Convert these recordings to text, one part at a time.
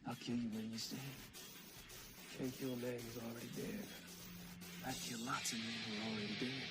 I'll kill you when you stand. Can't kill a man who's already dead. I kill lots of men who are already dead.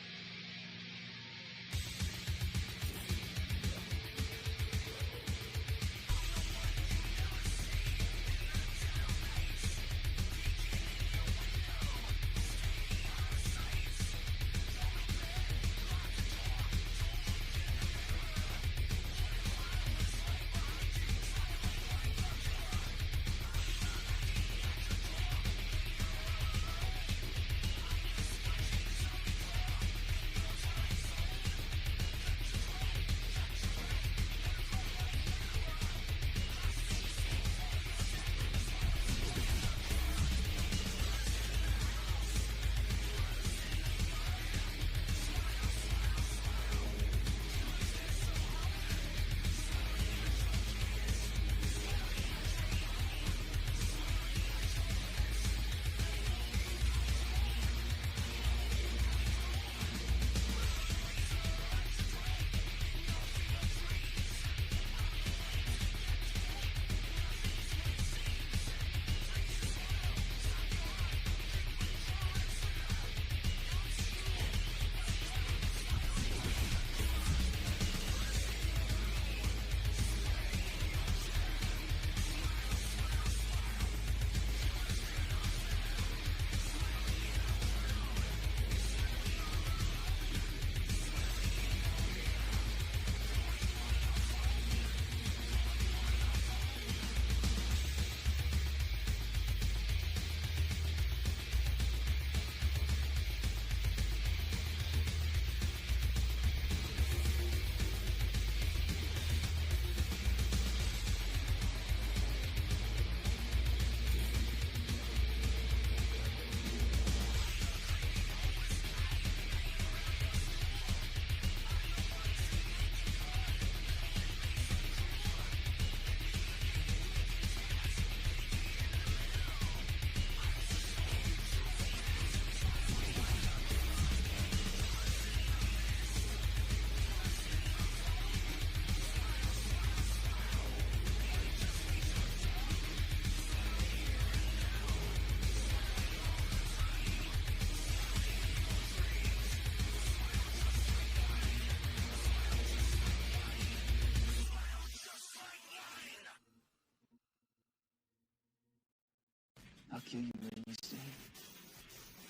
I'll kill you when you stand.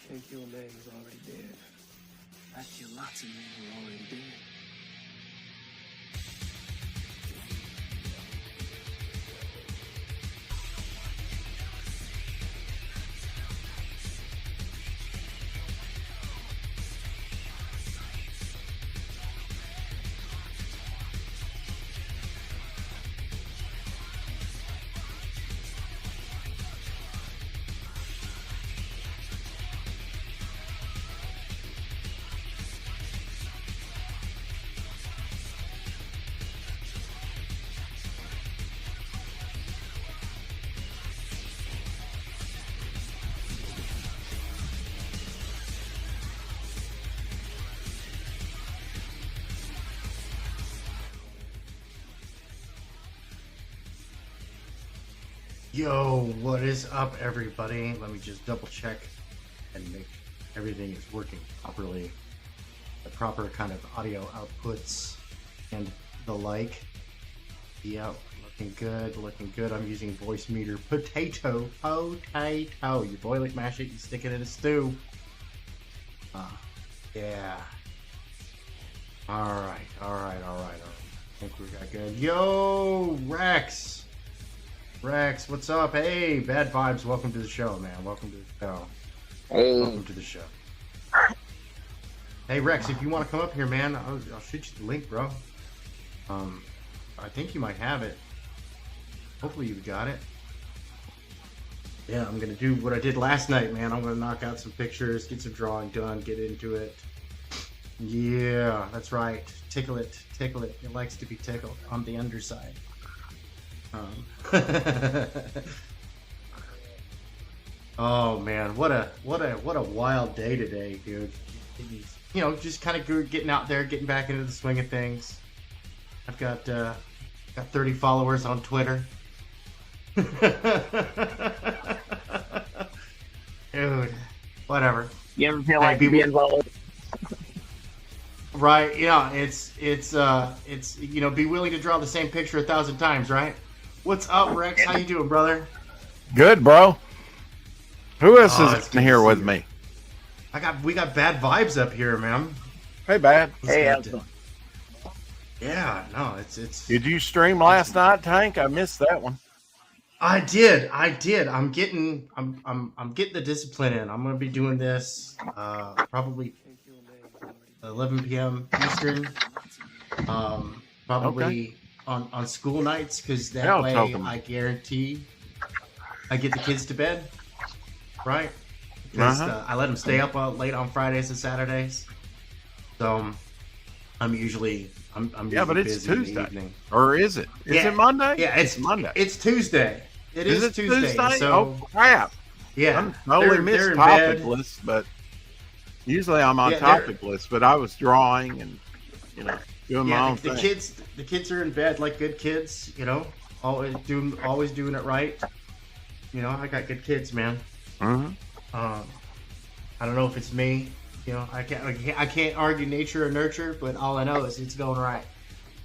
Can't kill a man who's already dead. I kill lots of men who are already dead. Yo, what is up, everybody? Let me just double check and make everything is working properly. The proper kind of audio outputs and the like. Yeah, looking good, looking good. I'm using voice meter potato. You boil it, mash it, you stick it in a stew. Yeah. Alright. I think we got good. Yo, Rex, what's up? Hey, Bad Vibes, welcome to the show, man. Welcome to the show. Hey. Welcome to the show. Hey, Rex, if you want to come up here, man, I'll shoot you the link, bro. I think you might have it. Hopefully you've got it. Yeah, I'm going to do what I did last night, man. I'm going to knock out some pictures, get some drawing done, get into it. Yeah, that's right. Tickle it. It likes to be tickled on the underside. Oh man, what a wild day today, dude. You know, just kind of getting out there, getting back into the swing of things. I've got 30 followers on Twitter. Dude, whatever. You ever feel Hey, like being involved? Right, it's be willing to draw the same picture 1,000 times, right? What's up, Rex? How you doing, brother? Good, bro. Who else Oh, it's is good in to here see with you. me? We got bad vibes up here, man. Hey, Bad. Hey, Let's get yeah, no, it's. Did you stream last night, Tank? I missed that one. I did. I'm getting the discipline in. I'm gonna be doing this probably 11 p.m. Eastern. Probably on school nights because that Yeah, way talk to me. I guarantee I get the kids to bed, right? Because I let them stay up late on Fridays and Saturdays. So I'm usually But it's busy in the Tuesday. evening. Or is it? Is Yeah. it Monday? Yeah, it's Monday. It's Tuesday. Is it Tuesday? So Oh, crap. yeah, I'm totally missed they're in topic bed. list, but usually I'm on Yeah, topic list, but I was drawing and, doing my Yeah, own the thing. kids are in bed like good kids, always doing it right. I got good kids, man. Mm-hmm. I don't know if it's me. I can't argue nature or nurture, but all I know is it's going right.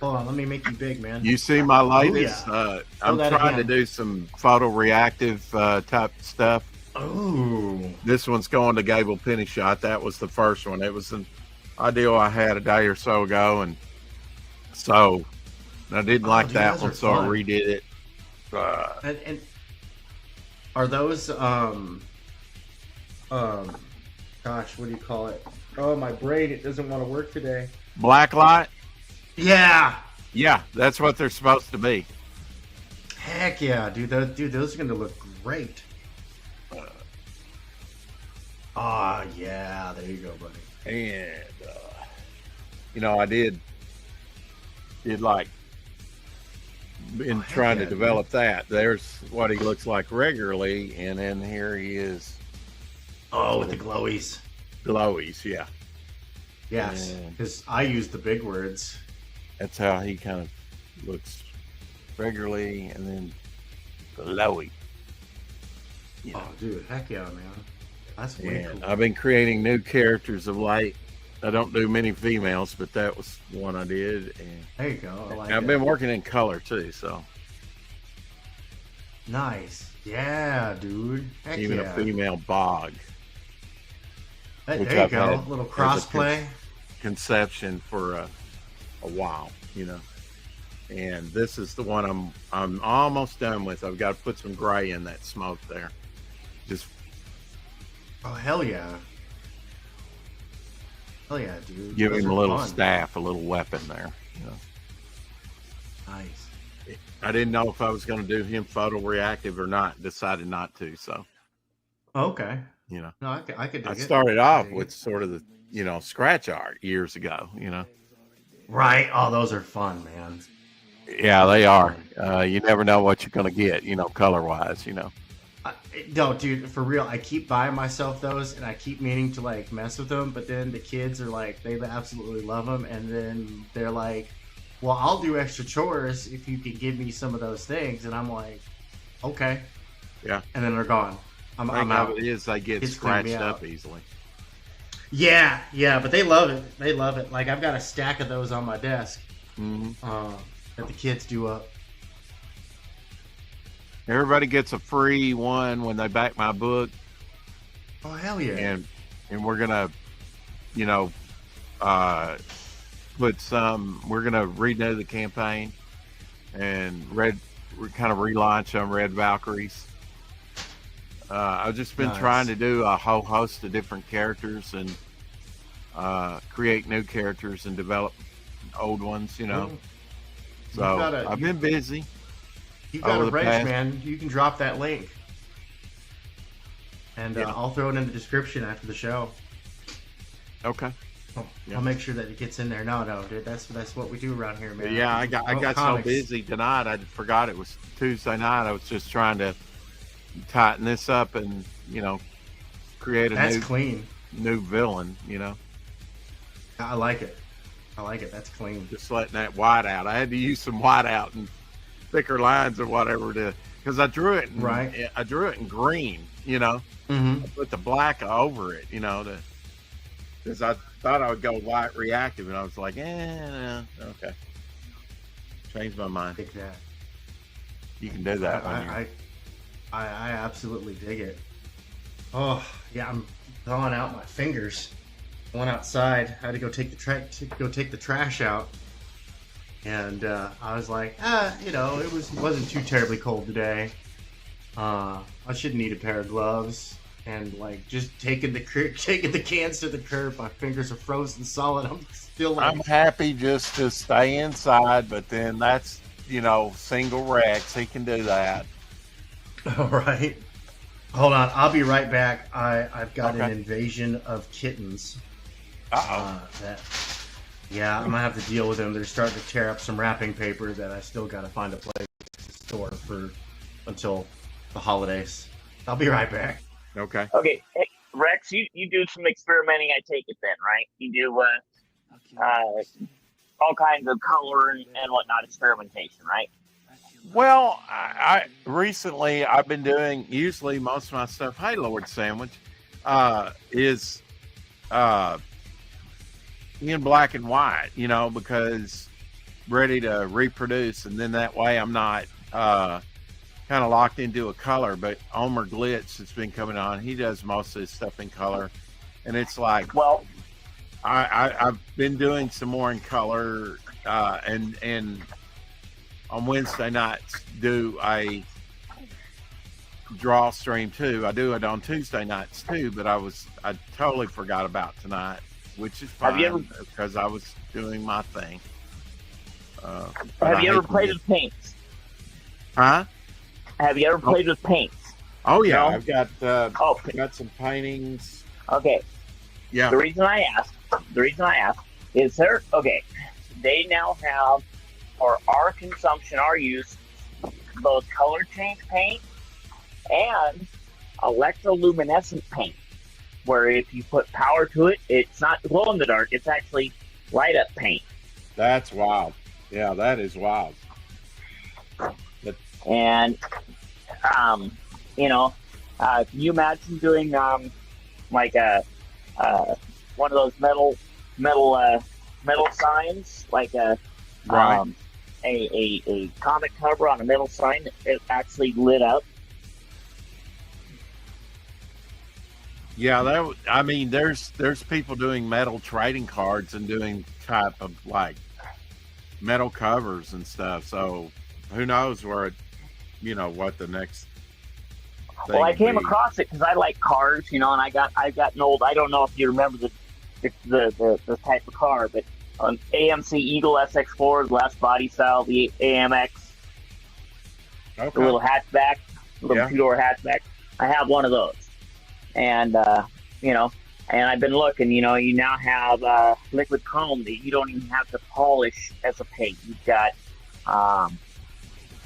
Hold on, let me make you big, man. You see my latest? yeah. I'm that trying to again. do some photoreactive type stuff. Oh, This one's going to Gable Penny Shot. That was the first one. It was an idea I had a day or so ago, and so I didn't like dude, that those one, are so fun. I redid it. and are those gosh, what do you call it? Oh, my brain, it doesn't want to work today. Black light? Yeah. Yeah, that's what they're supposed to be. Heck yeah, dude. Those are going to look great. Yeah. There you go, buddy. And I did like been trying to yeah, develop that. There's what he looks like regularly, and then here he is, Oh, with the glowies. glowies. Yeah, Yes, Yeah. because I use the big words. that's how he kind of looks regularly, and then glowy. Yeah. Oh, dude. Heck yeah, man. That's way And cool. I've been creating new characters of late. I don't do many females, but that was one I did, and There you go. I like I've that. been working in color too, so Nice. Yeah, dude. Heck even yeah. a female bog Hey, which there you I've go. had A little as a crossplay. conception for a while, and this is the one I'm almost done with. I've got to put some gray in that smoke there. Just Oh, hell yeah. Hell yeah, dude. give Those him a are little fun. staff, a little weapon there. Nice. I didn't know if I was going to do him photoreactive or not. Decided not to. So, Okay. No, I could dig I it. started off dig with it. sort of the, scratch art years ago, Right. Oh, those are fun, man. Yeah, they are. You never know what you're going to get, color wise, No, dude, for real. I keep buying myself those, and I keep meaning to like mess with them. But then the kids are like, they absolutely love them, and then they're like, "Well, I'll do extra chores if you can give me some of those things." And I'm like, "Okay." Yeah. And then they're gone. I'm Thing out. of it is they get It's cleaned me scratched out. up easily. Yeah, but they love it. They love it. Like I've got a stack of those on my desk Mm-hmm. that the kids do up. Everybody gets a free one when they back my book, Oh hell yeah! and we're gonna, put some. We're gonna renew the campaign, and we're kind of relaunch on Red Valkyries. I've just been Nice. trying to do a whole host of different characters and create new characters and develop old ones, Well, So gotta- I've been busy. You got over a the wrench, past- man. You can drop that link, and Yeah. I'll throw it in the description after the show. Okay. I'll make sure that it gets in there. No, dude, that's what we do around here, man. Yeah, I got so comics. busy tonight. I forgot it was Tuesday night. I was just trying to tighten this up and create a That's clean. new villain. I like it. That's clean. Just letting that white out. I had to use some white out and thicker lines or whatever to because I drew it in, Right. I drew it in green, you know. Mm-hmm. I put the black over it, you know, because I thought I would go white reactive, and I was like, okay, changed my mind. Dig that. You can do I, that when I, you're. I, I absolutely dig it. Oh yeah, I'm thawing out my fingers. I went outside. I had to go take the trash out, and I was like, it wasn't too terribly cold today. I shouldn't need a pair of gloves. And like just taking the cans to the curb, my fingers are frozen solid. I'm still like, I'm happy just to stay inside, but then that's, single Rex. He can do that. all right. Hold on, I'll be right back. I've got an Okay. invasion of kittens. Uh-oh. Yeah, I'm gonna have to deal with them. They're starting to tear up some wrapping paper that I still gotta find a place to store for until the holidays. I'll be right back. Okay. Okay, hey, Rex, you do some experimenting, I take it then, right? You do all kinds of color and whatnot experimentation, right? Well, I recently I've been doing usually most of my stuff. Hey, Lord Sandwich, is in black and white, because ready to reproduce, and then that way I'm not kind of locked into a color. But Omer Glitz has been coming on. He does most of his stuff in color, and it's like, Well, I've been doing some more in color, and on Wednesday nights do a draw stream too. I do it on Tuesday nights too, but I totally forgot about tonight, which is fine Have you ever- because I was doing my thing. But have I you ever hate to played get- with paints? Huh? Have you ever played with paints? Oh yeah, No? I've got Oh, got some paintings. okay. Yeah. The reason I ask is they now have, for our consumption, our use, both color change paint and electroluminescent paint, where if you put power to it, it's not glow in the dark, it's actually light up paint. That's wild. Yeah, that is wild. And, can you imagine doing, like one of those metal signs, like Right. a comic cover on a metal sign that it actually lit up? Yeah, there's people doing metal trading cards and doing type of like metal covers and stuff. So who knows what the next thing Well, I would came be. across it because I like cars, and I've got an old. I don't know if you remember the type of car, but AMC Eagle SX4, the last body style, the AMX, the Okay. little hatchback, little Yeah. 2-door hatchback. I have one of those, and and I've been looking. You now have liquid chrome that you don't even have to polish as a paint. You've got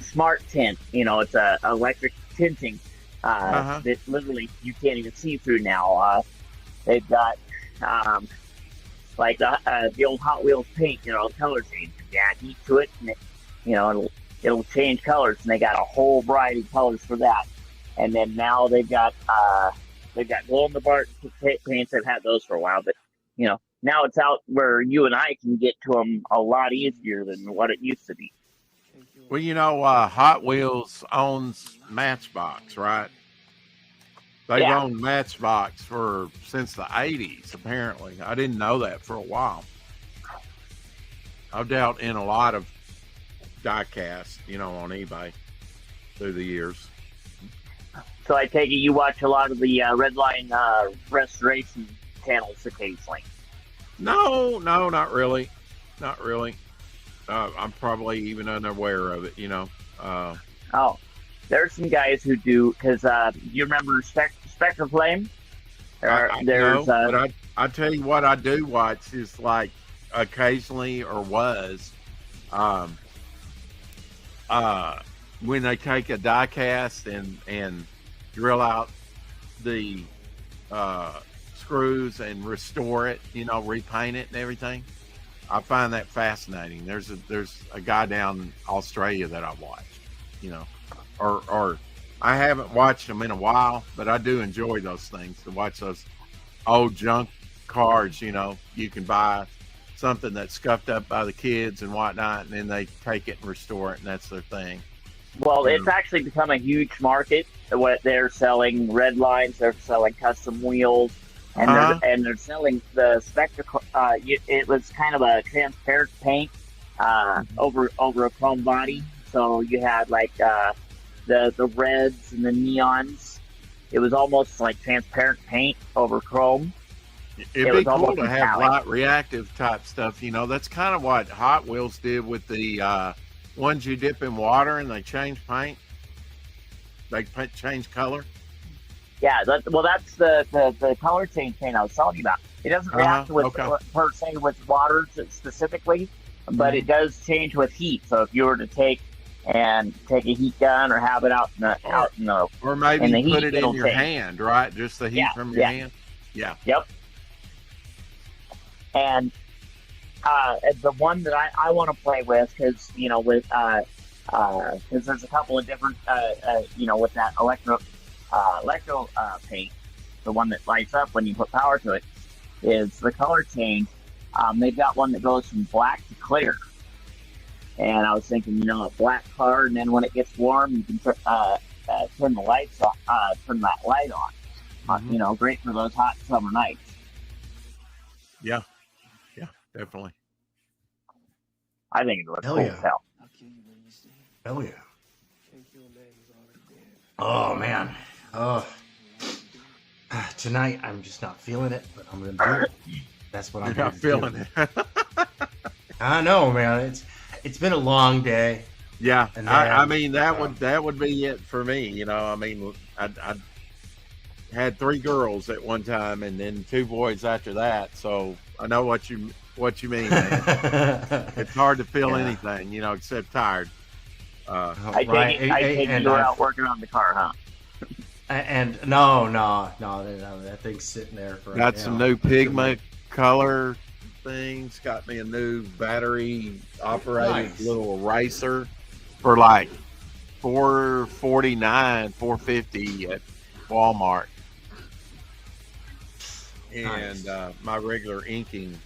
smart tint. It's a electric tinting that literally you can't even see through now. They've got like the old Hot Wheels paint, color change. You add heat to it, and it'll change colors, and they got a whole variety of colors for that. And then now they've got glow in the dark paints. I've had those for a while, but now it's out where you and I can get to them a lot easier than what it used to be. Well, Hot Wheels owns Matchbox, right? They've Yeah. owned Matchbox since the 80s, apparently. I didn't know that for a while. I've dealt in a lot of die-cast, on eBay through the years. So I take it you watch a lot of the Redline restoration channels occasionally. No, not really. Not really. I'm probably even unaware of it, Oh, there's some guys who do, because you remember Spectre Flame? No, but I tell you what I do watch is like occasionally when they take a die cast and drill out the screws and restore it, repaint it and everything. I find that fascinating. There's a guy down in Australia that I watch, or I haven't watched them in a while, but I do enjoy those things, to watch those old junk cards. You know, you can buy something that's scuffed up by the kids and whatnot, and then they take it and restore it, and that's their thing. Well, it's actually become a huge market. What they're selling red lines, they're selling custom wheels, and they're selling the spectacle. It was kind of a transparent paint over a chrome body, so you had like the reds and the neons. It was almost like transparent paint over chrome. It'd be cool to have light reactive type stuff. You know, that's kind of what Hot Wheels did with the ones you dip in water and they change paint. They change color. Yeah, that's the color change paint I was telling you about. It doesn't react with per se with water specifically, but it does change with heat. So if you were to take a heat gun or have it out in the or maybe in the put heat, it in your hand, right? Just the heat from your hand. Yeah. Yep. And the one that I want to play with, because there's a couple of different with that electro paint, the one that lights up when you put power to it, is the color change. They've got one that goes from black to clear, and I was thinking, a black color, and then when it gets warm, you can turn the lights on, turn that light on. Great for those hot summer nights. Yeah. Definitely. I think it looks cool as hell. Hell yeah. Oh, man. Oh. Tonight, I'm just not feeling it, but I'm going to do it. That's what I'm not feeling it. I know, man. It's been a long day. Yeah. And then, that would be it for me. I had 3 girls at one time and then 2 boys after that. So I know what you mean, man. It's hard to feel anything, except tired. I take you were out working on the car, huh? And no, that thing's sitting there for. Got some new Pigma color things. Got me a new battery operated little eraser for like $449, $450 at Walmart. And my regular inking,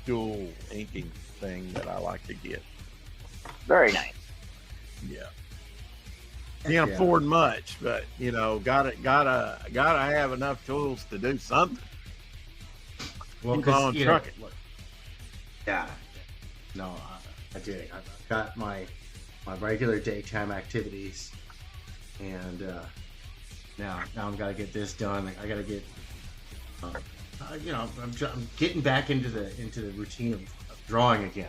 dual inking thing that I like to get. Very nice. Yeah. Can't afford much, but gotta have enough tools to do something. Well, keep on trucking. Yeah. No, I did. I've got my regular daytime activities, and now I'm gotta get this done. I gotta get. I'm getting back into the routine of drawing again.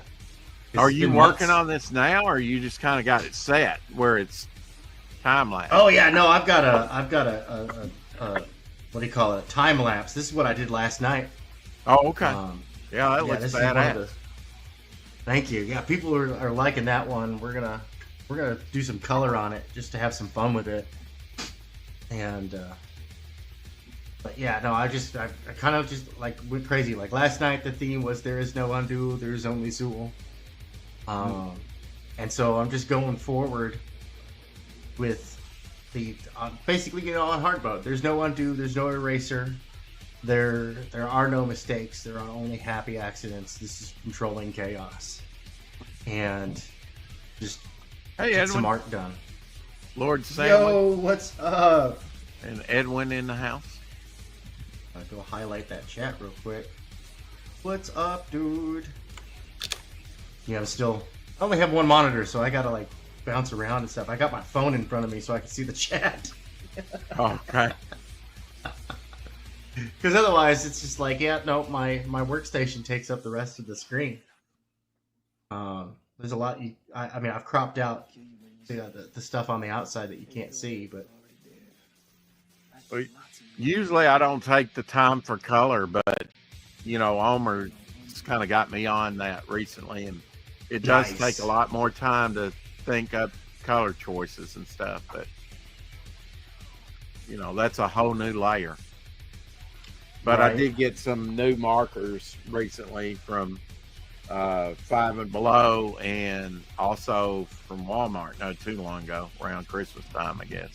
Are you working on this now, or you just kind of got it set where it's time lapse? Oh yeah, no, I've got a what do you call it? A time lapse. This is what I did last night. Oh, okay. That looks badass. Thank you. Yeah, people are liking that one. We're gonna do some color on it just to have some fun with it. And but yeah, no, I kind of just like went crazy. Like last night, the theme was "There is no undo, there is only Zool." And so I'm just going forward with the basically, on hard mode. There's no undo, there's no eraser. There are no mistakes. There are only happy accidents. This is controlling chaos, and just get some art done. Lord Sandwich. Yo, what's up? And Edwin in the house. I'll go highlight that chat real quick. What's up, dude? Yeah, I only have one monitor, so I gotta like bounce around and stuff. I got my phone in front of me so I can see the chat. Okay. Because otherwise, it's just like, my workstation takes up the rest of the screen. There's a lot. I've cropped out the stuff on the outside that you can't see, but usually I don't take the time for color, but Omer's kind of got me on that recently, and it does take a lot more time to think up color choices and stuff, but that's a whole new layer. But I did get some new markers recently from Five and Below, and also from Walmart not too long ago, around Christmas time, I guess.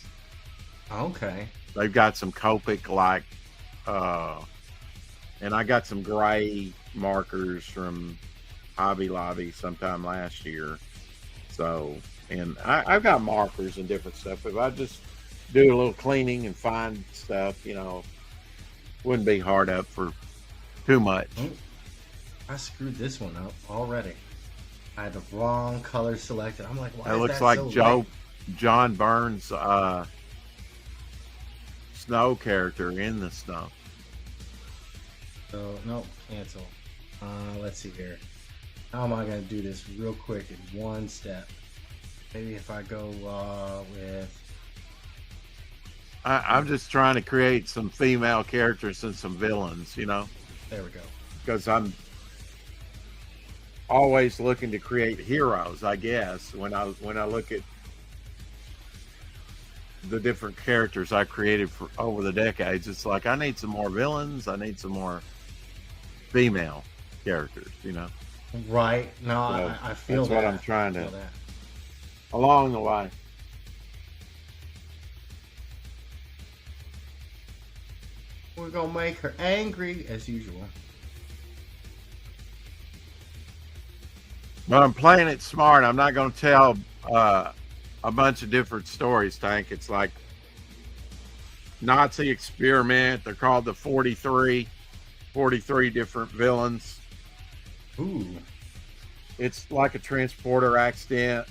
Okay. They've got some Copic like, and I got some gray markers from Hobby Lobby sometime last year. So, and I've got markers and different stuff. If I just do a little cleaning and find stuff, wouldn't be hard up for too much. I screwed this one up already. I had the wrong color selected. I'm like, why It is looks that like so John Burns' snow character in the snow. So, no, cancel. Let's see here. How am I going to do this real quick in one step? Maybe if I go with... I'm just trying to create some female characters and some villains, There we go. because I'm always looking to create heroes, I guess. When I look at the different characters I created for over the decades, it's like I need some more villains, I need some more female characters, Right. No, So I feel that's that. what I'm trying I to feel that. along the line. We're going to make her angry as usual. But I'm playing it smart. I'm not going to tell a bunch of different stories, Tank. It's like Nazi experiment. They're called the 43 different villains. Ooh. It's like a transporter accident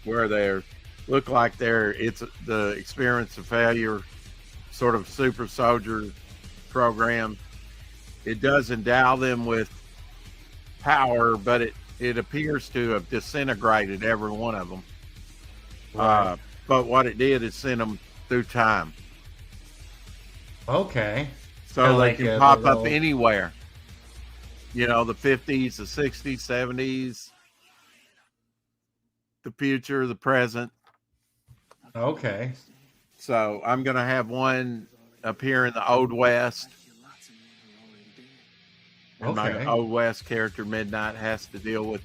where they look like it's the experience of failure, sort of super soldier program. It does endow them with power, but it appears to have disintegrated every one of them. Right. But what it did is send them through time. Okay. So Kinda they like, can pop the up little- anywhere. The 50s, the 60s, 70s, the future, the present. Okay. So I'm going to have one appear in the Old West. And my Okay. Old West character, Midnight, has to deal with,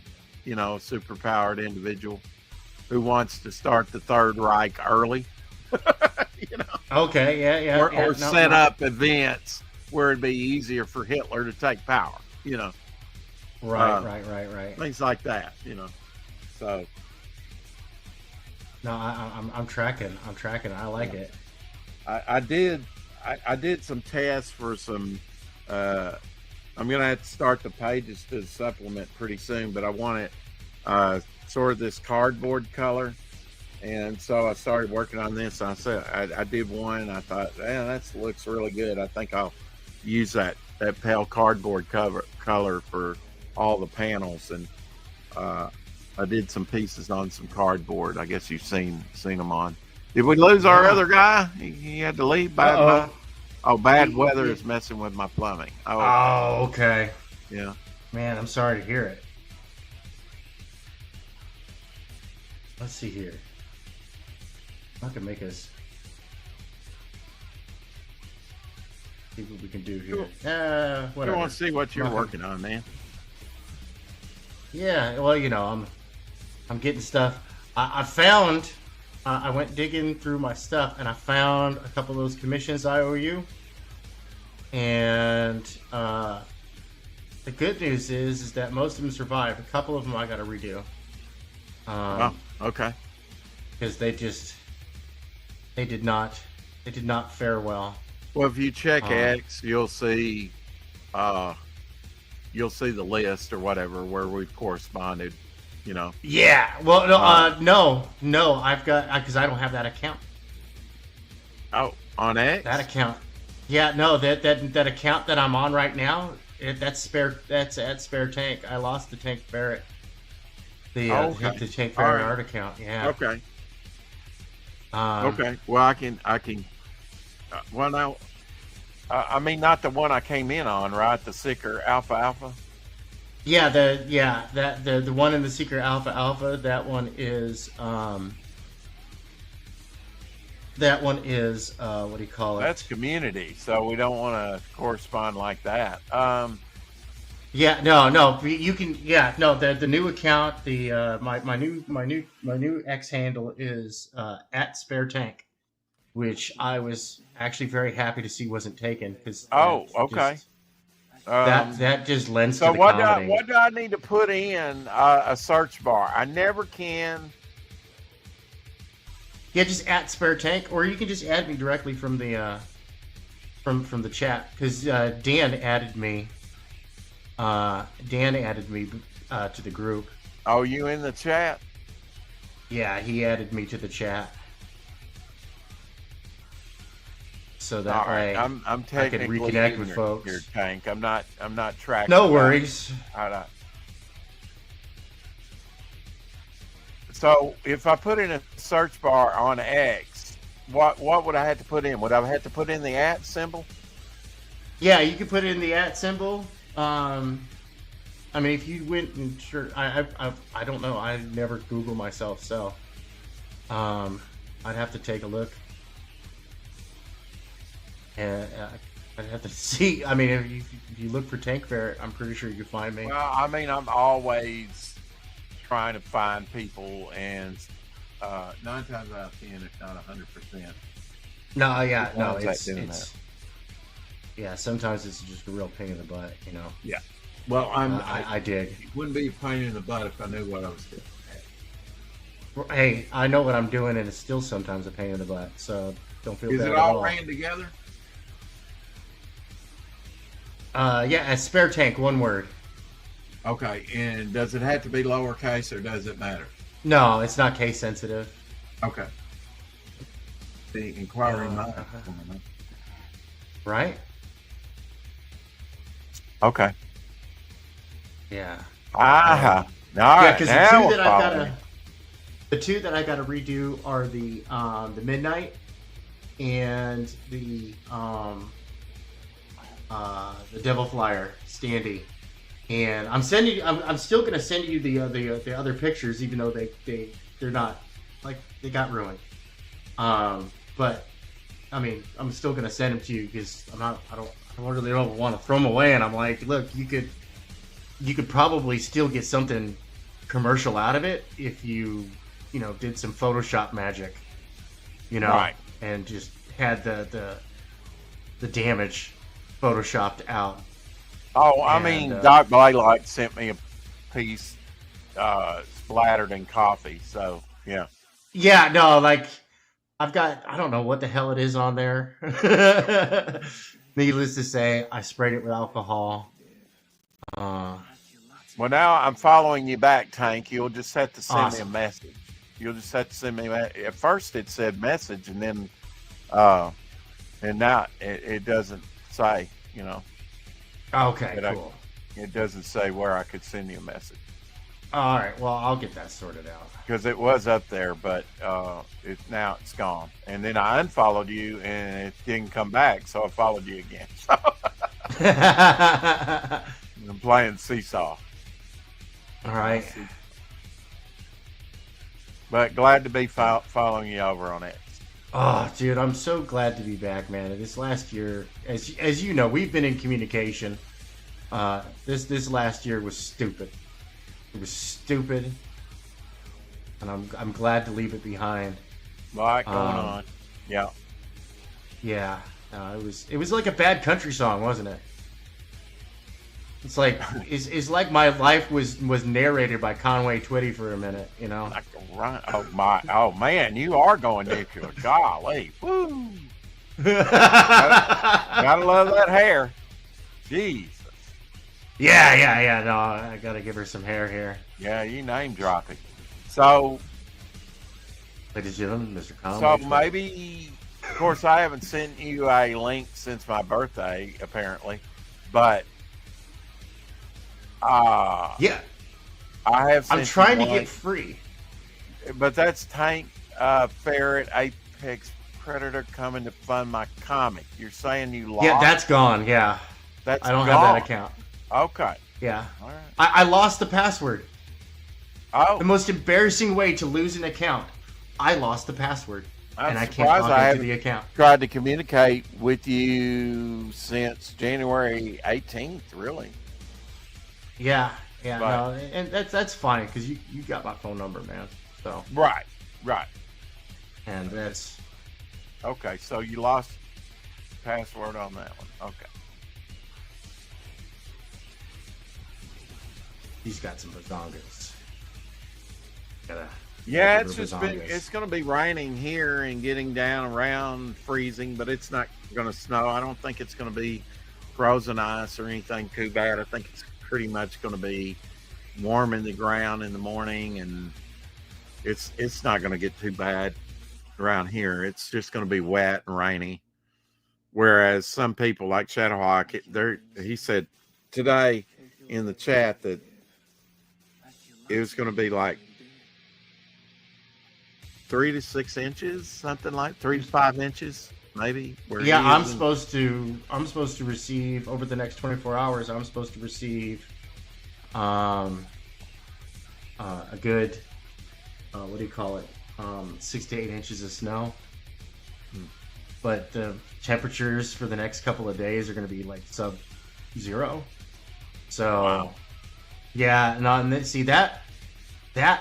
a superpowered individual who wants to start the Third Reich early. Okay. Yeah. or No, set no. up events where it'd be easier for Hitler to take power, Right. things like that, So No, I'm tracking. I like it. I did some tests for some. I'm gonna have to start the pages to the supplement pretty soon, but I want it sort of this cardboard color, and so I started working on this. I said I did one. I thought, that looks really good. I think I'll use that pale cardboard color for all the panels, and I did some pieces on some cardboard. I guess you've seen them on. Did we lose our other guy? He had to leave. Bad weather is messing with my plumbing. Oh, okay. Yeah. Man, I'm sorry to hear it. Let's see here. I can make us see what we can do here. I Whatever. want to see what you're Nothing. working on, man. Yeah, well, I'm getting stuff. I found. I went digging through my stuff, and I found a couple of those commissions I owe you. And the good news is that most of them survived. A couple of them I got to redo. Okay. Because they did not fare well. Well, if you check X, you'll see the list or whatever where we've corresponded. Yeah. Well, no. I've got because I don't have that account. Oh, on X. That account. Yeah, no. That account that I'm on right now. That's spare. That's at Spare Tank. I lost the Tank Barrett. The Tank Barrett art account. Yeah. Okay. Okay. Well, I can. Well, now, I mean, not the one I came in on, right? The Seeker Alpha. Yeah, the one in the Seeker Alpha. That one is what do you call it? That's community, so we don't want to correspond like that. Yeah, no, you can. Yeah, no, the new account, the my new X handle is at Spare Tank, which I was actually very happy to see wasn't taken because Oh, okay. that just lends to So the comedy. what do I need to put in a search bar? I never can. Yeah, just at Spare Tank, or you can just add me directly from the from the chat because Dan added me. Dan added me to the group. Oh, you in the chat? Yeah, he added me to the chat. So that All right. way I'm I could technically reconnect in with your, folks. your tank. I'm not tracking. No worries. All right. So if I put in a search bar on X, what would I have to put in? Would I have to put in the @ symbol? Yeah, you can put in the @ symbol. I mean, if you went and sure, I don't know. I never Google myself, so I'd have to take a look. And I'd have to see. I mean, if you look for Tank Ferret, I'm pretty sure you can find me. Well, I mean, I'm always trying to find people, and 9 times out of 10, if not 100%. No, yeah, no, it's yeah. Sometimes it's just a real pain in the butt, you know. Yeah. Well, I dig. It wouldn't be a pain in the butt if I knew what I was doing. Hey, I know what I'm doing, and it's still sometimes a pain in the butt. So don't feel Is bad it at all all. ran together? Yeah, a Spare Tank, one word. Okay, and does it have to be lowercase or does it matter? No, it's not case sensitive. Okay. The inquiring mind. Right? Okay. Yeah. All Yeah, right. because the two that I gotta redo are the Midnight and the Devil Flyer Standy. And I'm still gonna send you the other pictures, even though they're not, like, they got ruined. But I mean, I'm still gonna send them to you because I don't really don't want to throw them away. And I'm like, look, you could probably still get something commercial out of it if you did some Photoshop magic, Right. and just had the damage photoshopped out. Oh, I And, mean, Doc Blaylock sent me a piece splattered in coffee. So, yeah. Yeah, no, like, I don't know what the hell it is on there. Needless to say, I sprayed it with alcohol. Well, now I'm following you back, Tank. You'll just have to send me a Awesome. message. You'll just have to send me. At first, it said message, and then, and now it doesn't say. Okay, But cool. It doesn't say where I could send you a message All right, well, I'll get that sorted out. because it was up there, but now it's gone. And then I unfollowed you, and it didn't come back, so I followed you again. I'm playing seesaw. All right. But glad to be following you over on it. Oh, dude, I'm so glad to be back, man. This last year, as you know, we've been in communication. This last year was stupid. It was stupid, and I'm glad to leave it behind. A lot going on. Yeah. Yeah, it was like a bad country song, wasn't it? It's like it's like my life was narrated by Conway Twitty for a minute, Like a run. Oh man, you are going nuclear. Golly. Woo. Gotta love that hair. Jesus. Yeah. No, I gotta give her some hair here. Yeah, you name dropping. So Ladies and gentlemen, Mr. Conway. so Twitty. maybe, of course, I haven't sent you a link since my birthday, apparently, but Yeah, I have. I'm sent trying you to one, get free. but that's Tank Ferret Apex Predator coming to fund my comic. You're saying you lost? Yeah, that's gone. Yeah, That's I don't gone. have that account. Okay. Yeah, All right. I lost the password. Oh, The most embarrassing way to lose an account. I lost the password, I'm and I can't surprised log I into haven't the account. tried to communicate with you since January 18th, really. Yeah, yeah, But, no, and that's fine because you got my phone number, man. So right. and that's Okay, so you lost password on that one. Okay. he's got some bazongas. Gotta Yeah, give it's her just been, bazongas. it's going to be raining here and getting down around freezing, but it's not going to snow. I don't think it's going to be frozen ice or anything too bad. I think it's pretty much going to be warm in the ground in the morning, and it's not going to get too bad around here. It's just going to be wet and rainy. Whereas some people like Shadowhawk, he said today in the chat that it was going to be like 3 to 6 inches, something like 3 to 5 inches, maybe. Yeah, I'm supposed to receive over the next 24 hours. I'm supposed to receive, a good, what do you call it? 6 to 8 inches of snow. But the temperatures for the next couple of days are going to be like sub-zero. So, Wow. yeah, no, and see that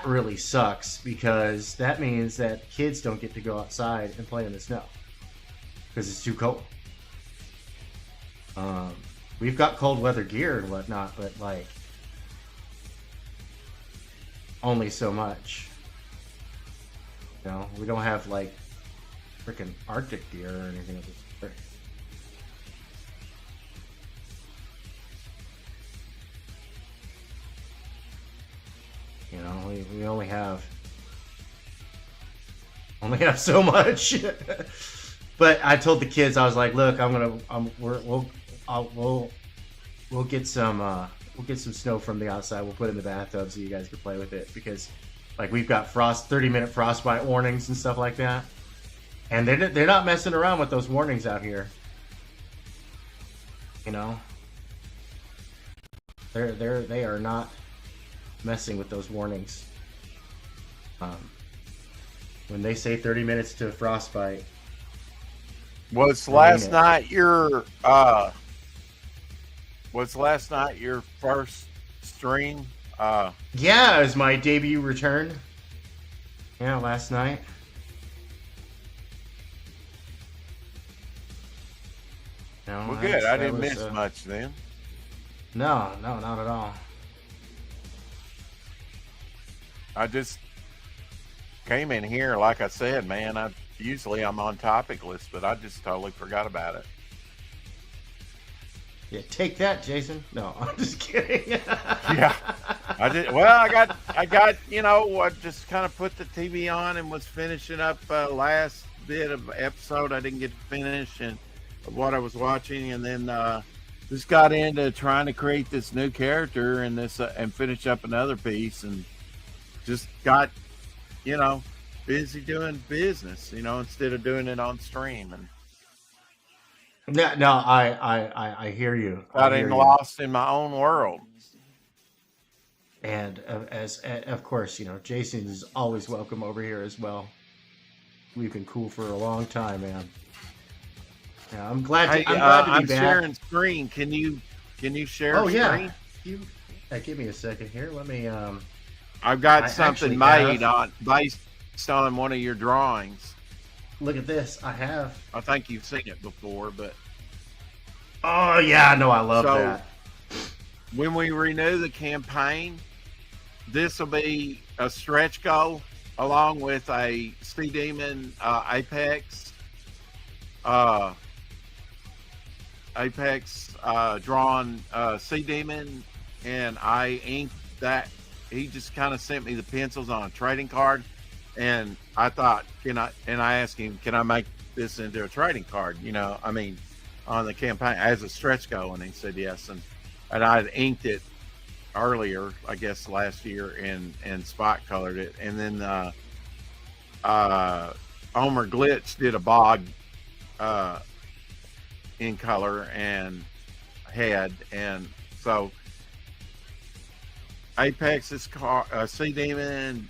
really sucks because that means that kids don't get to go outside and play in the snow because it's too cold. We've got cold weather gear and whatnot, but like only so much. You know, we don't have like freaking Arctic gear or anything of this sort. You know, we only have so much. But I told the kids, I was like, look, we'll get some snow from the outside. We'll put it in the bathtub so you guys can play with it because like we've got 30-minute frostbite warnings and stuff like that. And they're not messing around with those warnings out here. You know, they are not messing with those warnings. When they say 30 minutes to frostbite, was last night your first stream? Yeah, it was my debut return. Yeah, last night. No, Well, good. I didn't miss much then. No, not at all. I just came in here, like I said, man. I'm on topic list, but I just totally forgot about it. Yeah, take that, Jason. No, I'm just kidding. Yeah, I did. Well, I got. I just kind of put the TV on and was finishing up last bit of episode I didn't get to finish and of what I was watching, and then just got into trying to create this new character and and finish up another piece, and just got busy doing business, instead of doing it on stream, and No, I hear you. got lost in my own world. And of course, Jason is always welcome over here as well. We've been cool for a long time, man. Yeah, I'm glad to be I'm back. sharing screen. Can you share screen? Yeah. Give me a second here. Let me. I've got something made based on one of your drawings. Look at this. I think you've seen it before, but. Oh yeah, no, I love that. When we renew the campaign, this will be a stretch goal along with a Sea Demon Apex. Drawn Sea Demon, and I inked that. He just kind of sent me the pencils on a trading card, and I thought, I asked him, can I make this into a trading card? On the campaign as a stretch goal, and he said yes, and I had inked it earlier, I guess last year, and spot colored it, and then Omer Glitch did a bog in color and head, and so Apex's Sea Demon,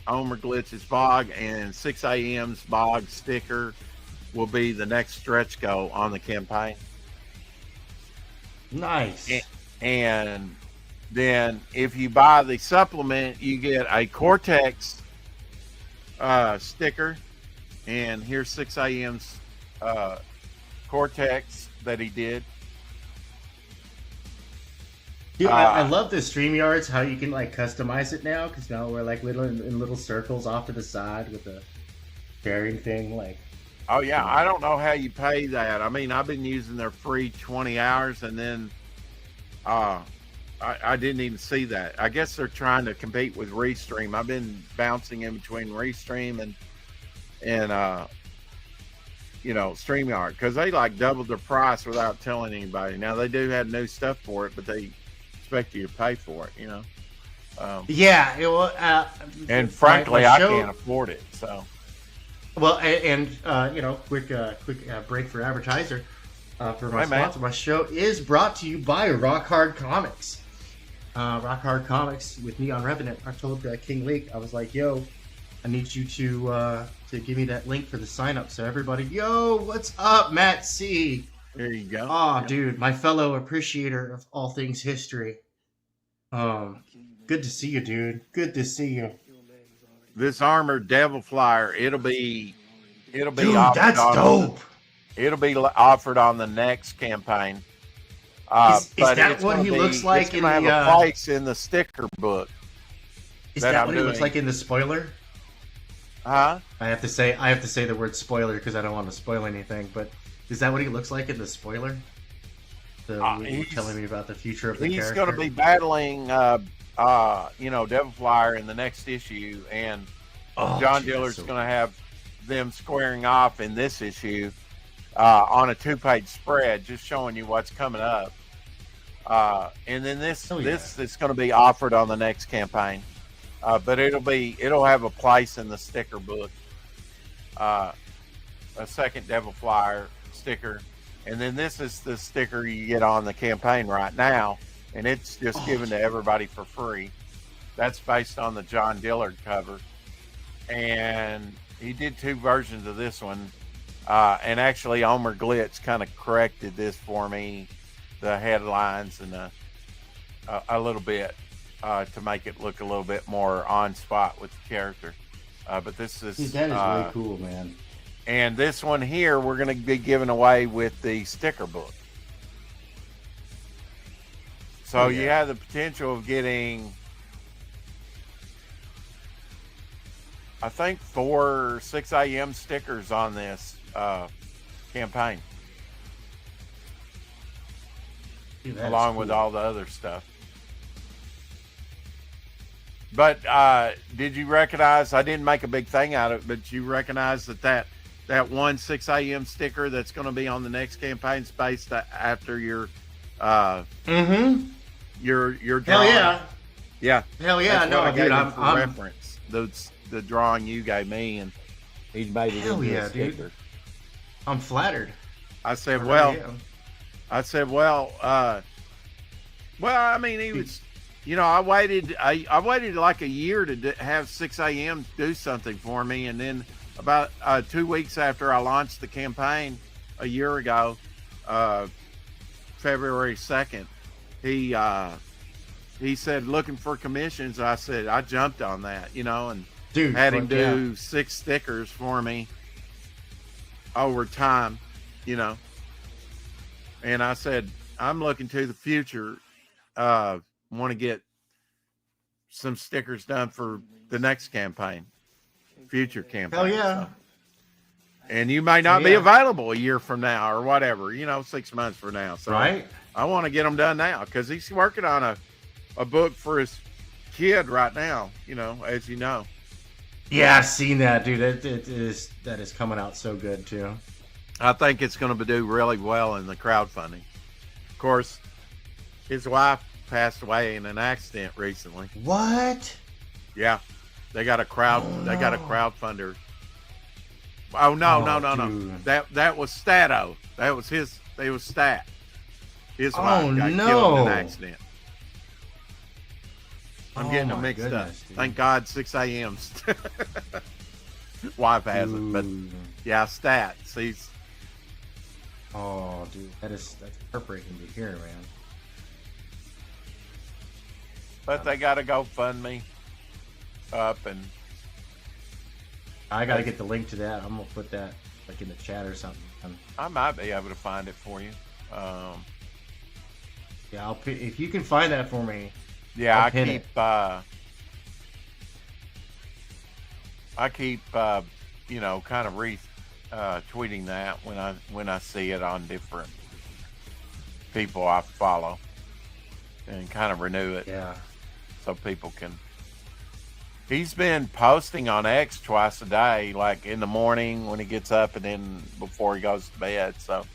Omer Glitz's bog, and 6 a.m.'s bog sticker will be the next stretch goal on the campaign. Nice. And Then if you buy the supplement, you get a Cortex sticker, and here's 6am's Cortex that he did. Dude, I love the StreamYards, how you can like customize it now, because now we're like little in little circles off to the side with the sharing thing. Like, oh yeah, I don't know how you pay that. I mean, I've been using their free 20 hours, and then I didn't even see that. I guess they're trying to compete with Restream. I've been bouncing in between Restream and StreamYard, because they like doubled their price without telling anybody. Now they do have new stuff for it, but they expect you to pay for it, yeah, it will, and frankly, I can't afford it. So, well, and quick break for advertiser for my sponsor. My show is brought to you by Rock Hard Comics. Rock Hard Comics with me on Revenant. I told King Leak, I was like, yo, I need you to give me that link for the sign up. So everybody, yo, what's up, Matt C? There you go. Oh, yeah. Dude, my fellow appreciator of all things history. Good to see you, dude. Good to see you. This armored devil flyer, it'll be dude, that's dope. It'll be offered on the next campaign. Is that what he looks like? It's going to have a place in the sticker book. Is that what he looks like in the spoiler? Huh? I have to say the word spoiler because I don't want to spoil anything. But is that what he looks like in the spoiler? You're telling me about the future of the character. He's going to be battling, Devil Flyer in the next issue, and John Dillard's going to have them squaring off in this issue on a 2-page spread, just showing you what's coming up. And then this is going to be offered on the next campaign, but it'll have a place in the sticker book. A second Devil Flyer sticker. And then this is the sticker you get on the campaign right now, and it's just given to everybody for free. That's based on the John Dillard cover. And he did 2 versions of this one. And actually, Omer Glitz kind of corrected this for me, the headlines and a little bit to make it look a little bit more on spot with the character. But this is... Dude, that is really cool, man. And this one here, we're going to be giving away with the sticker book. So you have the potential of getting, I think, 4 or 6 AM stickers on this campaign. Dude, along with all the other stuff. But did you recognize, I didn't make a big thing out of it, but you recognize that one 6 AM sticker that's going to be on the next campaign space after your your drawing. Hell yeah. Yeah. Hell yeah. No, dude, I'm reference. The drawing you gave me, and he's made it into a sticker. Dude. I'm flattered. I said, well, I mean, he was, I waited like a year to have 6 AM do something for me, and then about 2 weeks after I launched the campaign a year ago, February 2nd, he said, looking for commissions. I said, I jumped on that, and had him do 6 stickers for me over time, and I said, I'm looking to the future, want to get some stickers done for the next campaign. Future campaign. Hell yeah. So. And you may not be available a year from now or whatever, 6 months from now. So right. I want to get them done now because he's working on a book for his kid right now, as you know. Yeah, I've seen that, dude. That is coming out so good too. I think it's going to do really well in the crowdfunding. Of course, his wife passed away in an accident recently. What? Yeah. They got a crowdfunder. Oh no. That was Stato. That was his. It was Stat. His wife got killed in an accident. I'm getting them mixed up. Dude. Thank God 6 AM's wife hasn't, but yeah, Stat. He's. Oh, dude, that's heartbreaking to hear, man. But they got to GoFundMe up, and I got to get the link to that. I'm gonna put that like in the chat or something. I might be able to find it for you. Yeah, if you can find that for me. Yeah, I'll I pin keep. it. I keep, kind of tweeting that when I see it on different people I follow, and kind of renew it. Yeah. So people can. He's been posting on X twice a day, like in the morning when he gets up, and then before he goes to bed. So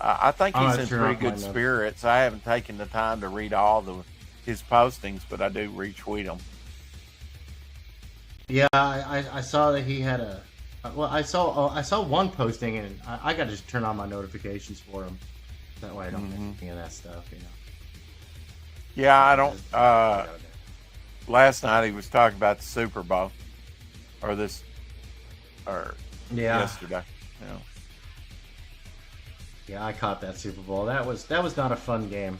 I think he's in pretty good spirits. I haven't taken the time to read all his postings, but I do retweet them. Yeah, I saw that he had a. Well, I saw one posting, and I got to just turn on my notifications for him. That way I don't miss any of that stuff, Yeah, I don't. Last night he was talking about the Super Bowl, or yesterday. Yeah, I caught that Super Bowl. That was not a fun game.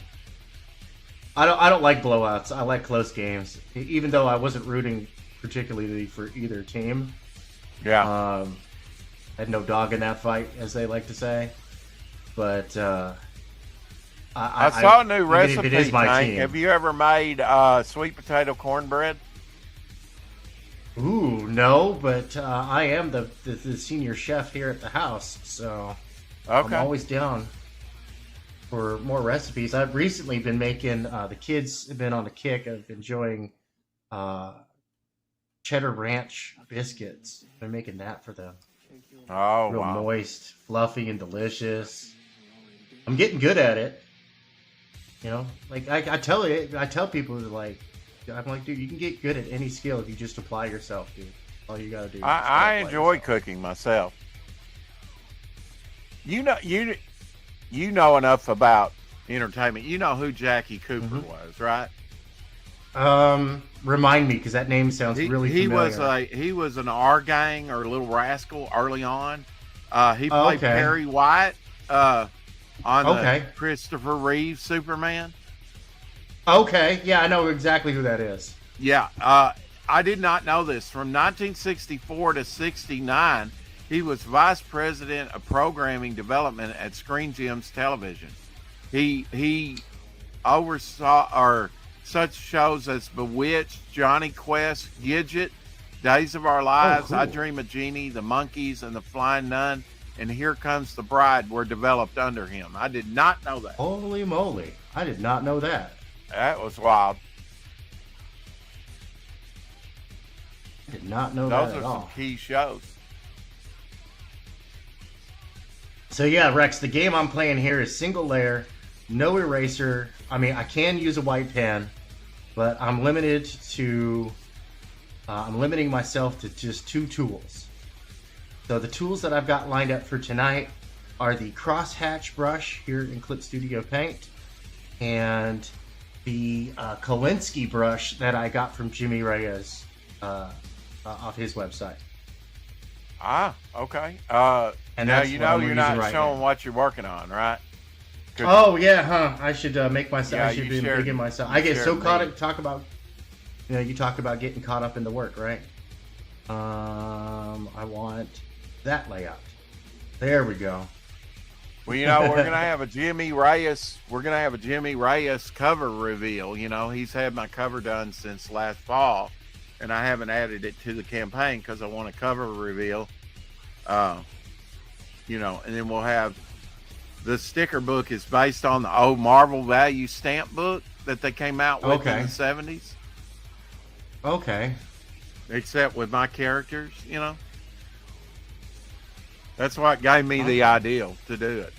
I don't like blowouts. I like close games, even though I wasn't rooting particularly for either team. Yeah. Had no dog in that fight, as they like to say. But I saw a new recipe. It is my Tank. team. Have you ever made sweet potato cornbread? Ooh, no, but I am the senior chef here at the house, so okay. I'm always down for more recipes. I've recently been making. The kids have been on a kick of enjoying cheddar ranch biscuits. I've been making that for them. Oh, real wow. Moist, fluffy, and delicious. I'm getting good at it. Like I tell people, like, I'm like, dude, you can get good at any skill if you just apply yourself, dude. All you gotta do. Is I enjoy cooking myself. You know enough about entertainment. You know who Jackie Cooper was, right? Remind me, because that name sounds really familiar. He was an R Gang or Little Rascal early on. He played Perry White on the Christopher Reeve Superman. Okay, yeah, I know exactly who that is. Yeah, I did not know this. From 1964 to 69, he was vice president of programming development at Screen Gems Television. He oversaw such shows as Bewitched, Johnny Quest, Gidget, Days of Our Lives, I Dream of Jeannie, The Monkees, and The Flying Nun, and Here Comes the Bride were developed under him. I did not know that. Holy moly. I did not know that. That was wild. I did not know that at all. Those are some key shows. So yeah, Rex, the game I'm playing here is single layer, no eraser. I mean, I can use a white pen, but I'm limited to... I'm limiting myself to just 2 tools. So the tools that I've got lined up for tonight are the crosshatch brush here in Clip Studio Paint and the Kolinsky brush that I got from Jimmy Reyes off his website. Ah, okay. And now that's you what know I'm you're using not right showing now. what you're working on, right? Oh yeah, huh? I should make myself. Yeah, I should be making myself. I get so caught up. Talk about. You talk about getting caught up in the work, right? I want that layout. There we go. Well, we're gonna have a Jimmy Reyes. We're gonna have a Jimmy Reyes cover reveal. He's had my cover done since last fall, and I haven't added it to the campaign because I want a cover reveal. And then we'll have the sticker book is based on the old Marvel Value stamp book that they came out with in the 70s. Okay. Except with my characters, That's what gave me the idea to do it.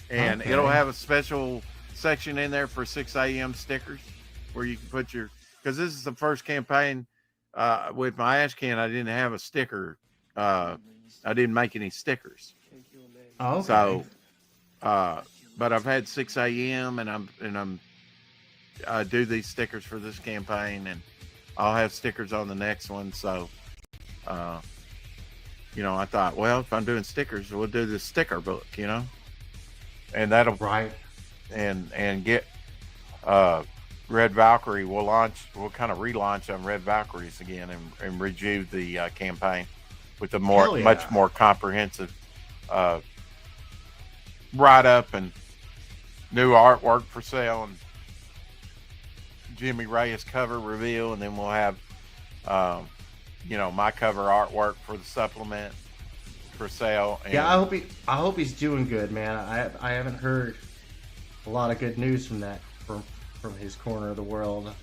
And it'll have a special section in there for 6 a.m. stickers where you can put because this is the first campaign with my ash can. I didn't have a sticker. I didn't make any stickers. Okay. So, but I've had 6 a.m. and I do these stickers for this campaign, and I'll have stickers on the next one. So, I thought, well, if I'm doing stickers, we'll do the sticker book, and that'll right and get Red Valkyrie, we'll kind of relaunch on Red Valkyries again and redo the campaign with a much more comprehensive write up and new artwork for sale and Jimmy Reyes cover reveal, and then we'll have my cover artwork for the supplement for sale. And I hope he's doing good, man. I haven't heard a lot of good news from his corner of the world,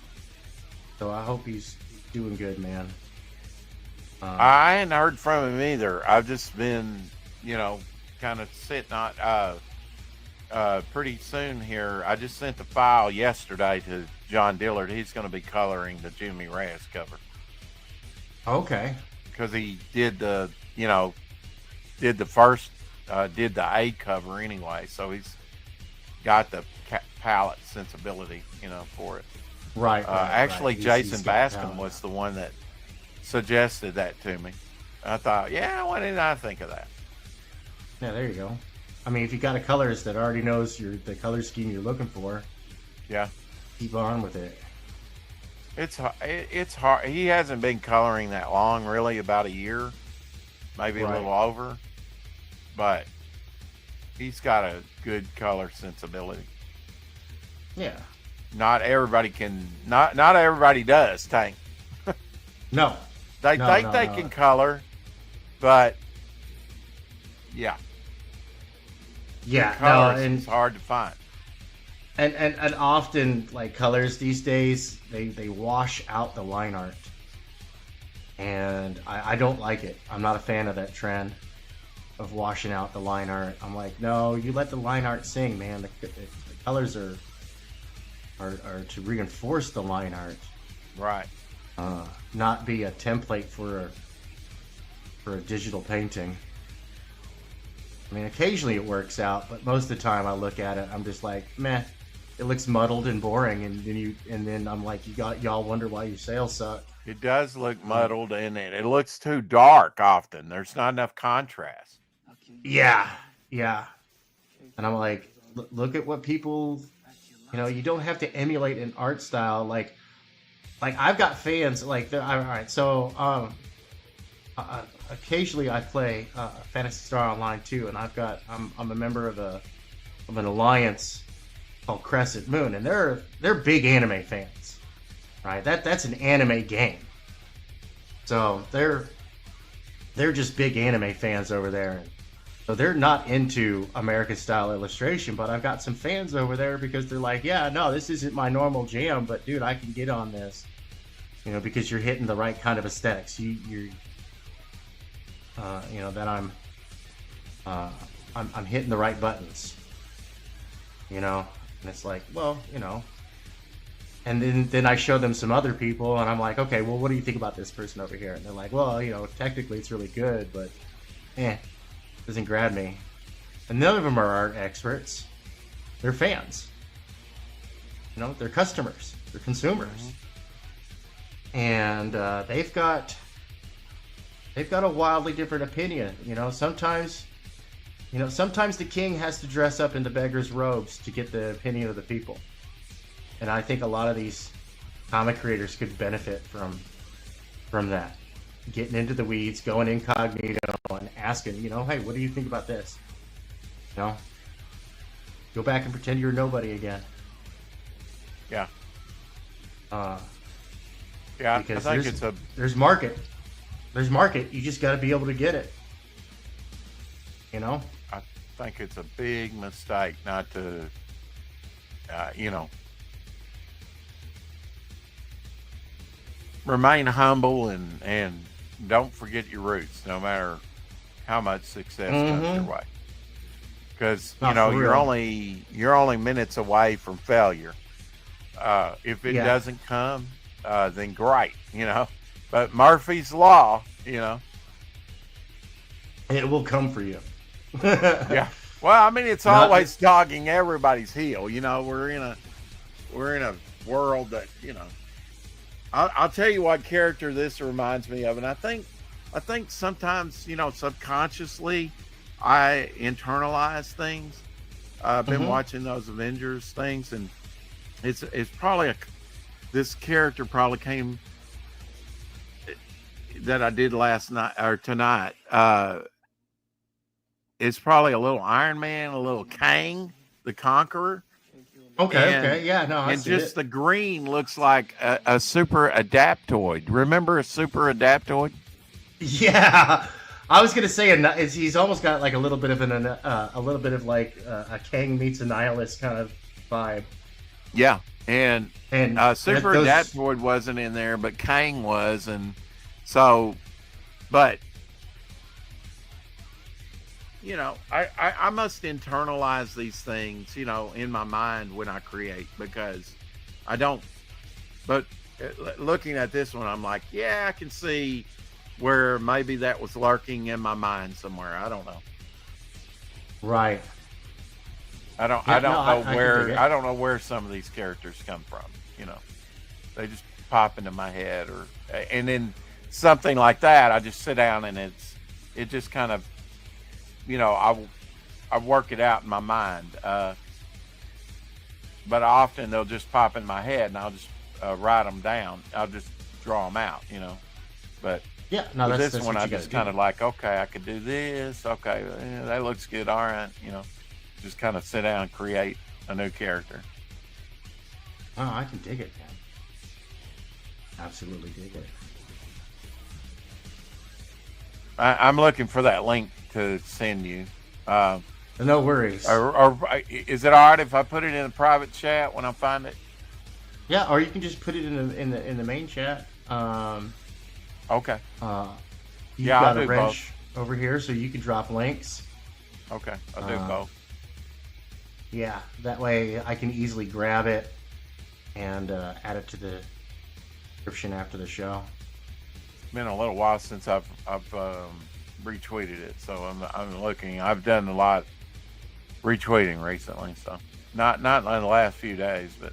so I hope he's doing good, man. I ain't heard from him either. I've just been, kind of sitting on. Pretty soon here, I just sent the file yesterday to John Dillard. He's going to be coloring the Jimmy Reyes cover. Okay. Because he did the first, did the A cover anyway, so he's got the palette sensibility, for it. Right. Actually, right. Jason Bascom was the one that suggested that to me. I thought, why didn't I think of that? Yeah, there you go. I mean, if you got a colorist that already knows the color scheme you're looking for, keep on with it. It's hard. He hasn't been coloring that long, really, about a year, maybe a little over, but he's got a good color sensibility. Yeah. Not everybody does, Tank. No. They think they can color, but yeah. Yeah, and it's hard to find. And often, like, colors these days, they wash out the line art. And I don't like it. I'm not a fan of that trend of washing out the line art. I'm like, no, you let the line art sing, man. The colors are to reinforce the line art. Right. Not be a template for a digital painting. I mean, occasionally it works out, but most of the time I look at it, I'm just like, meh. It looks muddled and boring, and then I'm like, y'all wonder why your sales suck. It does look muddled, and it looks too dark often. There's not enough contrast. Yeah. And I'm like, look at what people, you don't have to emulate an art style. Like I've got fans, like, all right, so occasionally I play Phantasy Star Online too, and I'm a member of an alliance called Crescent Moon, and they're big anime fans, right? That's an anime game, so they're just big anime fans over there. So they're not into American style illustration, but I've got some fans over there because they're like, yeah, no, this isn't my normal jam, but dude, I can get on this, because you're hitting the right kind of aesthetics. You're that I'm hitting the right buttons, and it's like, well, and then I show them some other people, and I'm like, okay, well, what do you think about this person over here? And they're like, well, technically it's really good, but doesn't grab me. And none of them are art experts. They're fans. They're customers. They're consumers. Mm-hmm. And they've got a wildly different opinion. Sometimes the king has to dress up in the beggar's robes to get the opinion of the people. And I think a lot of these comic creators could benefit from that. Getting into the weeds, going incognito, and asking, hey, what do you think about this? Go back and pretend you're nobody again. Yeah. Because I think there's market. There's market. You just got to be able to get it. I think it's a big mistake not to, remain humble and don't forget your roots, no matter how much success comes your way. Because you're only minutes away from failure. If it doesn't come, then great, But Murphy's Law, it will come for you. Yeah. Well, I mean, it's always dogging everybody's heel. We're in a world that, I'll tell you what character this reminds me of, and I think sometimes, subconsciously, I internalize things. I've been watching those Avengers things, and it's probably this character probably came that I did last night or tonight. It's probably a little Iron Man, a little Kang, the Conqueror. Okay, yeah, no, I and see just it. the green looks like a super adaptoid. Remember a super adaptoid? Yeah, I was gonna say he's almost got like a little bit of a Kang meets a nihilist kind of vibe. Yeah, and super those... adaptoid wasn't in there, but Kang was, and so, but. You know, I must internalize these things, you know, in my mind when I create, because I don't, but looking at this one, I'm like, yeah, I can see where maybe that was lurking in my mind somewhere. I don't know. Right. I don't know where some of these characters come from, you know, they just pop into my head and then something like that, I just sit down and it just kind of, you know, I work it out in my mind, but often they'll just pop in my head, and I'll just write them down. I'll just draw them out, you know. But yeah, no, with that's this one, I just kind of like, okay, I could do this. Okay, that looks good. All right, you know, just kind of sit down and create a new character. Oh, I can dig it, man. Absolutely dig it. I'm looking for that link to send you. No worries. Or is it all right if I put it in a private chat when I find it? Yeah, or you can just put it in the main chat. Okay. You've got a wrench over here, so you can drop links. Okay, I'll do both. Yeah, that way I can easily grab it and add it to the description after the show. It's been a little while since I've retweeted it, so I'm looking. I've done a lot retweeting recently, so not in the last few days, but.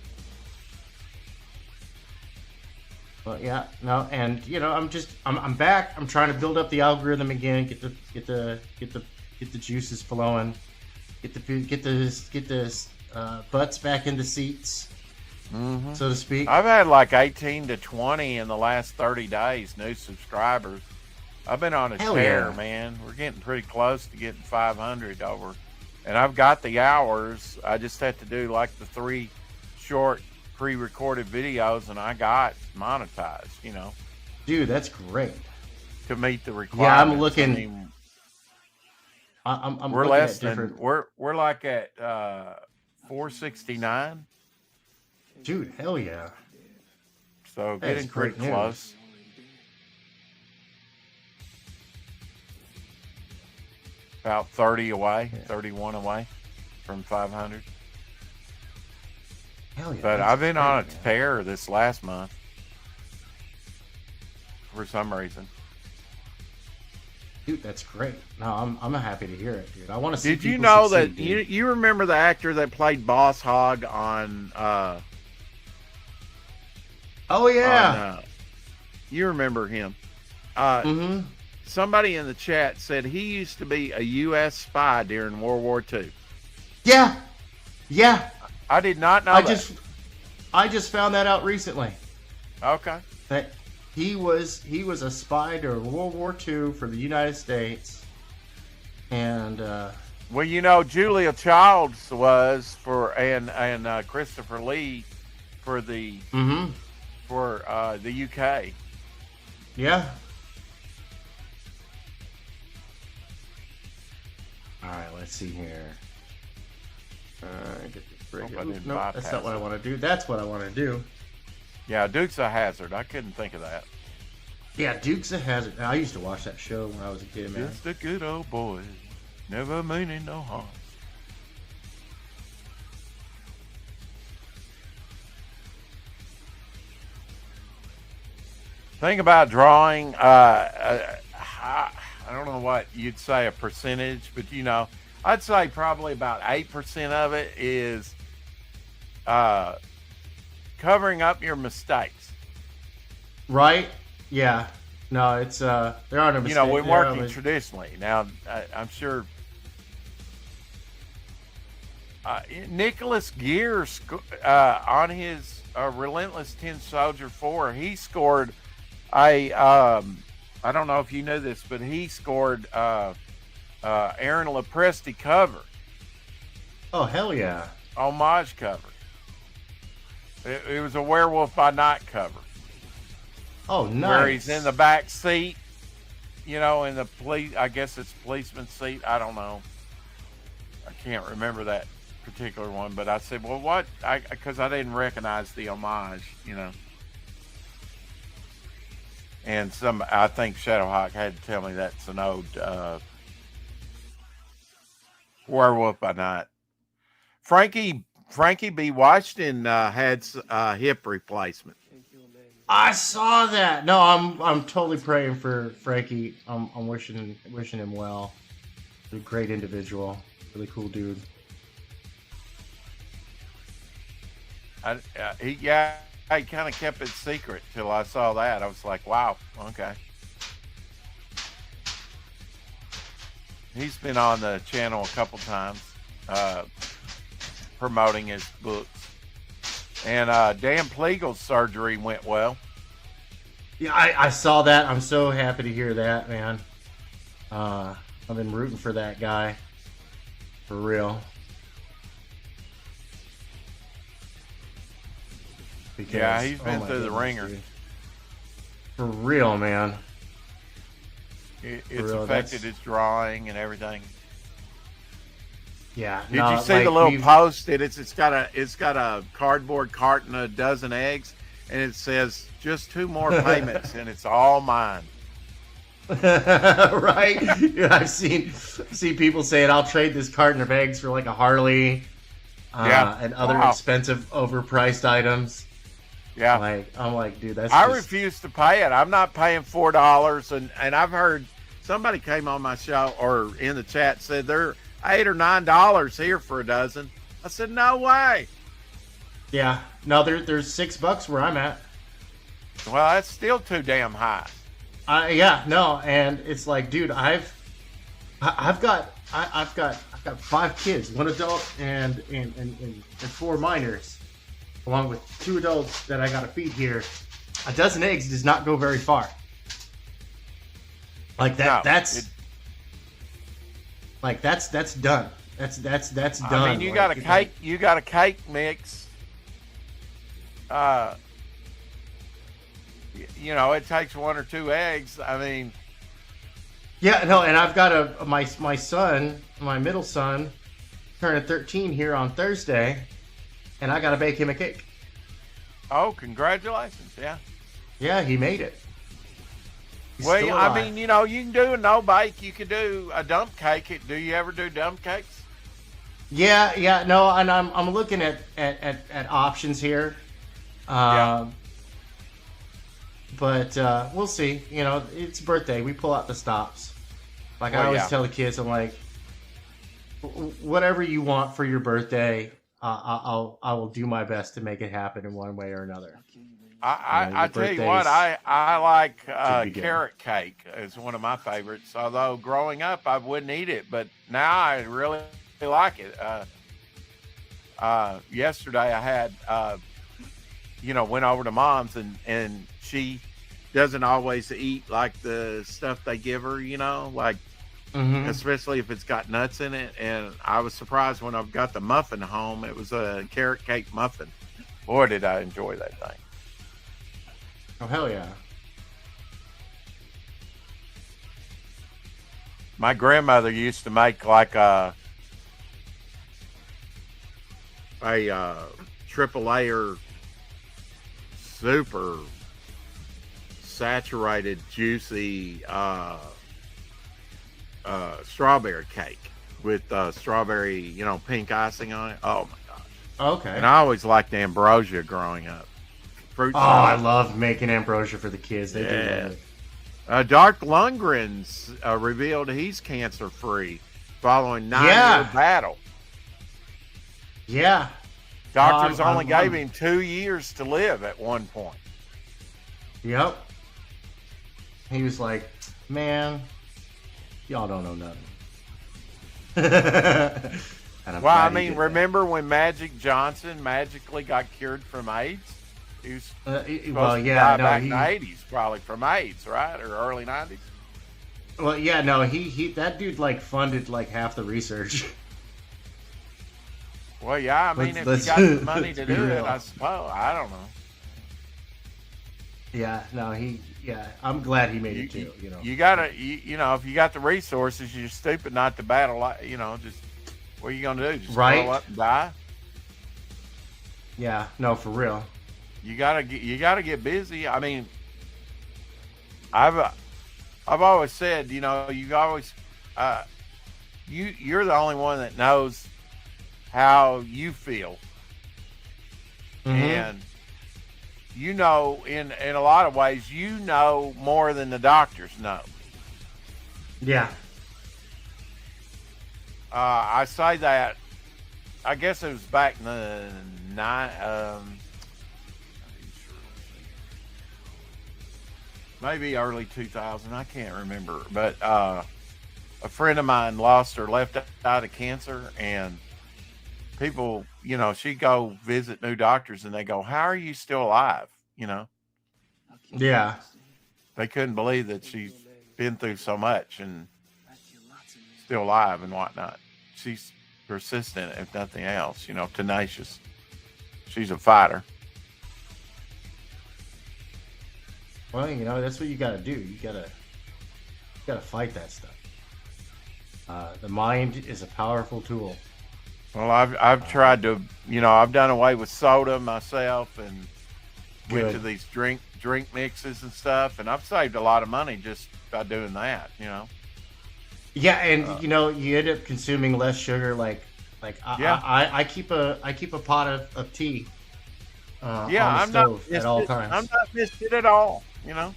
Well, yeah, no, and you know, I'm back. I'm trying to build up the algorithm again, get the juices flowing, get the butts back in the seats, so to speak. I've had like 18 to 20 in the last 30 days, new subscribers. I've been on a tear, man. We're getting pretty close to getting 500 over, and I've got the hours. I just have to do like the 3 short pre-recorded videos, and I got monetized, you know. Dude, that's great. To meet the requirements. Yeah, I'm looking. I mean, I'm we're looking less at different. Than we're like at 469. Dude, hell yeah. So getting pretty close. About 30 away, 31 away from 500. Hell yeah. But I've been on a tear this last month for some reason. Dude, that's great. No, I'm happy to hear it, dude. I want to see. Did you know that you remember the actor that played Boss Hogg on? Oh yeah. You remember him? Somebody in the chat said he used to be a U.S. spy during World War II. Yeah. Yeah. I did not know that. I just found that out recently. Okay. That he was a spy during World War II for the United States. And well, you know, Julia Childs was and Christopher Lee for the UK. Yeah. All right, let's see here. Get this break. Nope, that's not what I want to do. That's what I want to do. Yeah, Dukes of Hazzard. I couldn't think of that. Yeah, Dukes of Hazzard. I used to watch that show when I was a kid, man. Just a good old boy, never meaning no harm. Thing about drawing, I don't know what you'd say a percentage, but you know, I'd say probably about 8% of it is covering up your mistakes. Right? Yeah. No, it's there are no mistakes. You know, we're working traditionally now. I'm sure Nicholas Gear on his Relentless Tin Soldier 4, he scored a I don't know if you knew this, but he scored Aaron Lopresti cover. Oh, hell yeah. Homage cover. It was a Werewolf by Night cover. Oh, nice. Where he's in the back seat, in the police, I guess it's policeman's seat. I don't know. I can't remember that particular one, but I said, well, what? Because I didn't recognize the homage, And I think Shadowhawk had to tell me that's an old Werewolf by Night. Frankie B. Washington had hip replacement. I saw that. No, I'm totally praying for Frankie. I'm wishing him well. He's a great individual, really cool dude. He kind of kept it secret till I saw that. I was like, wow, okay. He's been on the channel a couple times, promoting his books. And Dan Pleagle's surgery went well. Yeah, I saw that. I'm so happy to hear that, man. I've been rooting for that guy. For real. Because, yeah, he's been through the goodness, ringer. Dude. For real, man. It's affected his drawing and everything. Yeah. Did you see the little post? It's got a cardboard carton, a dozen eggs, and it says just 2 more payments, and it's all mine. Right? Yeah, I've seen people saying I'll trade this carton of eggs for like a Harley, and other expensive, overpriced items. Yeah, I'm like, dude, I refuse to pay it. I'm not paying $4, and I've heard somebody came on my show or in the chat said they're $8 or $9 here for a dozen. I said, no way. Yeah, no, there's $6 where I'm at. Well, that's still too damn high. Yeah, no, and it's like, dude, I've got 5 kids, 1 adult and 4 minors, along with 2 adults that I gotta feed here. A dozen eggs does not go very far. Like that. No, that's done. That's done. I mean, you got a cake mix. It takes 1 or 2 eggs. I mean, yeah, no, and I've got my son, my middle son, turning 13 here on Thursday, and I gotta bake him a cake. Oh, congratulations! Yeah. Yeah, he made it. Well, I mean, you can do a no bake. You can do a dump cake. Do you ever do dump cakes? Yeah, no, and I'm looking at options here. But we'll see. It's birthday. We pull out the stops. Like I always tell the kids, I'm like, whatever you want for your birthday, I will do my best to make it happen in one way or another. I tell you what, I like carrot cake is one of my favorites. Although growing up I wouldn't eat it, but now I really like it. Yesterday I had, went over to Mom's and she doesn't always eat like the stuff they give her, especially if it's got nuts in it. And I was surprised when I got the muffin home. It was a carrot cake muffin. Boy, did I enjoy that thing. Oh, hell yeah. My grandmother used to make like a triple layer, super saturated, juicy strawberry cake with strawberry, pink icing on it. Oh my gosh. Okay. And I always liked ambrosia growing up. Fruit salad. I love making ambrosia for the kids. They do love it. Dark Lundgren's revealed he's cancer free following 9-year battle. Yeah. Doctors only gave him 2 years to live at one point. Yep. He was like, man, y'all don't know nothing. And Well, I glad he mean, did remember when Magic Johnson magically got cured from AIDS? He was that. supposed Well, to yeah, die no, back in the 80s, probably from AIDS, right? Or early 90s. well, yeah, no, he that dude like funded like half the research. Well, yeah, I mean, if Let's- you got the money let's to be do it, real. I suppose. I don't know. Yeah, no, I'm glad he made You, it too. You know, you gotta, you know, if you got the resources, you're stupid not to battle. You know, just what are you gonna do? Just Right. grow up and die? yeah, no, for real. You gotta get busy. I mean, I've always said, you know, you always, you're the only one that knows how you feel, and you know, in a lot of ways, you know more than the doctors know. Yeah, I say that. I guess it was back in the maybe early 2000. I can't remember, but a friend of mine lost her left eye to cancer, and people, you know, she'd go visit new doctors, and they go, "How are you still alive?" You know, yeah, they couldn't believe that she's been through so much and still alive and whatnot. She's persistent, if nothing else, you know, tenacious. She's a fighter. well, you know, that's what you gotta do. You gotta fight that stuff. The mind is a powerful tool. Well, I've tried to, you know, I've done away with soda myself and went Good. to these drink mixes and stuff, and I've saved a lot of money just by doing that, you know. Yeah, and you know, you end up consuming less sugar. Yeah. I keep a pot of tea. Yeah, on the I'm not stove at all missed it. times. I'm not missed it at all, you know.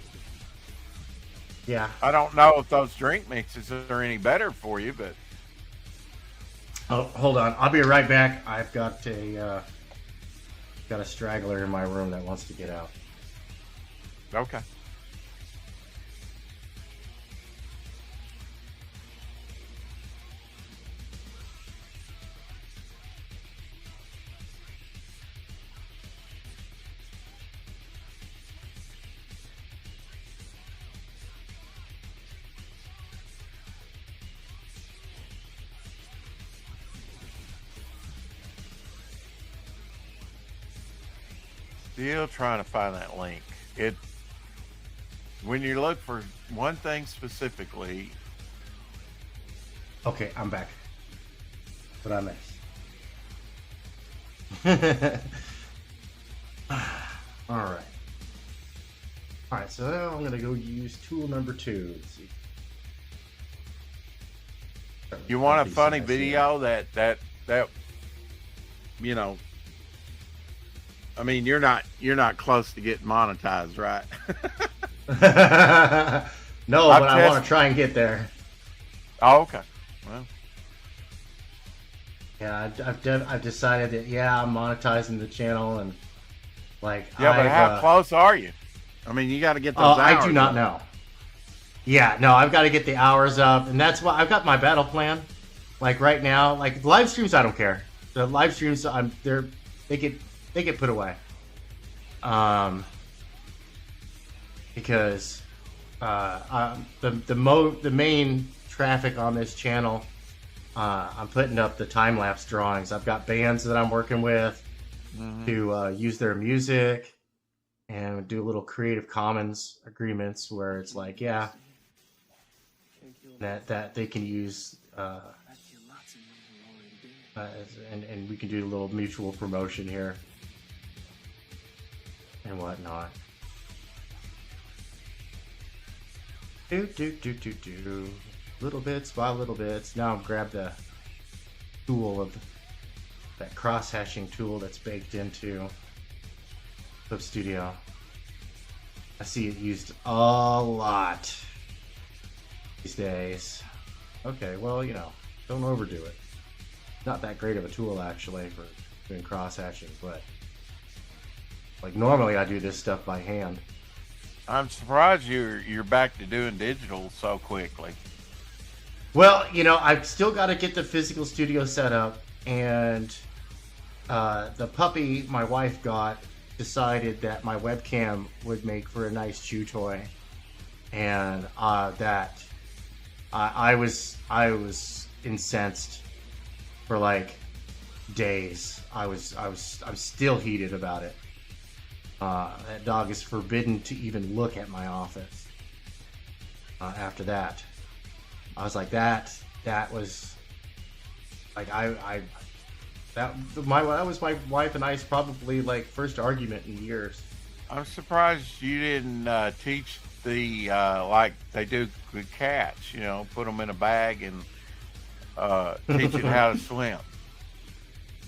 Yeah. I don't know if those drink mixes are any better for you, but Oh, hold on. I'll be right back. I've got a straggler in my room that wants to get out. okay. Still trying to find that link. When you look for one thing specifically, Okay, I'm back. What I missed. All right. All right, so now I'm gonna go use tool number 2. Let's see. you want a These funny guys video that you know, I mean, you're not close to getting monetized, right? here. No, I've but I want tested- to try and get there. Oh, okay. Well, Yeah, I've decided that I'm monetizing the channel and like yeah, but I've, how close are you? I mean, you got to get those hours. I do not up. know. Yeah, no, I've got to get the hours up, and that's why I've got my battle plan. Like right now, like live streams, I don't care. The live streams, they get put away. Because the main traffic on this channel, I'm putting up the time lapse drawings. I've got bands that I'm working with to use their music and do little Creative Commons agreements where it's like, that they can use, and we can do a little mutual promotion here and whatnot. Do. Little bits by little bits. Now I've grabbed the tool of that cross-hatching tool that's baked into Clip Studio. I see it used a lot these days. Okay, well, you know, don't overdo it. Not that great of a tool actually for doing cross-hatching, but like normally I do this stuff by hand. I'm surprised you're back to doing digital so quickly. Well, you know, I've still got to get the physical studio set up. and the puppy my wife got decided that my webcam would make for a nice chew toy, and that I was incensed for like days. I'm still heated about it. That dog is forbidden to even look at my office. After that, I was like that was like that was my wife and I's probably like first argument in years. I'm surprised you didn't teach the like they do with cats. You know, put them in a bag and teach it how to swim.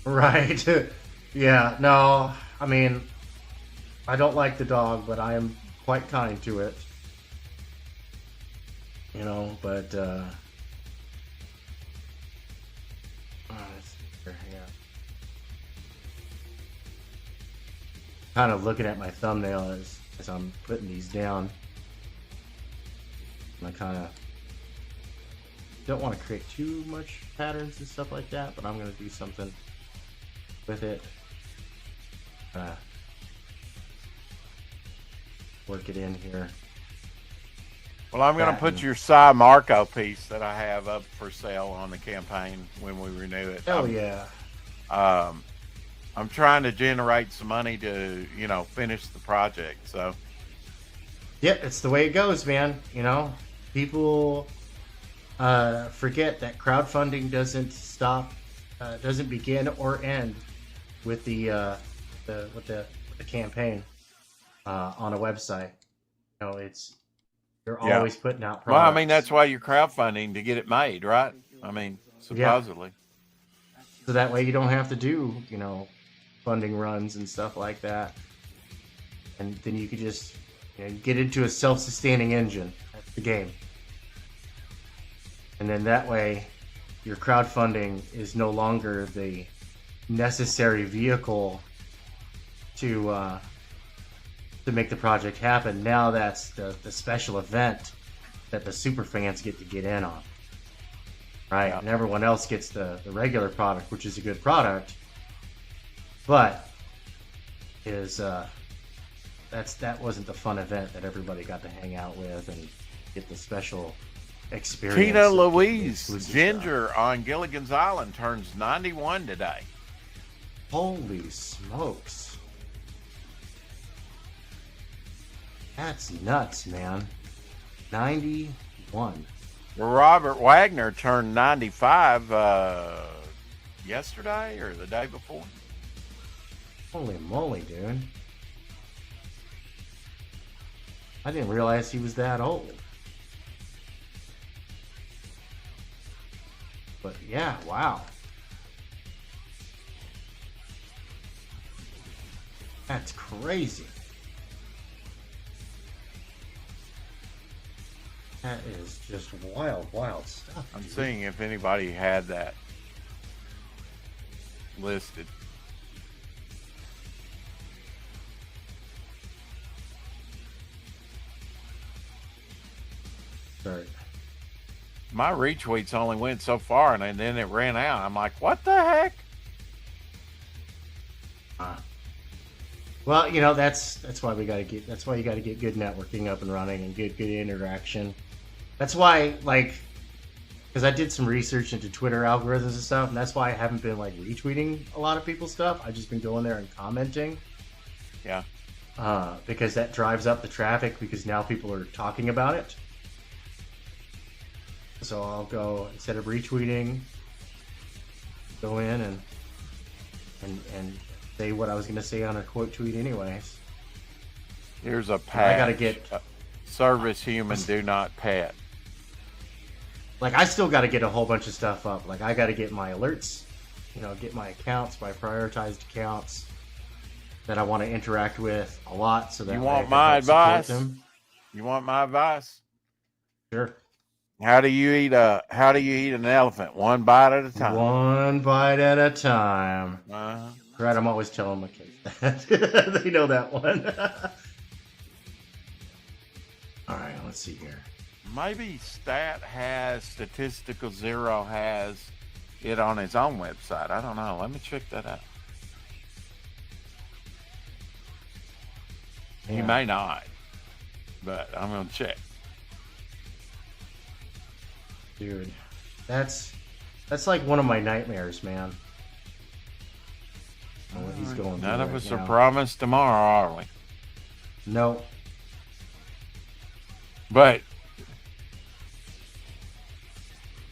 Right. Yeah. No. I mean, I don't like the dog, but I am quite kind to it. You know, but yeah. Kind of looking at my thumbnail as I'm putting these down. And I kind of don't want to create too much patterns and stuff like that, but I'm going to do something with it. Work it in here. Well, I'm going to put your Cy Marco piece that I have up for sale on the campaign when we renew it. Hell yeah. I'm trying to generate some money to, finish the project. So, yep, it's the way it goes, man. You know, people forget that crowdfunding doesn't stop, doesn't begin or end with the campaign on a website. You know, you're always putting out products. Well, I mean, that's why you're crowdfunding, to get it made, right? I mean, supposedly. Yeah. So that way you don't have to do, funding runs and stuff like that. And then you could just get into a self-sustaining engine. That's the game. And then that way your crowdfunding is no longer the necessary vehicle to make the project happen. Now that's the special event that the super fans get to get in on, right? Yeah. And everyone else gets the regular product, which is a good product, but that wasn't the fun event that everybody got to hang out with and get the special experience. Tina Louise Ginger on Gilligan's Island turns 91 today. Holy smokes. That's nuts, man. 91. Well, Robert Wagner turned 95 yesterday or the day before. Holy moly, dude. I didn't realize he was that old. But yeah, wow. That's crazy. That is just wild stuff. I'm seeing if anybody had that listed. Sorry. My retweets only went so far, and then it ran out. I'm like, what the heck? Well, that's why you got to get good networking up and running and good interaction. That's why, because I did some research into Twitter algorithms and stuff, and that's why I haven't been retweeting a lot of people's stuff. I've just been going there and commenting. Yeah. Because that drives up the traffic, because now people are talking about it. So I'll go, instead of retweeting, go in and say what I was going to say on a quote tweet anyways. Here's a patch. I got to get... Service human, do not pet. I still got to get a whole bunch of stuff up. I got to get my alerts, get my accounts, my prioritized accounts that I want to interact with a lot. So that you want my advice? You want my advice? Sure. How do you eat an elephant? One bite at a time. One bite at a time. Right, I'm always telling my kids that. They know that one. All right, let's see here. Maybe Statistical Zero has it on his own website. I don't know. Let me check that out. Yeah. He may not, but I'm gonna check. Dude, that's like one of my nightmares, man. Oh, what he's going None through of right us now. are promised tomorrow, are we? No. But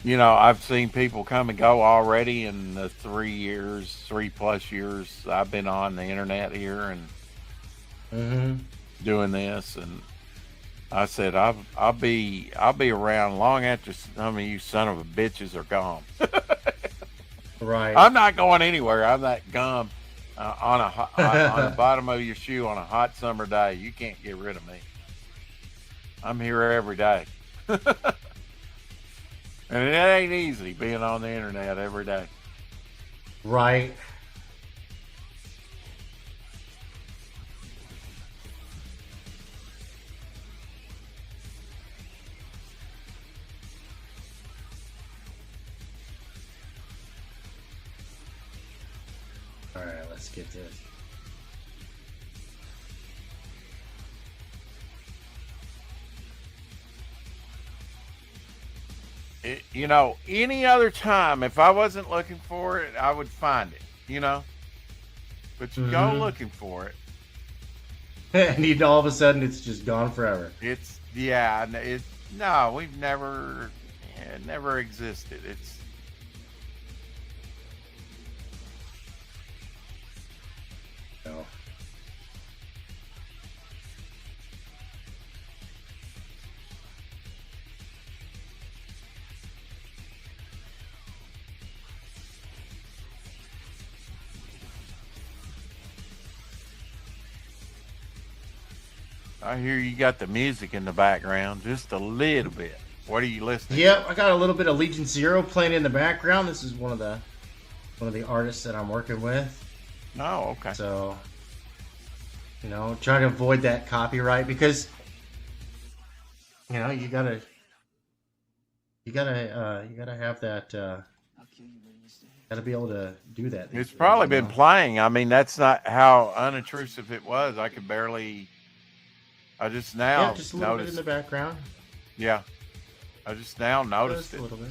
you know, I've seen people come and go already in the 3+ years I've been on the internet here and doing this. And I said, I'll be around long after some of you son of a bitches are gone. Right. I'm not going anywhere. I'm that gum on the bottom of your shoe on a hot summer day. You can't get rid of me. I'm here every day. And it ain't easy being on the internet every day. Right. All right, let's get this. You know, any other time, if I wasn't looking for it, I would find it, you know? But you go looking for it. And all of a sudden, it's just gone forever. We've never, it never existed. It's, No. I hear you got the music in the background just a little bit. What are you listening Yep, I got a little bit of Legion Zero playing in the background. This is one of the artists that I'm working with. to? Oh, okay. So, you know, trying to avoid that copyright because, you know, you gotta have that. I'll kill you when you stay. Gotta be able to do that. these It's days, probably you been know? playing. I mean, that's not how unintrusive it was. I could barely. I just now Yeah, just a little bit in noticed. the background. Yeah, I just now noticed Just it. a little bit.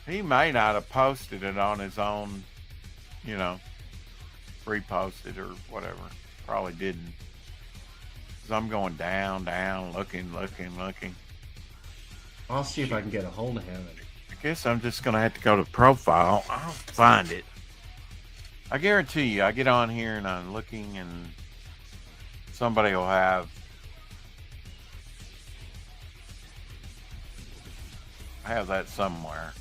He may not have posted it on his own, you know, reposted or whatever. Probably didn't. Cause I'm going down, looking. I'll see if I can get a hold of him. I guess I'm just gonna have to go to profile. I'll find it. I guarantee you, I get on here and I'm looking, and somebody will have. I have that somewhere.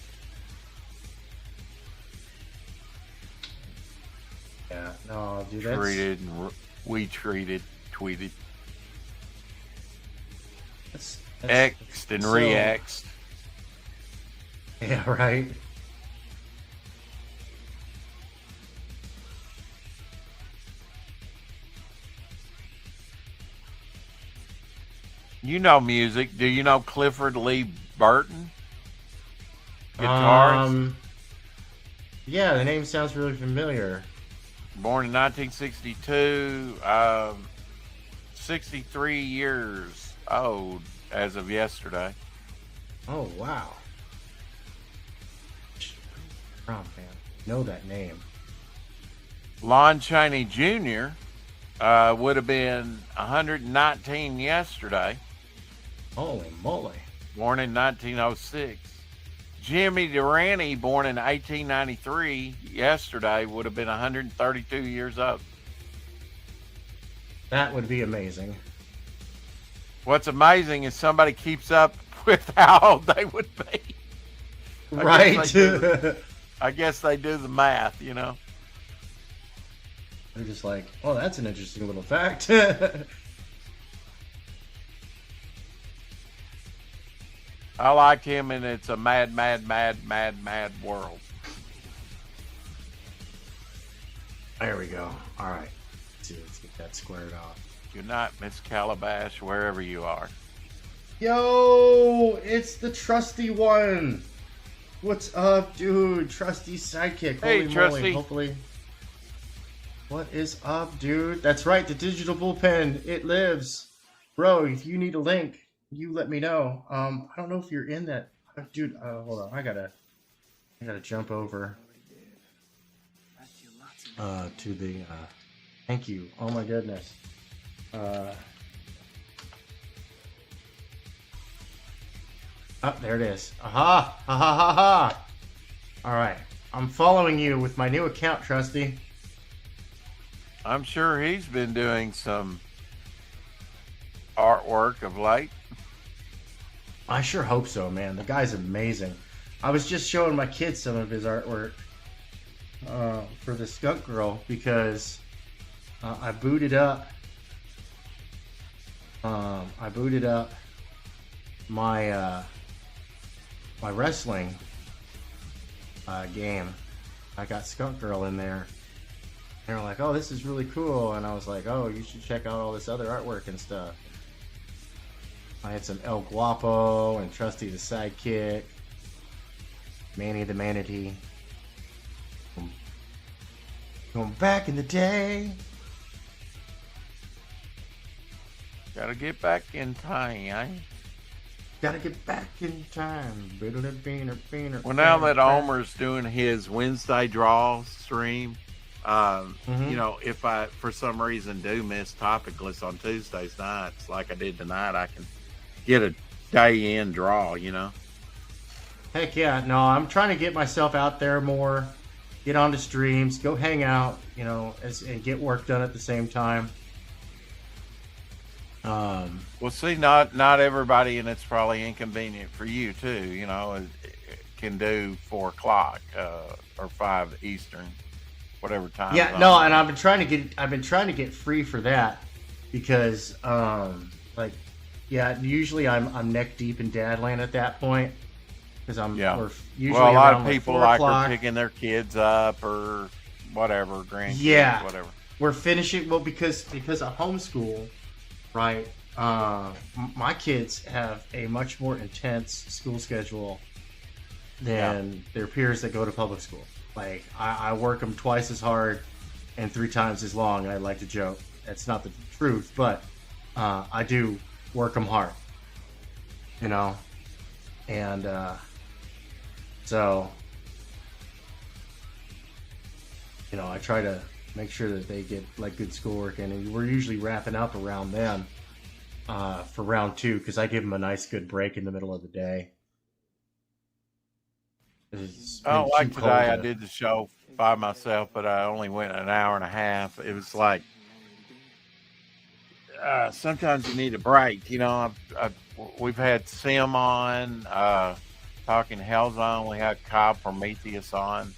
Yeah, no, dude, that's Tweeted that's X'd and so- re-X'd. Yeah, right. You know music. Do you know Clifford Lee Burton? Guitarist. Yeah, the name sounds really familiar. Born in 1962. 63 years old as of yesterday. Oh wow. Oh man, know that name. Lon Chaney Jr. Would have been 119 yesterday. Holy moly. Born in 1906. Jimmy Durante, born in 1893, yesterday would have been 132 years old. That would be amazing. What's amazing is somebody keeps up with how old they would be. Right. I guess they do the math, you know. They're just like, oh, that's an interesting little fact. I like him, and it's a mad world. There we go. All right. Let's get that squared off. Good night, Miss Calabash, wherever you are. Yo, it's the trusty one. What's up, dude? Trusty sidekick. Hey, Holy Trusty. moly, hopefully. What is up, dude? That's right, the digital bullpen. It lives. Bro, if you need a link, you let me know. I don't know if you're in that. Dude, hold on. I gotta jump over to the thank you. Oh my goodness. Oh, there it is. Aha! Ha ha ha ha! Alright. I'm following you with my new account, Trusty. I'm sure he's been doing some artwork of late. I sure hope so, man. The guy's amazing. I was just showing my kids some of his artwork for the Skunk Girl because I booted up. I booted up my my wrestling game. I got Skunk Girl in there. They were like, "Oh, this is really cool," and I was like, "Oh, you should check out all this other artwork and stuff." I had some El Guapo and Trusty the Sidekick, Manny the Manatee. Going back in the day. Gotta get back in time. Gotta get back in time. Well, now that Omer's doing his Wednesday draw stream, you know, if I for some reason do miss Topicless on Tuesdays nights, like I did tonight, I can get a day in draw, you know. Heck yeah. No, I'm trying to get myself out there more, get onto streams, go hang out, you know, and get work done at the same time. Well, see, not everybody, and it's probably inconvenient for you too, you know, can do 4 o'clock or 5 Eastern, whatever time. Yeah, no, and I've been trying to get free for that because like, yeah, usually I'm neck deep in Dadland at that point because we're usually well, a lot of around, people like are picking their kids up or whatever, grandkids, whatever. We're finishing because of homeschool, right? My kids have a much more intense school schedule than their peers that go to public school. Like I work them twice as hard and 3 times as long. And I like to joke. That's not the truth, but I do work them hard, you know, and so you know I try to make sure that they get like good schoolwork in, and we're usually wrapping up around then for round 2 because I give them a nice good break in the middle of the day. Oh, like today, I did the show by myself, but I only went an hour and a half. It was like sometimes you need a break, you know. We've had Sim on, talking Hellzone. We had Cobb Prometheus on,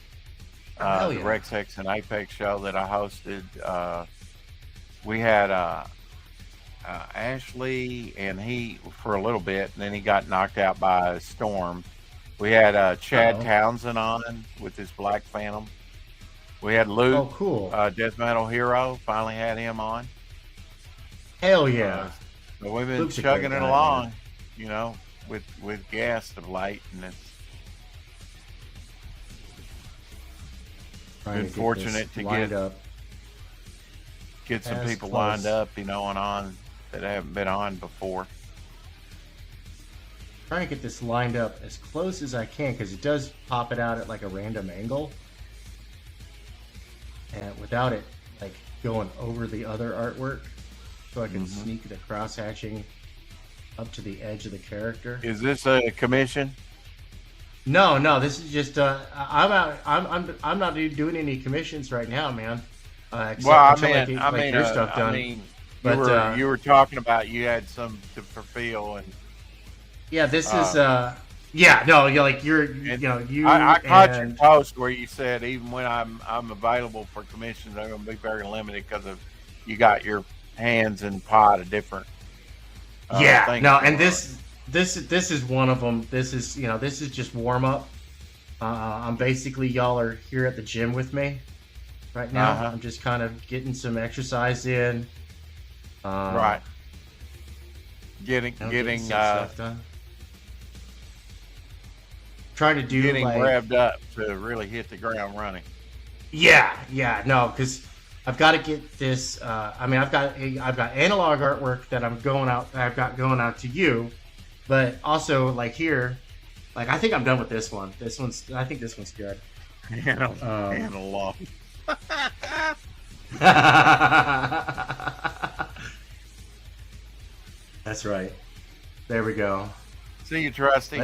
the Rex X and Apex show that I hosted. We had Ashley and he for a little bit, and then he got knocked out by a storm. We had Chad Townsend on with his Black Phantom. We had Luke, oh cool, Death Metal Hero. Finally had him on. Hell yeah! So we've been Luke's chugging it along, man. You know, with guests of late, and it's been fortunate to get some people lined up, you know, on that haven't been on before. Trying to get this lined up as close as I can because it does pop it out at like a random angle, and without it like going over the other artwork, so I can sneak the cross hatching up to the edge of the character. Is this a commission? No, this is just I'm not doing any commissions right now, man. Well, I mean, your stuff done. I mean, you were talking about you had some to fulfill, and yeah, this is I caught your post where you said even when I'm available for commissions, they're going to be very limited because of you got your hands in pot of different. And this is one of them. This is just warm up. I'm basically, y'all are here at the gym with me right now. I'm just kind of getting some exercise in. Right. getting some stuff done. Trying to do getting like, revved up to really hit the ground running. Yeah, no, because I've got to get this. I mean, I've got analog artwork that I've got going out to you, but also like here, like I think I'm done with this one. I think this one's good. Analog. That's right. There we go. See you, Trusty.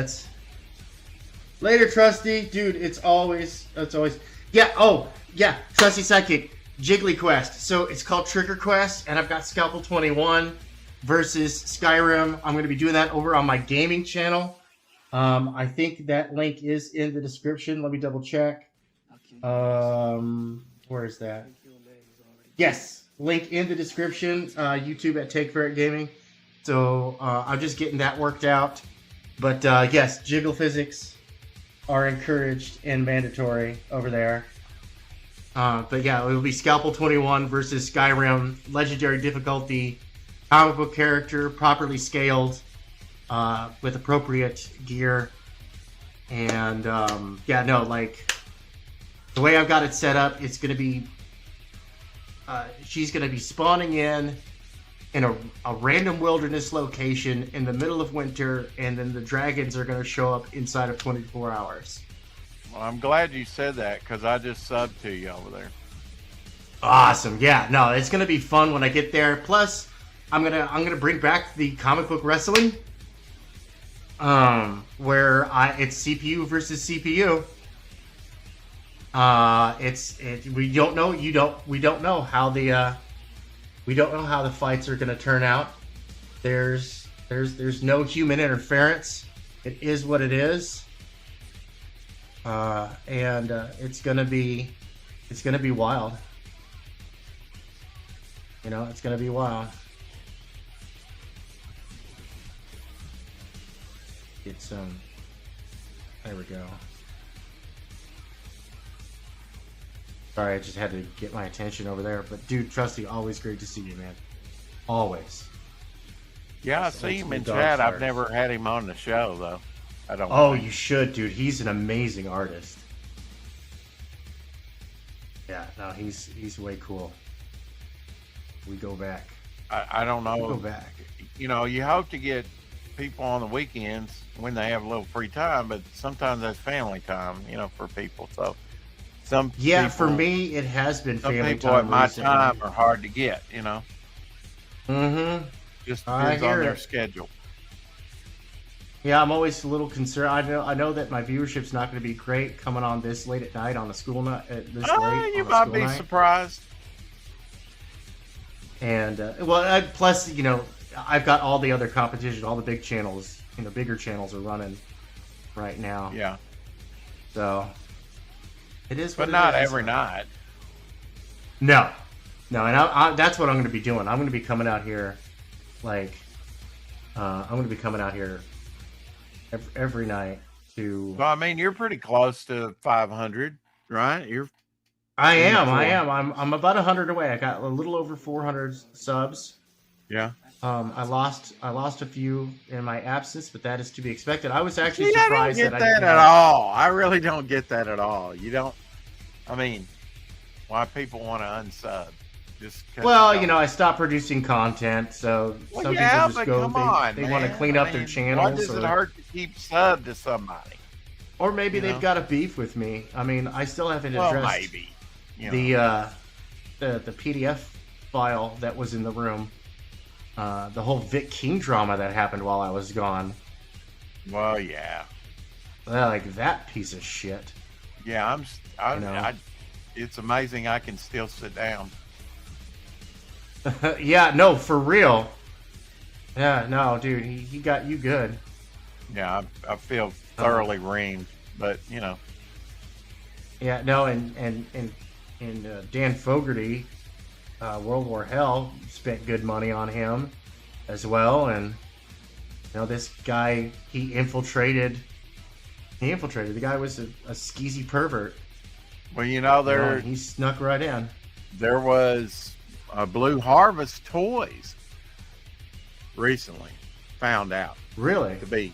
Later, Trusty. Dude, it's always. Yeah, yeah, Trusty Sidekick, Jiggly Quest. So it's called Trigger Quest, and I've got Scalpel 21 versus Skyrim. I'm going to be doing that over on my gaming channel. I think that link is in the description. Let me double check. Where is that? Yes, link in the description. YouTube at Take Ferret Gaming. So I'm just getting that worked out. But yes, jiggle physics are encouraged and mandatory over there. But yeah, it will be Scalpel 21 versus Skyrim, legendary difficulty, comic book character, properly scaled, with appropriate gear. And yeah, no, like the way I've got it set up, it's going to be, she's going to be spawning in a random wilderness location in the middle of winter, and then the dragons are going to show up inside of 24 hours. Well, I'm glad you said that because I just subbed to you over there. Awesome. Yeah, no, it's going to be fun when I get there. Plus, I'm going to bring back the comic book wrestling, where it's CPU versus CPU. We don't know how the fights are going to turn out. There's no human interference. It is what it is. And it's gonna be wild. You know, it's gonna be wild. It's there we go. Sorry, I just had to get my attention over there. But dude, Trusty, always great to see you, man. Always. Yeah, I see him in chat. I've never had him on the show though. I don't. Oh, you should, dude. He's an amazing artist. Yeah, no, he's way cool. We go back. I don't know. We go back. You know, you hope to get people on the weekends when they have a little free time, but sometimes that's family time, you know, for people. So for me, it has been family time. Some people at my time are hard to get, you know. Mm-hmm. Just depends on their schedule. Yeah, I'm always a little concerned. I know that my viewership's not going to be great coming on this late at night on a school night. You might be surprised. And plus, you know, I've got all the other competition, all the big channels, you know, bigger channels are running right now. Yeah. So it is, but not every night. No, and that's what I'm going to be doing. I'm going to be coming out here, like, I'm going to be coming out here every night to. Well, I mean, you're pretty close to 500, right? I am. I'm about 100 away. I got a little over 400 subs. Yeah. I lost a few in my absence, but that is to be expected. I was actually surprised I don't get that at all. I really don't get that at all. You don't. I mean, why people want to unsub? Well, you know, I stopped producing content, so some people just go. They want to clean up their channels. Why does it hurt to keep sub to somebody? Or maybe they've got a beef with me. I mean, I still haven't addressed the PDF file that was in the room. The whole Vic King drama that happened while I was gone. Well, yeah. Like that piece of shit. Yeah, it's amazing I can still sit down. Yeah, no, for real. Yeah, no, dude, he got you good. Yeah, I feel thoroughly reamed, but you know. Yeah, no, and Dan Fogarty, World War Hell, spent good money on him as well, and you know, this guy, he infiltrated. The guy was a skeezy pervert. Well, you know, he snuck right in. There was Blue Harvest toys recently. found out Really? to be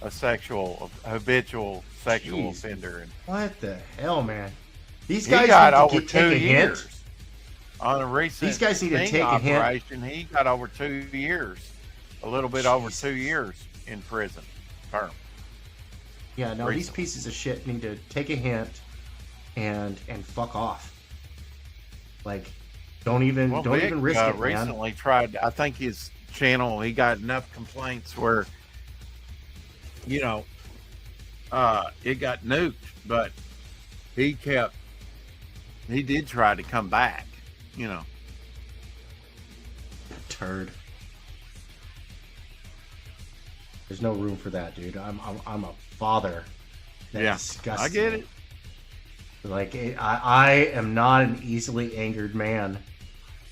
a habitual sexual Jeez. offender. And What the hell, man? These he guys got need to over take 2 a years. hint. On a recent These guys need to sting take a hint. operation, he got over 2 years, a little bit over 2 years in prison term. Yeah, no, Recently. these pieces of shit need to take a hint and fuck off. Like, don't even risk it, man. Recently tried. I think his channel. He got enough complaints where, it got nuked, but he did try to come back. Turd. There's no room for that, dude. I'm a father. That disgusts I get me. it. Like, I am not an easily angered man,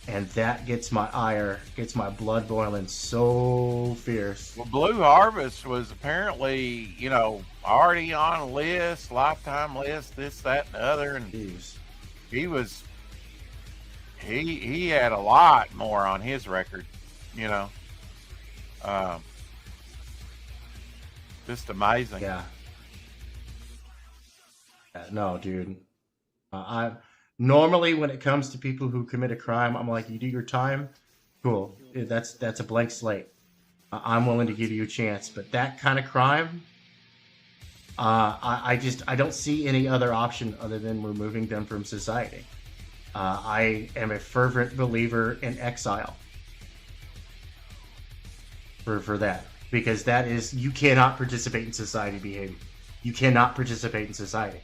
and that gets my ire, gets my blood boiling so fierce. Well, Blue Harvest was apparently, already on a list, lifetime list, this, that, and the other, and Jeez. he had a lot more on his record, just amazing. Yeah. No, dude. I normally, when it comes to people who commit a crime, I'm like, you do your time, cool. That's a blank slate. I'm willing to give you a chance, but that kind of crime, I don't see any other option other than removing them from society. I am a fervent believer in exile for that, because that is, you cannot participate in society behavior. You cannot participate in society.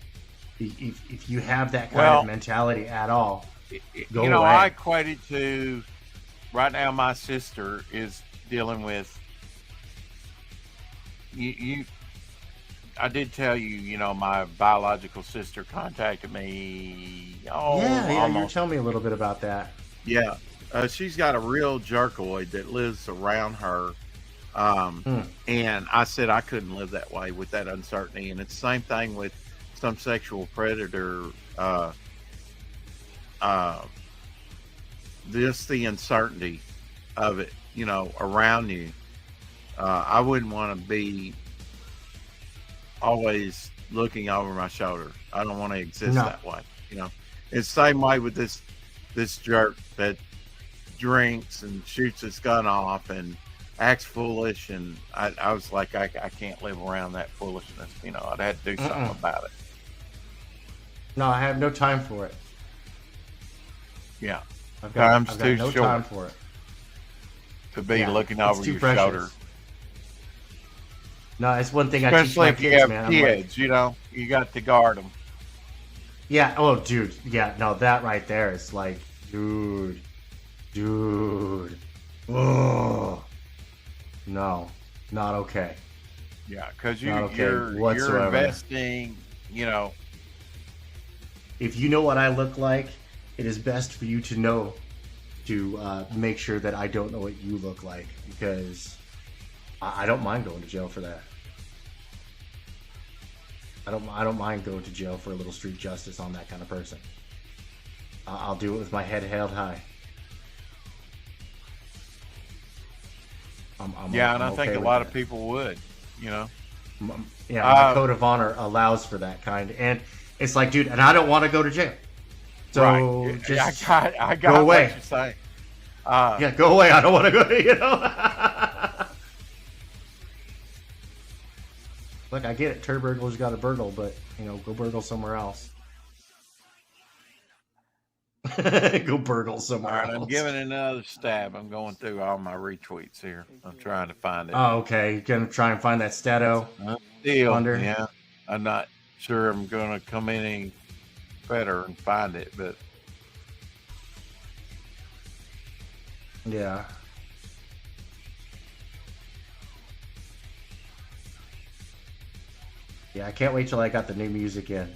If you have that kind of mentality at all, go away. I equate it to, right now my sister is dealing with, I did tell you, my biological sister contacted me. Yeah, you were telling me a little bit about that. Yeah, she's got a real jerkoid that lives around her. And I said I couldn't live that way with that uncertainty. And it's the same thing with some sexual predator. Just the uncertainty of it, around you. I wouldn't want to be always looking over my shoulder. I don't want to exist that way. It's the same way with this jerk that drinks and shoots his gun off and acts foolish, and I was like, I can't live around that foolishness. I'd have to do something about it. No, I have no time for it. Yeah, I've got no short time for it to be looking over your shoulder. No, it's one thing. Especially I if teach you my kids, have man. kids, you got to guard them. Yeah. Oh, dude. Yeah. No, that right there is like, dude. Oh, no, not okay. Yeah, because you're investing. If you know what I look like, it is best for you to know to make sure that I don't know what you look like, because I don't mind going to jail for that. I don't mind going to jail for a little street justice on that kind of person. I'll do it with my head held high. I think a lot of people would, Yeah, my code of honor allows for that kind, and it's like, dude, and I don't want to go to jail. So right. just I got go away. What you're saying. Yeah, go away. I don't want to go. Look, I get it. Turburglar's got a burgle, but go burgle somewhere else. Go burgle somewhere else. I'm giving it another stab. I'm going through all my retweets here. I'm trying to find it. Oh, okay. You're gonna try and find that Stato. Still, yeah. I'm not sure I'm gonna come in any better and find it, but yeah. Yeah, I can't wait till I got the new music in.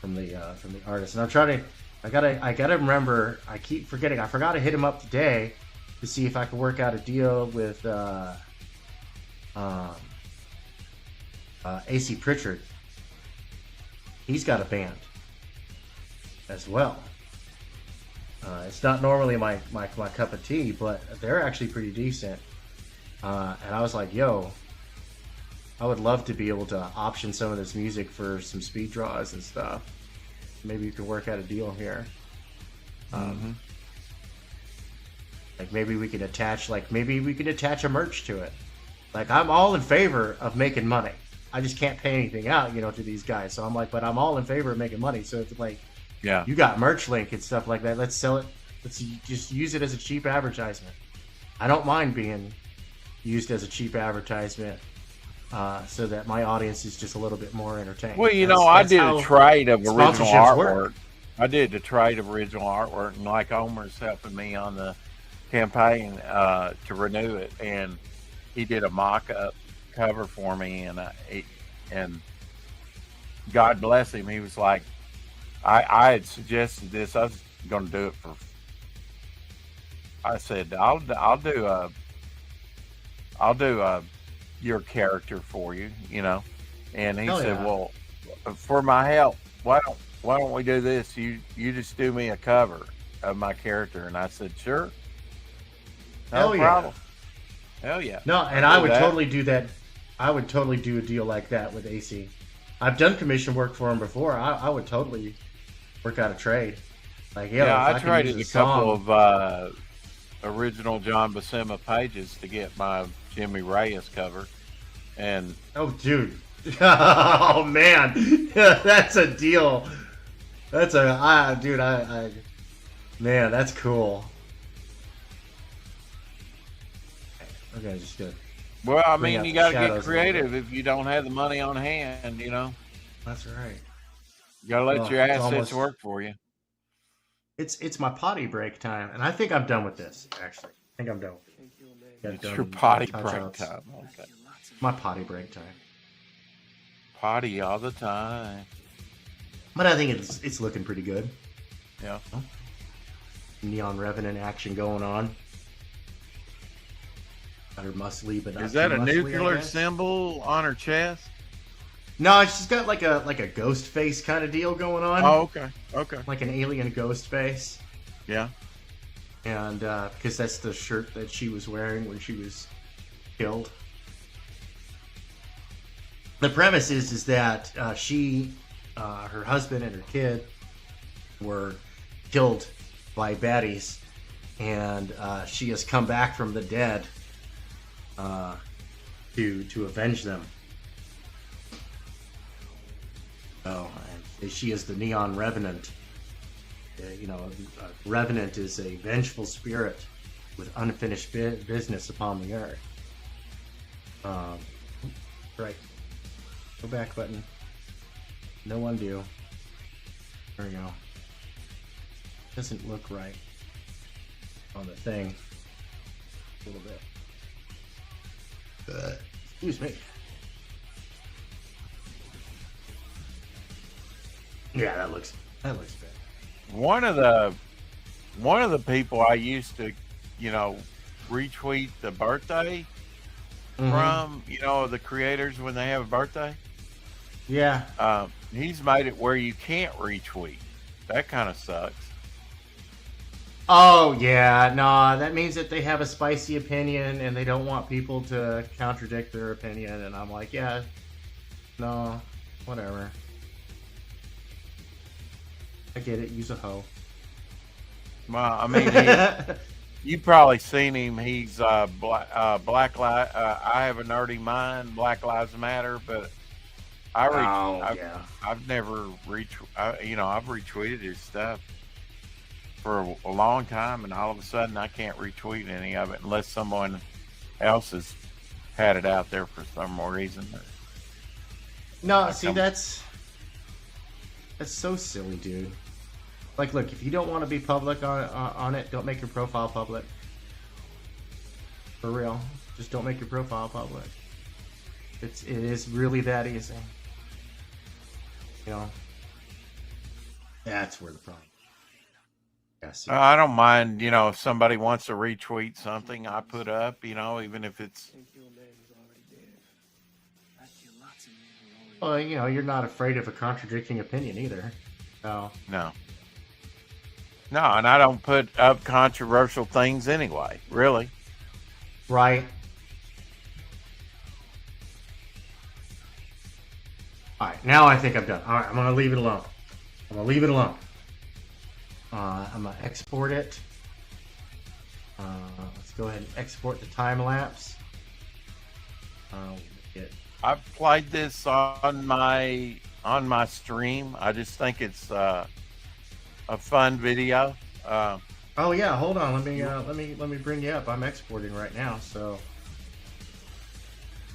From the artist, and I'm trying to. I gotta remember. I keep forgetting. I forgot to hit him up today to see if I could work out a deal with AC Pritchard. He's got a band as well. It's not normally my cup of tea, but they're actually pretty decent. And I was like, yo, I would love to be able to option some of this music for some speed draws and stuff. Maybe you could work out a deal here. Like maybe we could attach a merch to it. Like I'm all in favor of making money. I just can't pay anything out, to these guys. So I'm like, but I'm all in favor of making money. So if like, yeah, you got merch link and stuff like that, let's sell it. Let's just use it as a cheap advertisement. I don't mind being used as a cheap advertisement, so that my audience is just a little bit more entertained. Well, I did a trade of original artwork. Work. I did the trade of original artwork, and like Omer's helping me on the campaign to renew it, and he did a mock-up cover for me, and God bless him, he was like, I had suggested this. I was going to do it for. I said I'll do your character for you, and he said, well, for my help, why don't we do this? You just do me a cover of my character, and I said, sure, no problem. Hell yeah. No, and I would totally do that. I would totally do a deal like that with AC. I've done commission work for him before. I would totally work out a trade. Like, I traded a couple of original John Buscema pages to get my Jimmy Reyes cover. And oh, dude. Oh, man. That's a deal. That's man, that's cool. Okay, just good. Well, I mean, you got to get creative if you don't have the money on hand, That's right. You got to let your assets work for you. It's my potty break time, and I think I'm done with this, actually. I think I'm done with it. It's your potty break time. Okay. My potty break time. Potty all the time. But I think it's looking pretty good. Yeah. Neon Revenant action going on. Her muscly, but not is that a muscly, nuclear symbol on her chest? No, she's got like a ghost face kind of deal going on. Oh, okay. Like an alien ghost face. Yeah. And because that's the shirt that she was wearing when she was killed. The premise is that she, her husband, and her kid were killed by baddies, and she has come back from the dead to avenge them. Oh, and she is the Neon Revenant. Revenant is a vengeful spirit with unfinished business upon the earth. Right. Go back button. No undo. There we go. Doesn't look right on the thing. A little bit. Excuse me. Yeah, that looks bad. One of the people I used to, retweet the birthday from, the creators when they have a birthday. Yeah. He's made it where you can't retweet. That kind of sucks. Oh, yeah. No, that means that they have a spicy opinion and they don't want people to contradict their opinion. And I'm like, yeah, no, whatever. I get it. Use a hoe. Well, I mean, you've probably seen him. He's Black Lives. I have a nerdy mind. Black Lives Matter, but I've never I've retweeted his stuff for a long time, and all of a sudden I can't retweet any of it unless someone else has had it out there for some reason. No, see, that's so silly, dude. Like, look, if you don't want to be public on it, don't make your profile public. For real, just don't make your profile public. It is really that easy. That's where the problem. Yes. I don't mind, if somebody wants to retweet something I put up, even if it's. Well, you're not afraid of a contradicting opinion either. So. No. No, and I don't put up controversial things anyway, really. Right. All right, now I think I'm done. All right, I'm going to leave it alone. I'm going to leave it alone. I'm going to export it. Let's go ahead and export the time lapse. I've played this on my stream. I just think it's a fun video. Oh yeah, hold on. Let me bring you up. I'm exporting right now. So,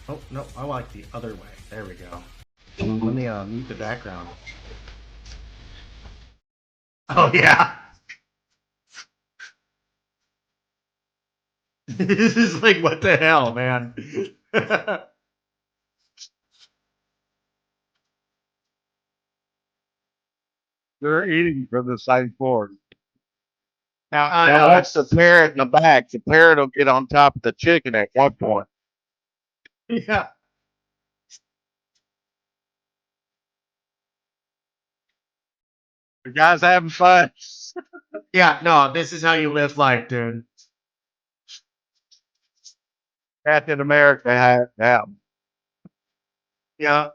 oh no, I like the other way. There we go. Let me mute the background. Oh yeah. This is like, what the hell, man? They're eating from the same fork. Now, know. that's the parrot in the back. The parrot will get on top of the chicken at one point. Yeah. The guy's having fun. Yeah, no, this is how you live life, dude. Captain America had that. Yeah.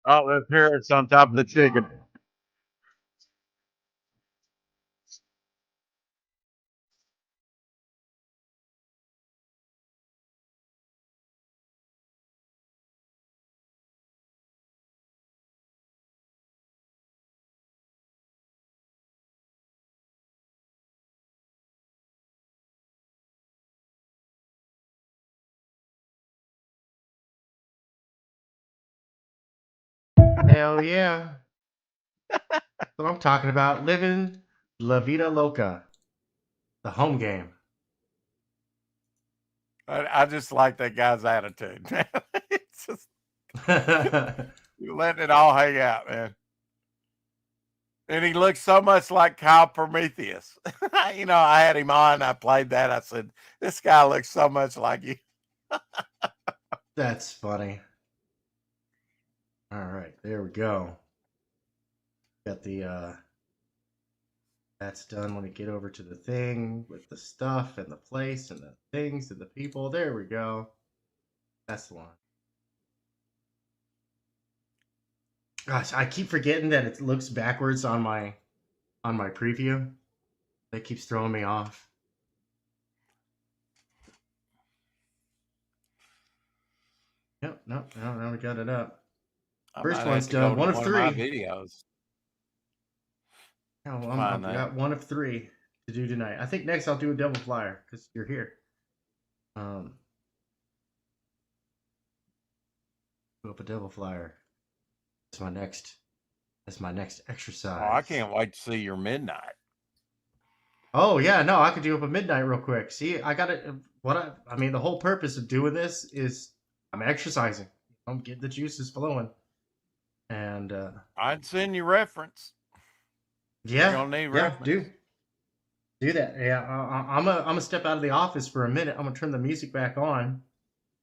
Oh, the parrot's on top of the chicken. Hell yeah. That's what I'm talking about. Living La Vida Loca. The home game. I just like that guy's attitude, man. It's just you're letting it all hang out, man. And he looks so much like Kyle Prometheus. You know, I had him on. I played that. I said, this guy looks so much like you. That's funny. All right, there we go. Got the that's done. Let me get over to the thing with the stuff and the place and the things and the people. There we go. That's the one. Gosh, I keep forgetting that it looks backwards on my preview. That keeps throwing me off. Yep, no, now we got it up. First one's done. One of 3 videos. Oh, I've got 1 of 3 to do tonight. I think next I'll do a double flyer because you're here. Go up a double flyer. That's my next exercise. Oh, I can't wait to see your midnight. Oh yeah, no, I could do up a midnight real quick. See, I got it. I mean, the whole purpose of doing this is I'm exercising. I'm getting the juices flowing. And I'd send you reference. Yeah, You're gonna need reference. Do that. Yeah, I'm gonna step out of the office for a minute. I'm gonna turn the music back on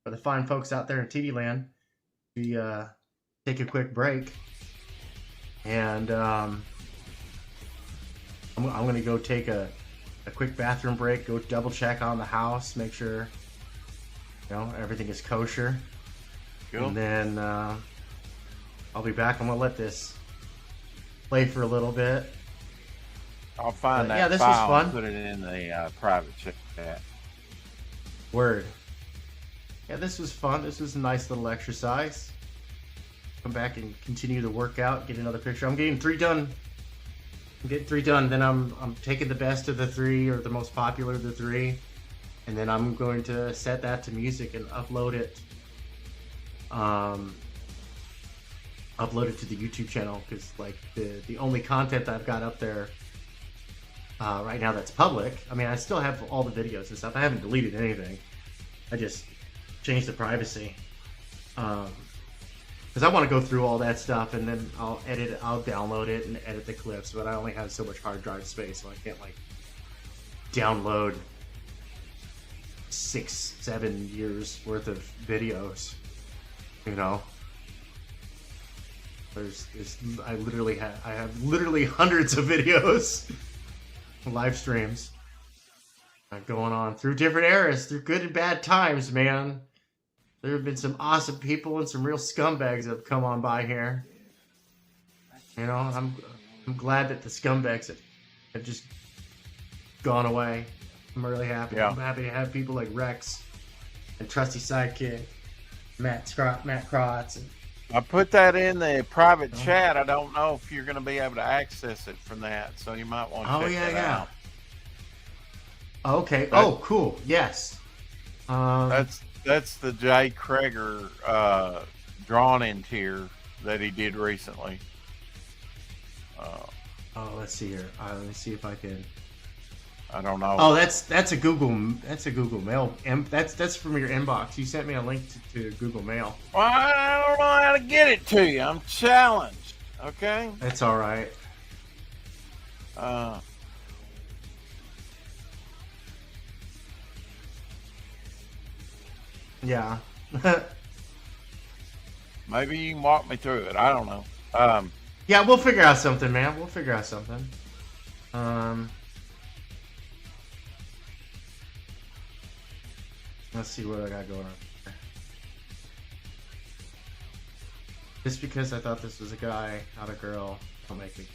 for the fine folks out there in TV land. We take a quick break, and I'm gonna go take a quick bathroom break. Go double check on the house, make sure everything is kosher. Cool. And then I'll be back. I'm gonna let this play for a little bit. I'll find that. Yeah, this file was fun. And put it in the private chat. Word. Yeah, this was fun. This was a nice little exercise. Come back and continue the workout. Get another picture. I'm getting 3 done. Then I'm taking the best of the 3 or the most popular of the 3, and then I'm going to set that to music and upload it. Upload it to the YouTube channel because like the only content that I've got up there right now that's public. I mean, I still have all the videos and stuff. I haven't deleted anything. I just changed the privacy. But because I want to go through all that stuff and then I'll download it and edit the clips, but I only have so much hard drive space, so I can't like download 6-7 years worth of videos. You know, I have literally hundreds of videos, live streams going on through different eras, through good and bad times, man. There have been some awesome people and some real scumbags that have come on by here. You know, I'm glad that the scumbags have just gone away. I'm really happy. Yeah. I'm happy to have people like Rex and Trusty Sidekick, Matt Krotz. I put that in the private chat. I don't know if you're going to be able to access it from that, so you might want to check that out. Okay. Oh, cool. Yes. That's the Jay Kreger drawn in tier that he did recently. Let's see here. Let me see if I can. I don't know. Oh, that's a Google Mail. That's from your inbox. You sent me a link to Google Mail. Well, I don't know how to get it to you. I'm challenged. Okay. That's all right. Yeah. Maybe you can walk me through it. I don't know. Yeah, we'll figure out something, man. We'll figure out something. Let's see what I got going on. Just because I thought this was a guy, not a girl, don't make me.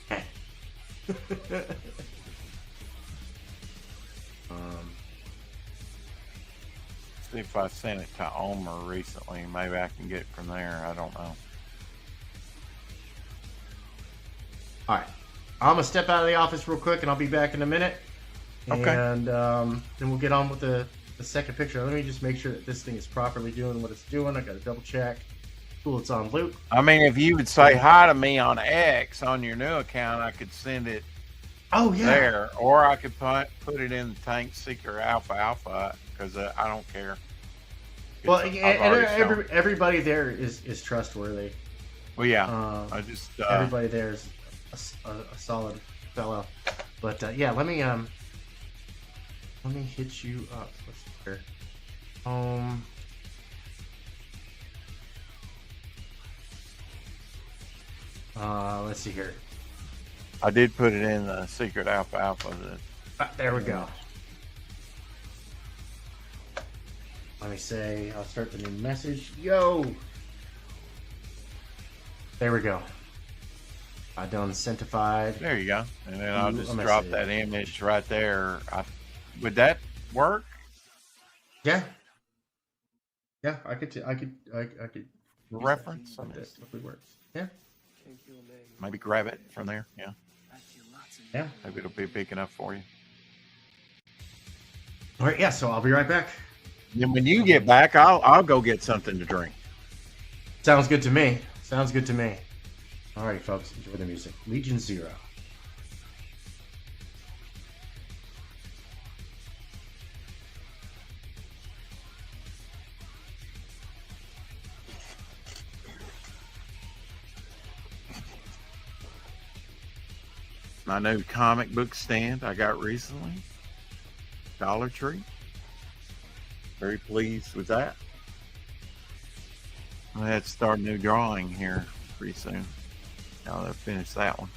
See if I sent it to Omer recently. Maybe I can get it from there. I don't know. All right. I'm going to step out of the office real quick, and I'll be back in a minute. Okay. And then we'll get on with the second picture. Let me just make sure that this thing is properly doing what it's doing. I got to double check. Cool, it's on loop. I mean, if you would say hi to me on X on your new account, I could send it there. Or I could put it in the Tank Seeker Alpha because I don't care. Well, and everybody there is trustworthy. Well, yeah. I just everybody there is a solid fellow. But yeah, let me hit you up. Let's see here. Let's see here. I did put it in the Secret Alpha. There we go. Let me say, I'll start the new message. Yo! There we go. I done incentivified. There you go. And then I'll just drop that image right there. Would that work? Yeah. Yeah, I could. Reference? This hopefully works. Yeah. Maybe grab it from there. Yeah. Yeah. Maybe it'll be big enough for you. All right. Yeah. So I'll be right back. And when you get back, I'll go get something to drink. Sounds good to me. All right, folks. Enjoy the music. Legion Zero. My new comic book stand I got recently. Dollar Tree. Very pleased with that. I had to start a new drawing here pretty soon. Now they'll finish that one.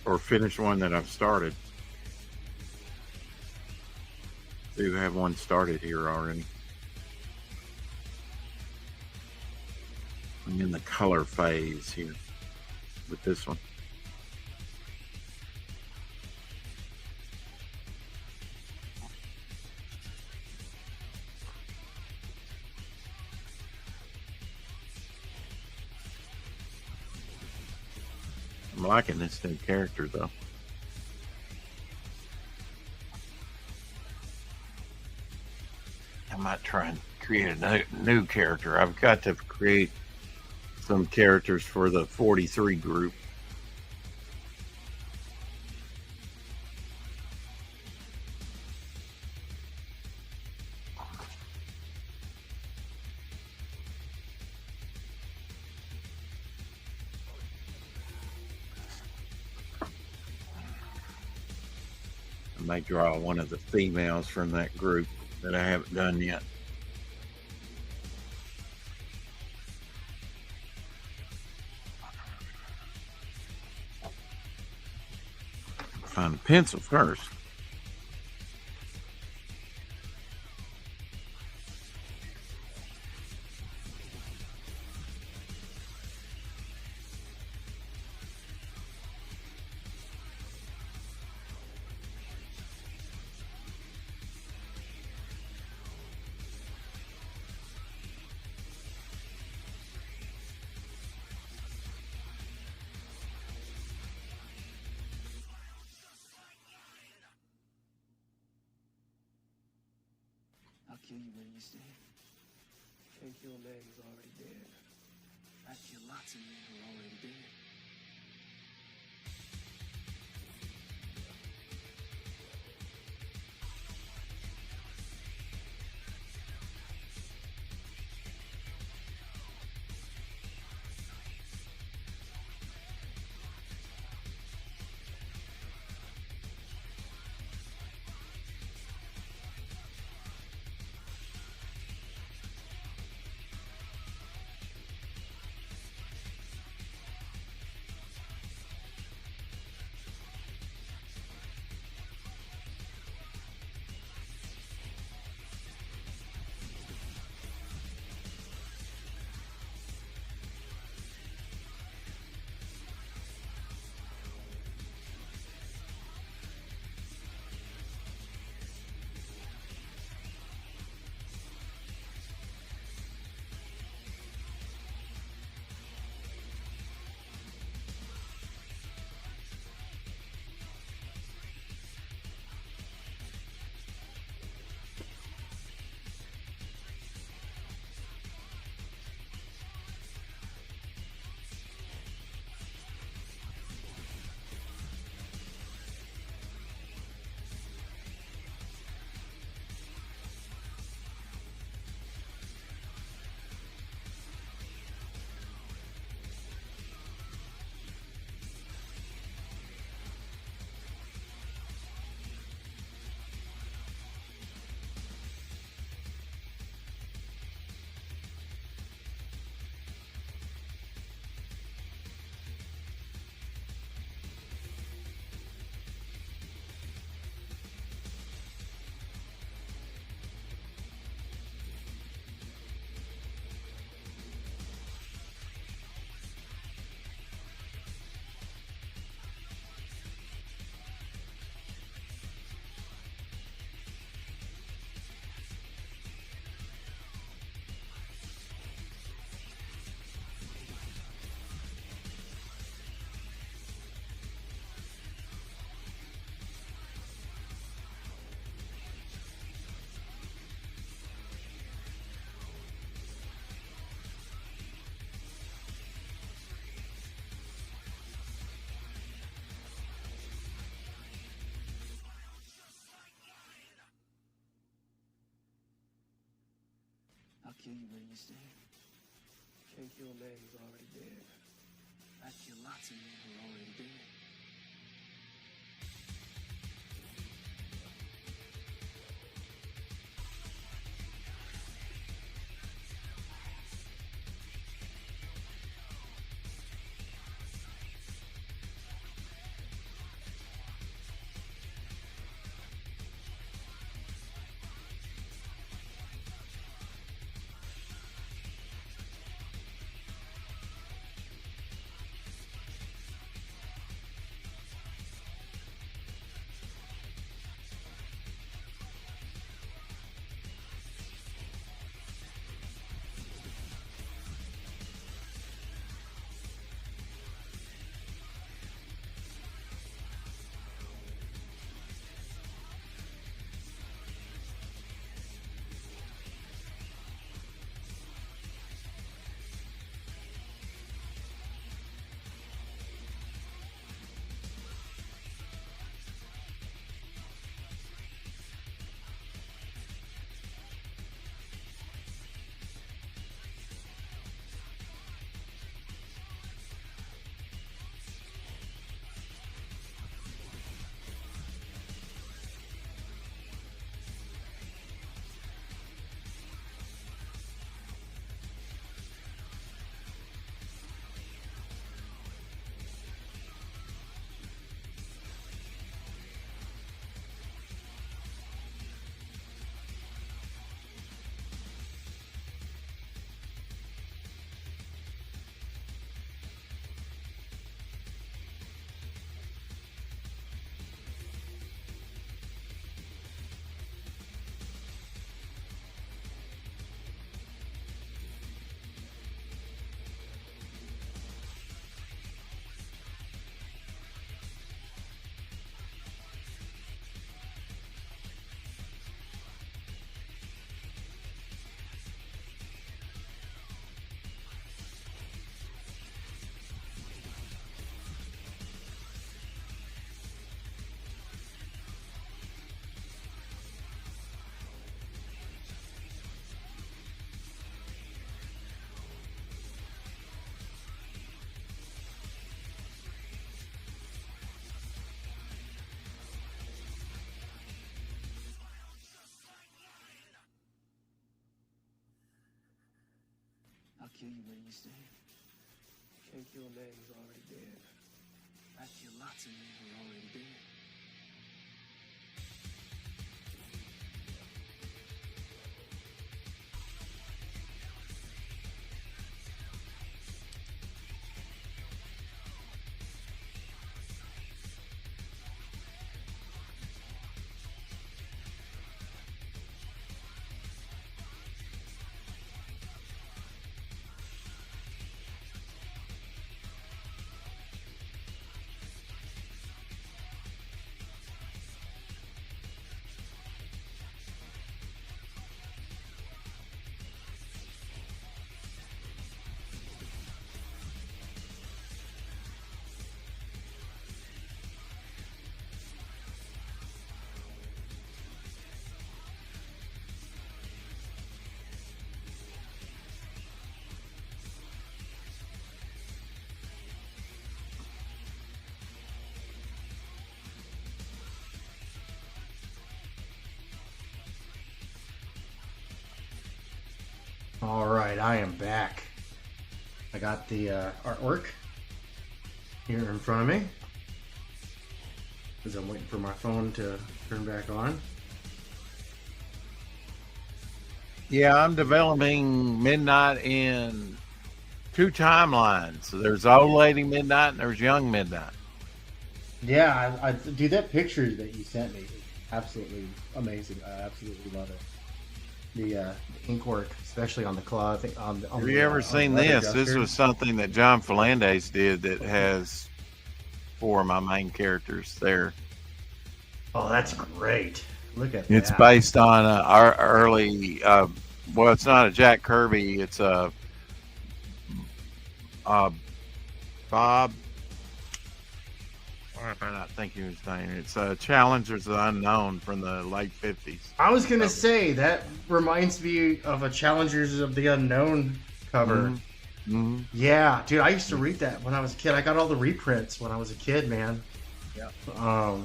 Or finish one that I've started. Do have one started here already. I'm in the color phase here with this one. I'm liking this new character though. I might try and create a new character. I've got to create some characters for the 43 group. may draw one of the females from that group that I haven't done yet. Find the pencil first. I'll kill you where you stand. Can't kill a man who's already dead. I kill lots of men who are already dead. I'll kill you where you stand. Can't kill a man who's already dead. I kill lots of men who are already dead. kill you where you stand. Can't kill a man who's already dead. I'd kill lots of men who are already dead. All right, I am back. I got the artwork here in front of me because I'm waiting for my phone to turn back on. Yeah, I'm developing Midnight in 2 timelines. So there's old lady Midnight and there's young Midnight. Yeah, I dude, that picture that you sent me is absolutely amazing. I absolutely love it. The ink work, especially on the claw. I think Have you ever seen this? This was something that John Fernandez did that has 4 of my main characters there. Oh, that's great. Look at that. It's based on our early, well, it's not a Jack Kirby. It's a Bob. Why am I not thinking his name? It's Challengers of the Unknown from the late 50s. I was going to say, that reminds me of a Challengers of the Unknown cover. Mm-hmm. Mm-hmm. Yeah, dude, I used to read that when I was a kid. I got all the reprints when I was a kid, man. Yeah.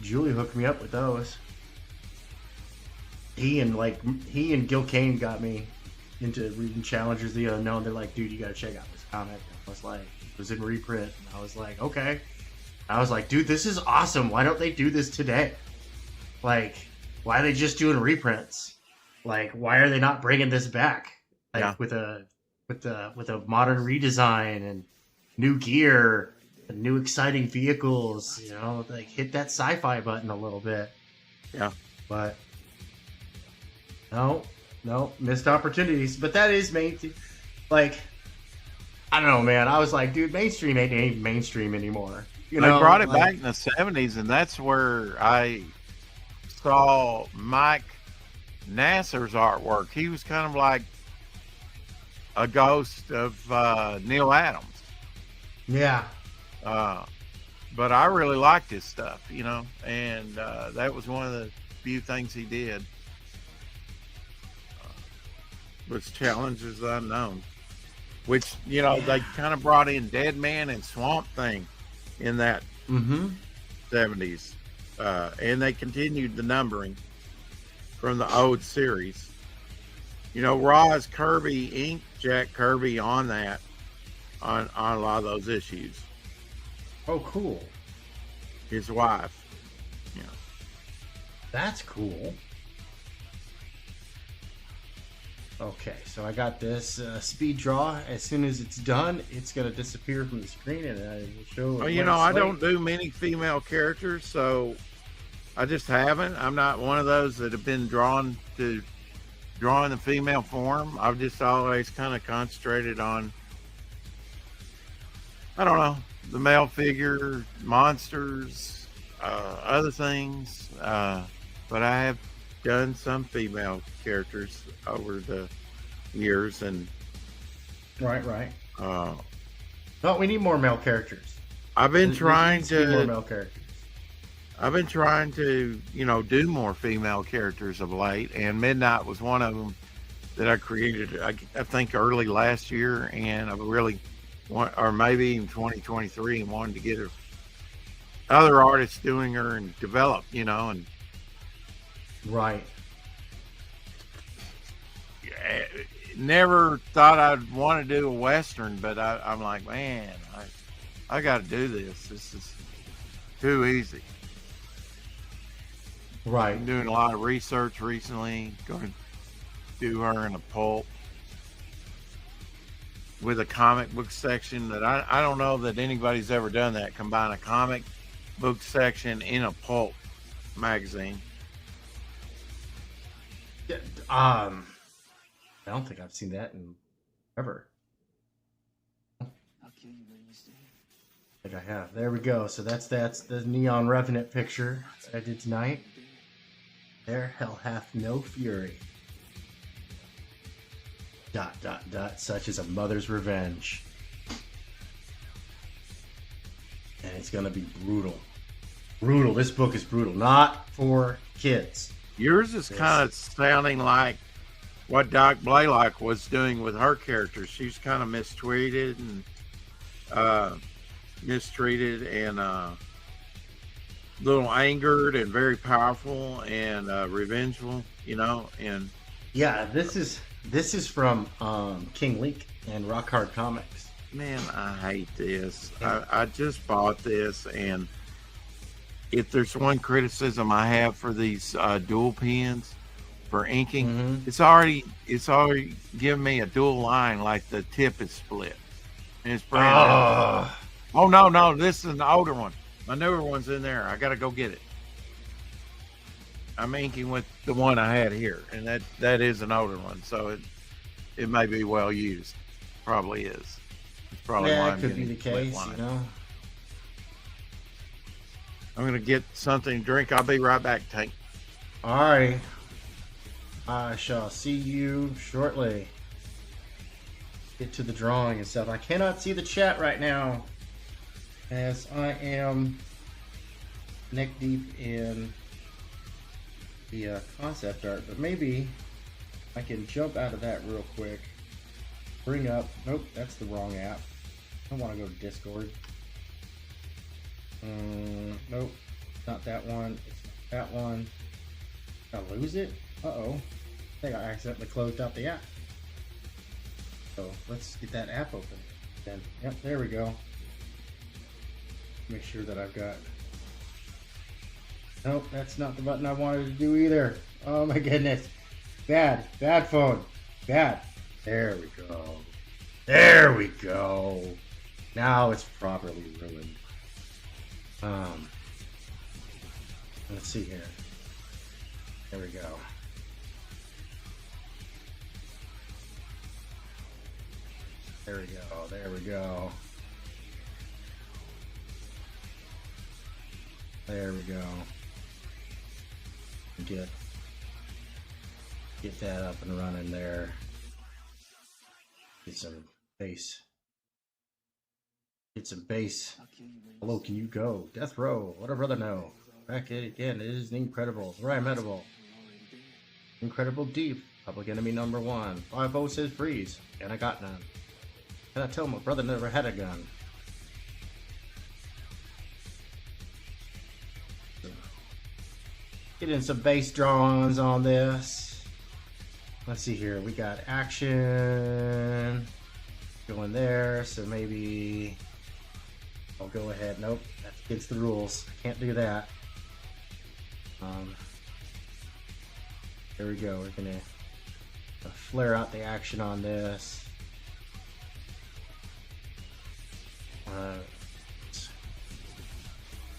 Julie hooked me up with those. He and Gil Kane got me into reading Challengers of the Unknown. They're like, dude, you got to check out this comic. I was like, it was in reprint. And I was like, okay. I was like, dude, this is awesome. Why don't they do this today? Like, why are they just doing reprints? Like, why are they not bringing this back? Like, with a modern redesign and new gear and new exciting vehicles, you know, like hit that sci-fi button a little bit. Yeah. But no, missed opportunities. But that is like, I don't know, man. I was like, dude, mainstream ain't mainstream anymore. You know, they brought it back in the 70s, and that's where I saw Mike Nasser's artwork. He was kind of like a ghost of Neil Adams. Yeah. But I really liked his stuff, you know, and that was one of the few things he did. Was Challenges Unknown, which, you know, they kind of brought in Dead Man and Swamp Thing in that 70s. And they continued the numbering from the old series. You know, Roz Kirby inked Jack Kirby on that, on a lot of those issues. Oh, cool. His wife. Yeah. That's cool. Okay, so I got this speed draw. As soon as it's done, it's going to disappear from the screen and I will show. Well, you know, I don't do many female characters, so I just haven't. I'm not one of those that have been drawn to drawing the female form. I've just always kind of concentrated on, I don't know, the male figure, monsters, other things. But I have done some female characters over the years, and right. No, we need more male characters. I've been trying to more male characters. I've been trying to, you know, do more female characters of late, and Midnight was one of them that I created, I think, early last year, and I really want, or maybe even 2023, and wanted to get other artists doing her and develop, you know, and right. never thought I'd want to do a Western, but I'm like, man, I got to do this. This is too easy. Right. Been doing a lot of research recently. Going to do her in a pulp with a comic book section that I don't know that anybody's ever done that. Combine a comic book section in a pulp magazine. Yeah, I don't think I've seen that in ever. I'll kill you where you stand. I think I have. There we go. So that's the Neon Revenant picture that I did tonight. There hell hath no fury. ... Such as a mother's revenge. And it's gonna be brutal. Brutal. This book is brutal. Not for kids. Yours is kind of sounding like what Doc Blaylock was doing with her characters. She's kind of mistreated and little angered and very powerful and revengeful, you know. And yeah, this is from King Leak and Rock Hard Comics. man, I hate this. I just bought this, and if there's one criticism I have for these dual pens for inking, it's already given me a dual line, like the tip is split, and it's brand new. Oh no, this is an older one. My newer one's in there. I gotta go get it. I'm inking with the one I had here, and that is an older one, so it may be well used. Probably is. It's probably why I'm could be getting the case, you know. I'm gonna get something to drink. I'll be right back, Tank. All right. I shall see you shortly. Get to the drawing and stuff. I cannot see the chat right now, as I am neck deep in the concept art, but maybe I can jump out of that real quick. Bring up, nope, that's the wrong app. I want to go to Discord. Nope, not that one. It's not that one. Did I lose it? Uh-oh. I think I accidentally closed out the app. So let's get that app open then. Yep, there we go. Make sure that I've got... Nope, that's not the button I wanted to do either. Oh my goodness. Bad phone. Bad. There we go. There we go. Now it's properly ruined. Let's see here. There we go. There we go. There we go. There we go. Get that up and running there. Get some bass. Get some bass. Hello, can you go? Death Row. What a brother know. Back again. It is incredible. Rhyme edible. Incredible deep. Public enemy number 1. 5-0 says freeze. And I got none. And I tell my brother never had a gun. Get in some base drawings on this. Let's see here. We got action going there. So maybe I'll go ahead. Nope, that's against the rules. I can't do that. There we go. We're gonna flare out the action on this. Let's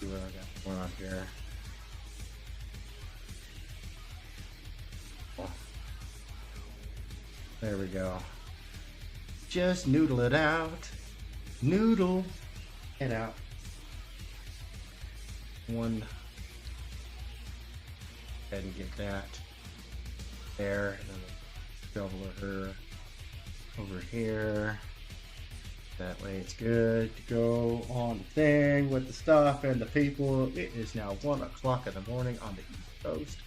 see what I got going on here. There we go. Just noodle it out. Noodle it out. One. Go ahead and get that there. And then double her over here. That way it's good to go on the thing with the stuff and the people. It is now 1 o'clock in the morning on the East Coast.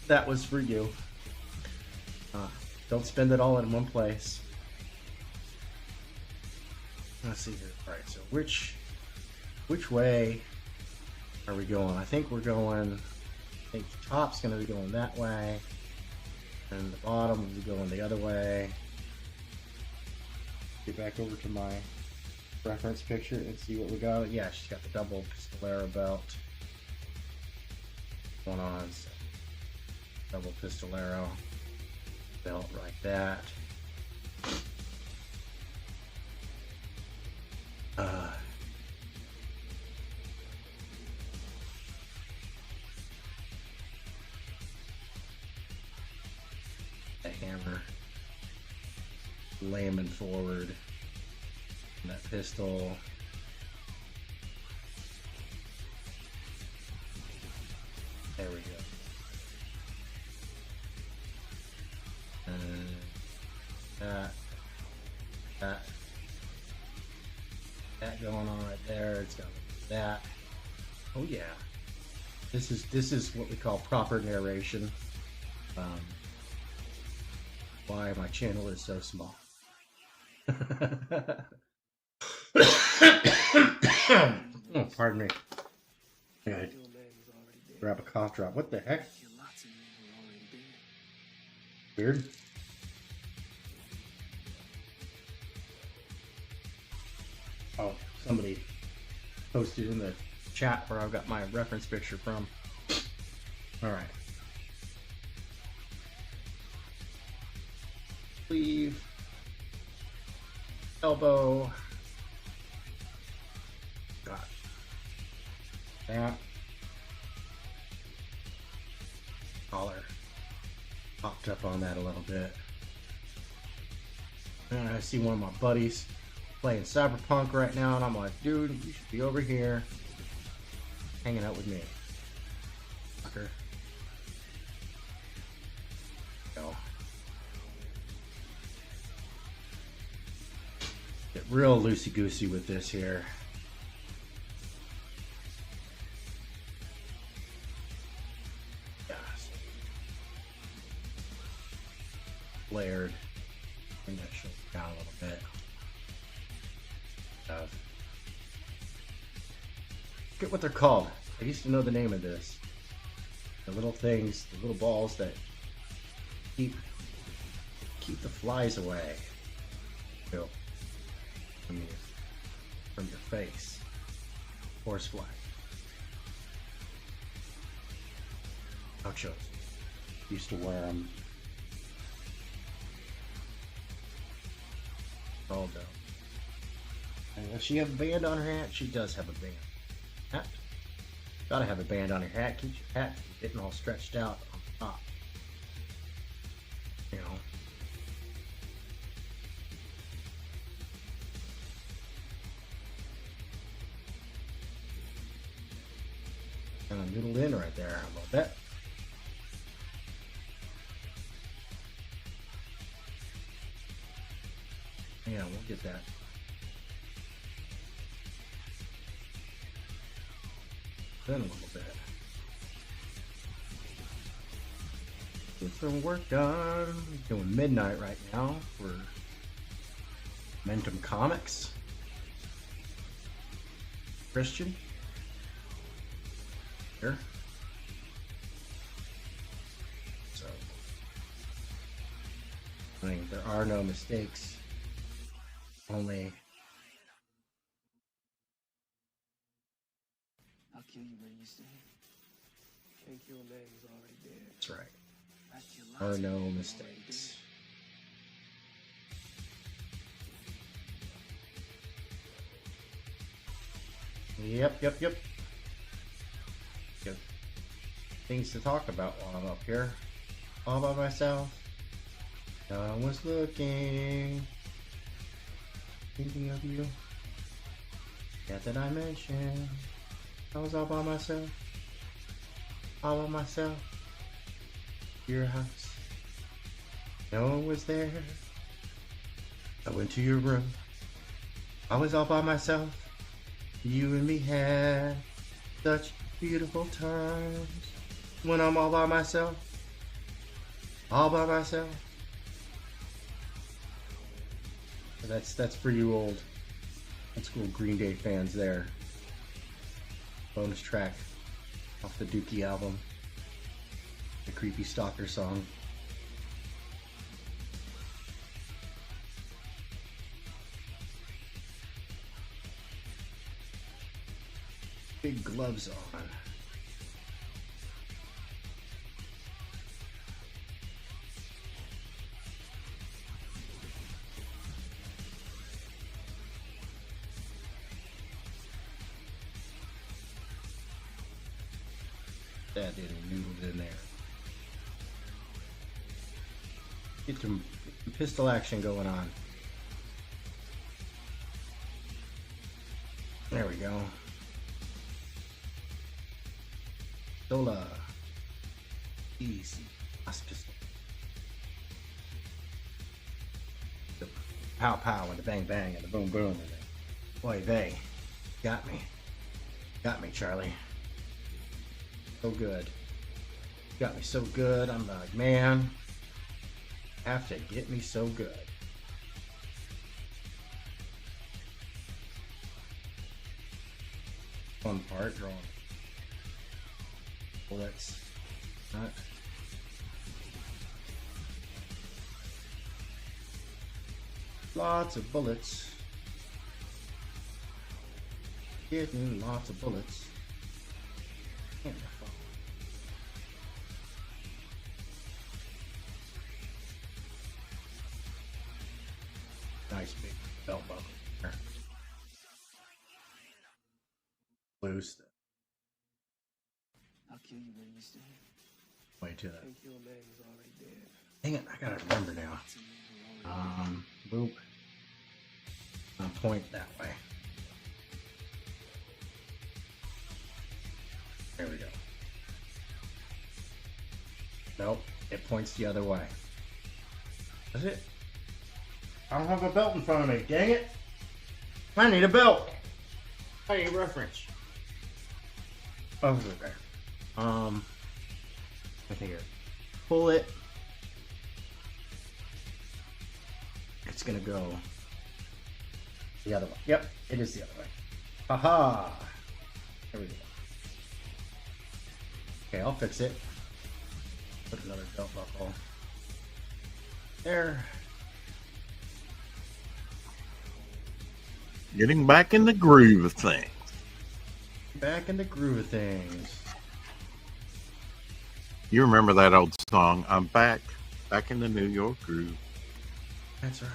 That was for you. Don't spend it all in one place. Let's see here. All right, so which way are we going? I think we're going. I think the top's going to be going that way. And the bottom will be going the other way. Get back over to my reference picture and see what we got. Yeah, she's got the double pistolero belt going on. So double pistolero belt like that. The hammer lamming forward. And that pistol. There we go. And that going on right there. It's got that. Oh yeah. This is what we call proper narration. Why my channel is so small. Oh, pardon me. Okay. Grab a cough drop. What the heck? Weird. Oh, somebody posted in the chat where I've got my reference picture from. All right. Sleeve. Elbow. Got that. Collar popped up on that a little bit. And I see one of my buddies playing Cyberpunk right now, and I'm like, dude, you should be over here hanging out with me. Fucker. Go. Get real loosey-goosey with this here. Yes. Layered. Bring that shoulder down a little bit. Forget what they're called. I used to know the name of this. The little things, the little balls that keep the flies away. From your face. Horsefly. Gauchos. Used to wear them. Oh no. And does she have a band on her hat? She does have a band. Hat. Gotta have a band on your hat. Keep your hat from getting all stretched out on top. You know. Kind of noodled in right there. How about that? Yeah, we'll get that. Then a little bit. Get some work done. Doing midnight right now for Momentum Comics. Christian. Here. So, I mean, there are no mistakes. Only. I'll kill you where you stay. Can't kill a man who's already dead. That's right. I kill There are lots of no men who's mistakes. Yep. Good things to talk about while I'm up here. All by myself. No one was looking. Thinking of you. Cat that I mentioned. I was all by myself. All by myself. Your house. No one was there. I went to your room. I was all by myself. You and me had such beautiful times. When I'm all by myself. All by myself. That's for you old school Green Day fans there. Bonus track off the Dookie album. The Creepy Stalker song. big gloves on. That little noodle in there. Get some pistol action going on. There we go. Sola. Easy. Last pistol. The pow pow and the bang bang and the boom boom and the boy they got me. Got me, Charlie. So good. Got me so good. I'm like, man, have to get me so good. Fun part, drawing bullets. Not lots of bullets. Getting lots of bullets. Can't be fun. Nice big belt buckle there. Loose. I'll kill you where you stand. Way to that. Take your leg is already dead. Dang it, I gotta remember now. Boop. Point that way. There we go. Nope, it points the other way. That's it. I don't have a belt in front of me, dang it. I need a belt. I need reference. Over there. I think here. Pull it. It's gonna go the other way. Yep, it is the other way. Haha. There we go. Okay, I'll fix it. Put another belt buckle there. Getting back in the groove of things. Back in the groove of things. You remember that old song, I'm back in the New York groove. That's right.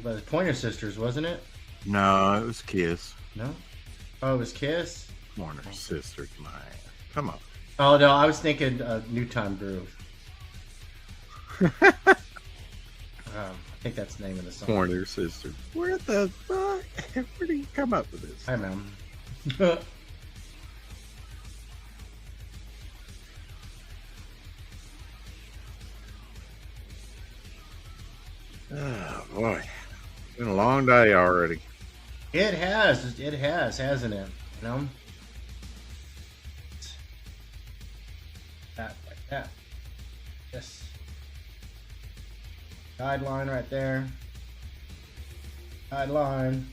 By the Pointer Sisters, wasn't it? No, it was Kiss. No? Oh, it was Kiss? Warner Sisters, man. Come on. Oh, no, I was thinking New Time Groove. I think that's the name of the song. Warner Sisters. Where the fuck? Where did you come up with this? I know. Oh, boy. It's been a long day already. It has, hasn't it? You know? That, like that. Yes. Guideline right there. Guideline.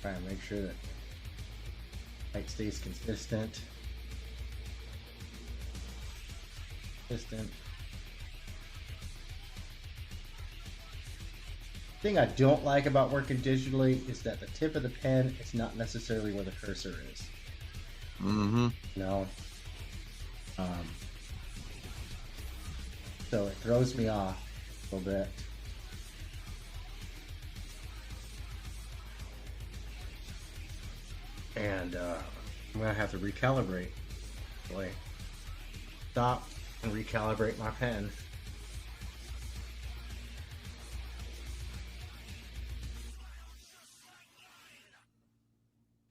Try and make sure that height stays consistent. Consistent. The thing I don't like about working digitally is that the tip of the pen is not necessarily where the cursor is. Mm-hmm. You know? So it throws me off a little bit. And I'm gonna have to recalibrate. Really. Stop and recalibrate my pen.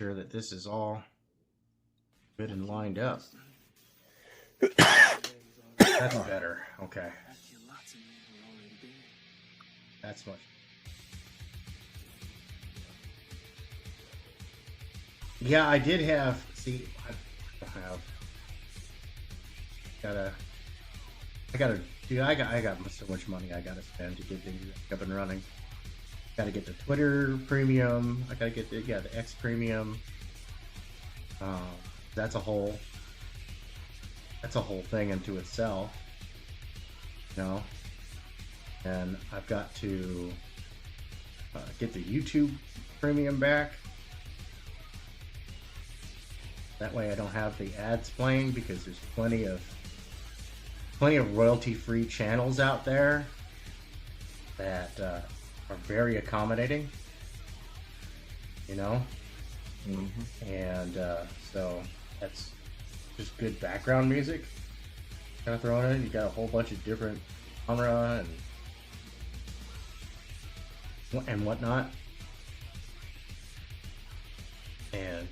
Sure that this is all good and lined up. That's better. Okay. That's much. Yeah, I did have. See, I have. I got so much money I gotta spend to get things up and running. Gotta get the Twitter premium. I gotta get the X premium. That's a whole thing into itself. You know, and I've got to get the YouTube premium back. That way I don't have the ads playing, because there's plenty of royalty-free channels out there that are very accommodating, you know? Mm-hmm. And so that's just good background music. Kind of throwing in. You got a whole bunch of different genre and whatnot. And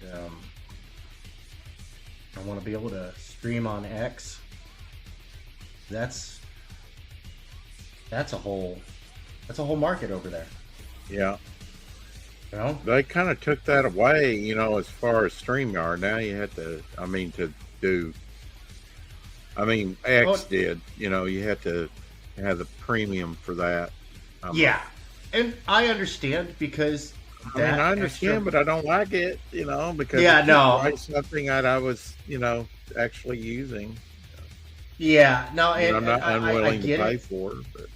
I want to be able to stream on X. That's a whole market over there. Yeah. You know? They kind of took that away, you know, as far as StreamYard. Now you have to, X did, you know, you had to have the premium for that. Yeah. And I understand, because I understand, but I don't like it, you know, because it's something that I was, you know, actually using. Yeah, no, and I'm not unwilling to pay it. for it. But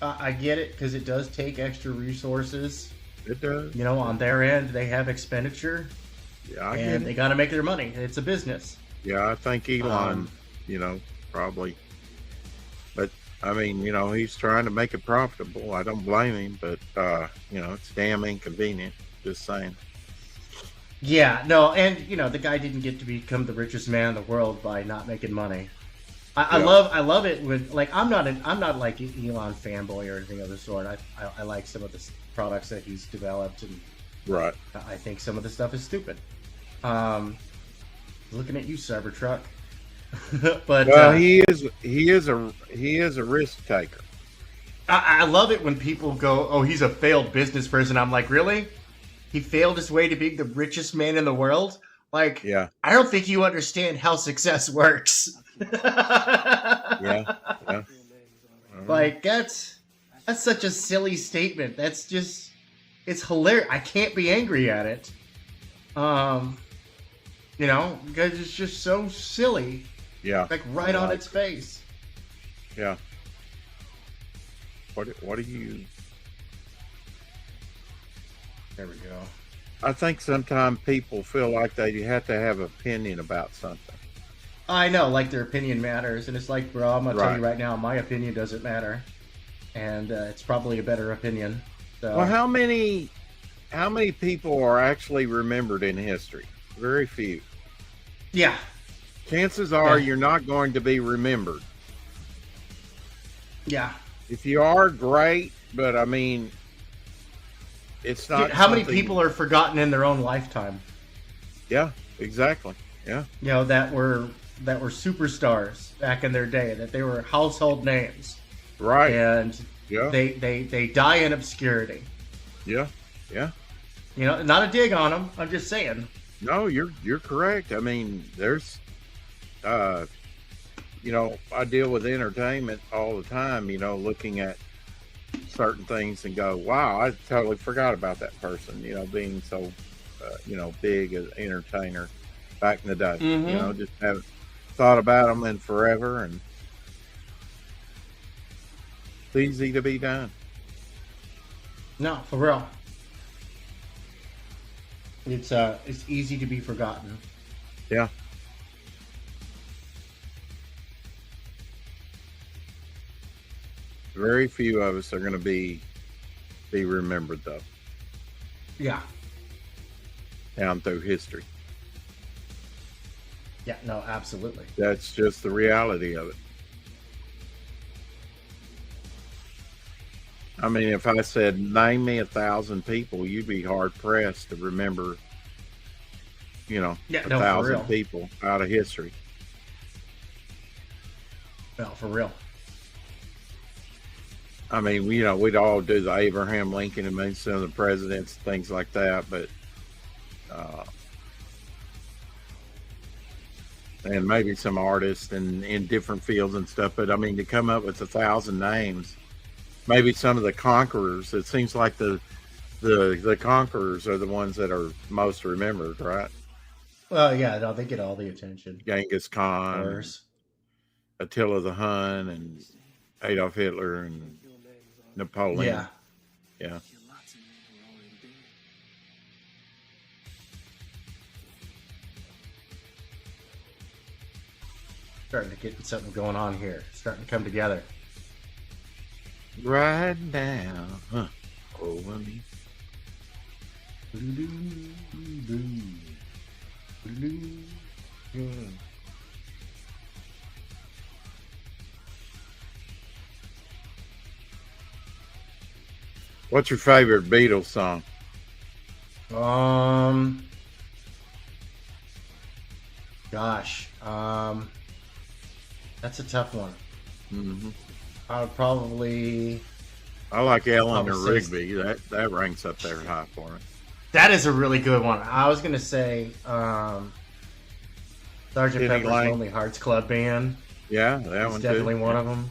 I get it, because it does take extra resources. It does. You know, on their end, they have expenditure. Yeah, and they got to make their money. It's a business. Yeah, I think Elon, you know, probably. But, I mean, you know, he's trying to make it profitable. I don't blame him, but, you know, it's damn inconvenient. Just saying. Yeah, no, and, you know, the guy didn't get to become the richest man in the world by not making money. I love it with, like, I'm not like an Elon fanboy or anything of the sort. I like some of the products that he's developed, and right. I think some of the stuff is stupid. Looking at you, Cybertruck. But well, he is a risk taker. I love it when people go, "Oh, he's a failed business person." I'm like, really? He failed his way to being the richest man in the world? Like, yeah. I don't think you understand how success works. Yeah. Like, that's such a silly statement. That's just, it's hilarious. I can't be angry at it. You know, because it's just so silly. Yeah. Like, right on its face. Yeah. What do you... There we go. I think sometimes people feel like they have to have an opinion about something. I know, like their opinion matters, and it's like, bro, I'm gonna tell you right now, my opinion doesn't matter, and it's probably a better opinion. So. Well, how many people are actually remembered in history? Very few. Yeah. Chances are you're not going to be remembered. Yeah. If you are, great, but I mean, it's not. Dude, how many people are forgotten in their own lifetime? Yeah, exactly. Yeah. You know, that were superstars back in their day, that they were household names. Right. And yeah, they die in obscurity. Yeah. Yeah. You know, not a dig on them. I'm just saying. No, you're correct. I mean, there's, you know, I deal with entertainment all the time. You know, looking at certain things and go, wow, I totally forgot about that person. You know, being so, you know, big as an entertainer back in the day. Mm-hmm. You know, just haven't thought about them in forever, and it's easy to be done. No, for real. It's easy to be forgotten. Yeah. Very few of us are going to be remembered, though. Yeah. Down through history. Yeah, no, absolutely. That's just the reality of it. I mean, if I said, name me 1,000 people, you'd be hard pressed to remember, you know, 1,000 people out of history. No, for real. I mean, you know, we'd all do the Abraham Lincoln and maybe some of the presidents, things like that, but, and maybe some artists and in different fields and stuff. But I mean, to come up with 1,000 names, maybe some of the conquerors. It seems like the conquerors are the ones that are most remembered, right? Well, yeah, no, they get all the attention. Genghis Khan, Attila the Hun, and Adolf Hitler, and Napoleon. Yeah. Yeah. Starting to get something going on here. Starting to come together. Right now. Huh. Over me. What's your favorite Beatles song? Gosh, that's a tough one. Mm-hmm. I would probably. I like Eleanor Rigby. That ranks up there high for me. That is a really good one. I was gonna say Sgt. Pepper's Lonely Hearts Club Band. Yeah, that one's definitely one of them.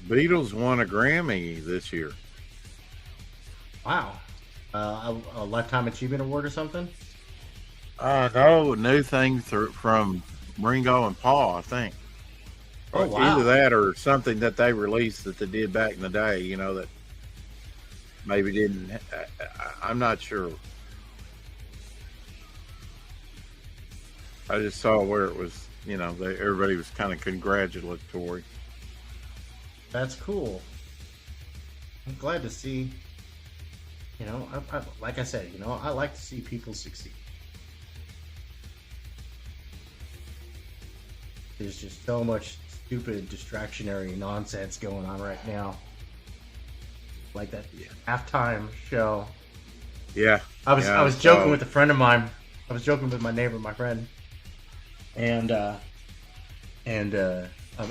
Beatles won a Grammy this year. Wow. A Lifetime Achievement Award or something? No, new thing from Ringo and Paul, I think. Oh, wow. Either that or something that they released that they did back in the day, you know, that maybe didn't. I'm not sure. I just saw where it was, you know, everybody was kind of congratulatory. That's cool. I'm glad to see, you know, like I said, you know, I like to see people succeed. There's just so much stupid distractionary nonsense going on right now. Like that halftime show. Yeah. I was joking with a friend of mine. I was joking with my neighbor, my friend, and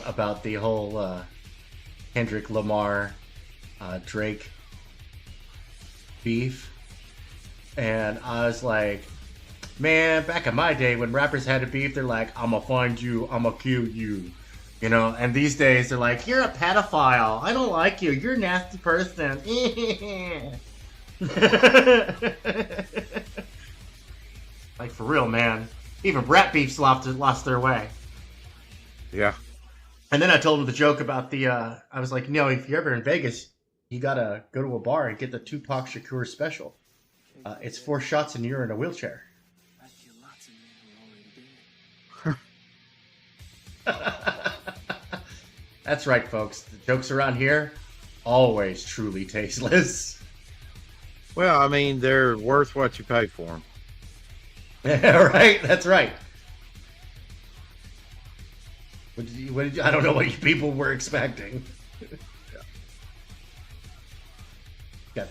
about the whole Kendrick Lamar, Drake beef, and I was like, man, back in my day when rappers had a beef, they're like, I'ma find you, I'ma kill you, you know, and these days they're like, you're a pedophile, I don't like you, you're a nasty person. Like, for real, man. Even rap beefs lost their way. Yeah. And then I told him the joke about I was like, no, if you're ever in Vegas, you gotta go to a bar and get the Tupac Shakur special. It's 4 shots and you're in a wheelchair. That's right, folks. The jokes around here, always truly tasteless. Well, I mean, they're worth what you pay for them. Right? That's right. I don't know what you people were expecting. Yeah.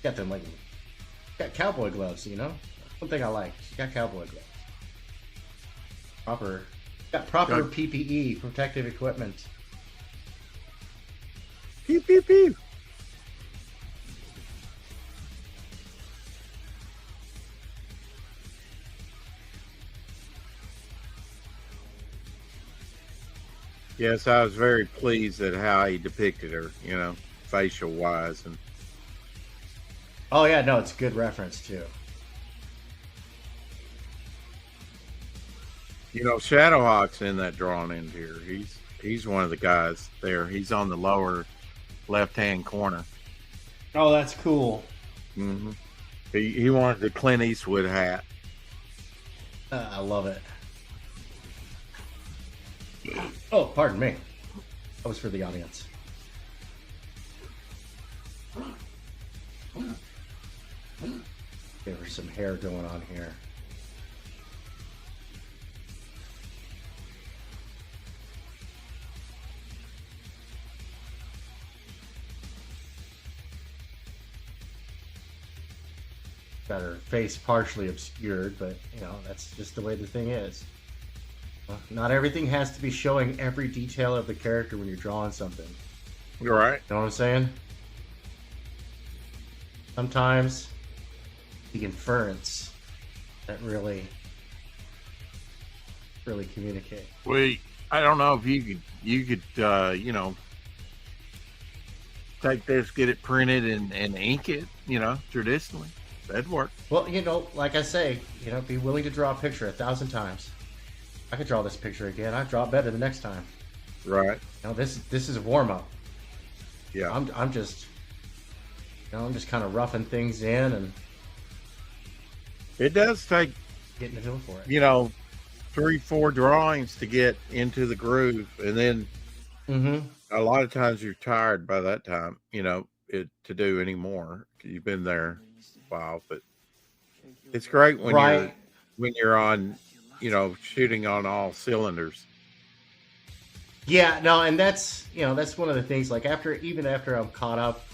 Got cowboy gloves, you know? One thing I like. She got cowboy gloves. Proper PPE, protective equipment. Pew, pew, pew. Yes, I was very pleased at how he depicted her, you know, facial wise. And oh yeah, no, it's a good reference too. you know, Shadowhawk's in that drawn in here. He's one of the guys there. He's on the lower left-hand corner. Oh, that's cool. Mm-hmm. He wanted the Clint Eastwood hat. I love it. Oh, pardon me. That was for the audience. There was some hair going on here. Got her face partially obscured, but you know, that's just the way the thing is. Not everything has to be showing every detail of the character when you're drawing something. You're right. You know what I'm saying? Sometimes the inference that really communicate. I don't know if you could you know, take this, get it printed and ink it, you know, traditionally. That'd work. Well, you know, like I say, you know, be willing to draw a picture 1,000 times. I could draw this picture again. I'd draw it better the next time. Right. This is a warm up. Yeah. I'm just kind of roughing things in and it does take getting a feel for it. 3-4 drawings to get into the groove, and then a lot of times you're tired by that time. To do any more. You've been there a while, but it's great when you're on, shooting on all cylinders. Yeah, no, and that's one of the things. Like after I'm caught up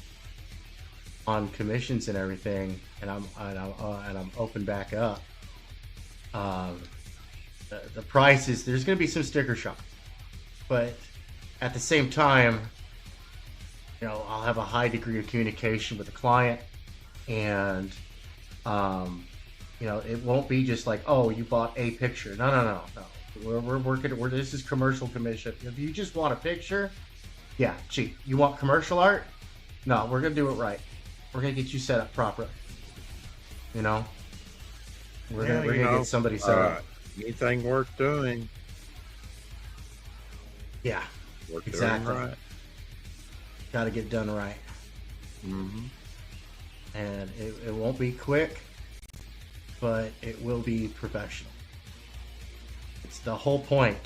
on commissions and everything, and I'm open back up. The price is there's going to be some sticker shock, but at the same time, I'll have a high degree of communication with the client, and it won't be just like, oh, you bought a picture. No. We're working. This is commercial commission. If you just want a picture, yeah, gee, you want commercial art? No, we're gonna do it right. We're gonna get you set up properly. We're gonna get somebody set up. Anything worth doing. Yeah, exactly. Right. Got to get done right. And it won't be quick, but it will be professional. It's the whole point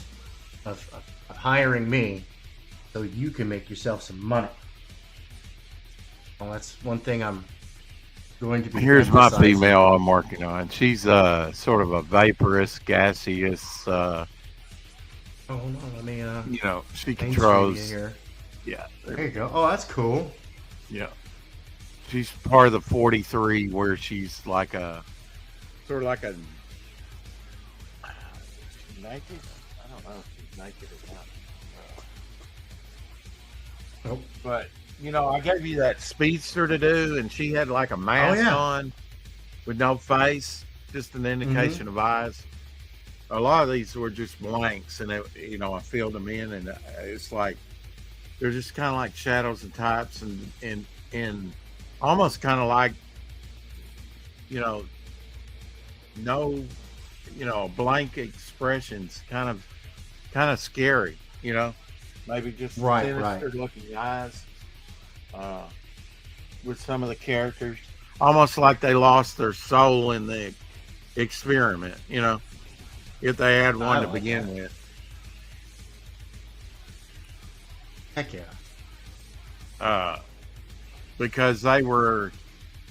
of hiring me, so you can make yourself some money. Well, that's one thing I'm going to be. Here's my female I'm working on. She's sort of a vaporous, gaseous. Oh no, let me. She controls. Here. Yeah. There you go. Oh, that's cool. Yeah. She's part of the 43, where she's like a sort of like a naked. I don't know if she's naked or not. Nope. But I gave you that speedster to do, and she had like a mask on with no face, just an indication of eyes. A lot of these were just blanks, and I filled them in, and it's like they're just kind of like shadows and types, and almost kind of like no blank expressions, kind of scary, maybe just sinister looking eyes with some of the characters, almost like they lost their soul in the experiment, if they had one to begin with. Heck yeah. Because they were,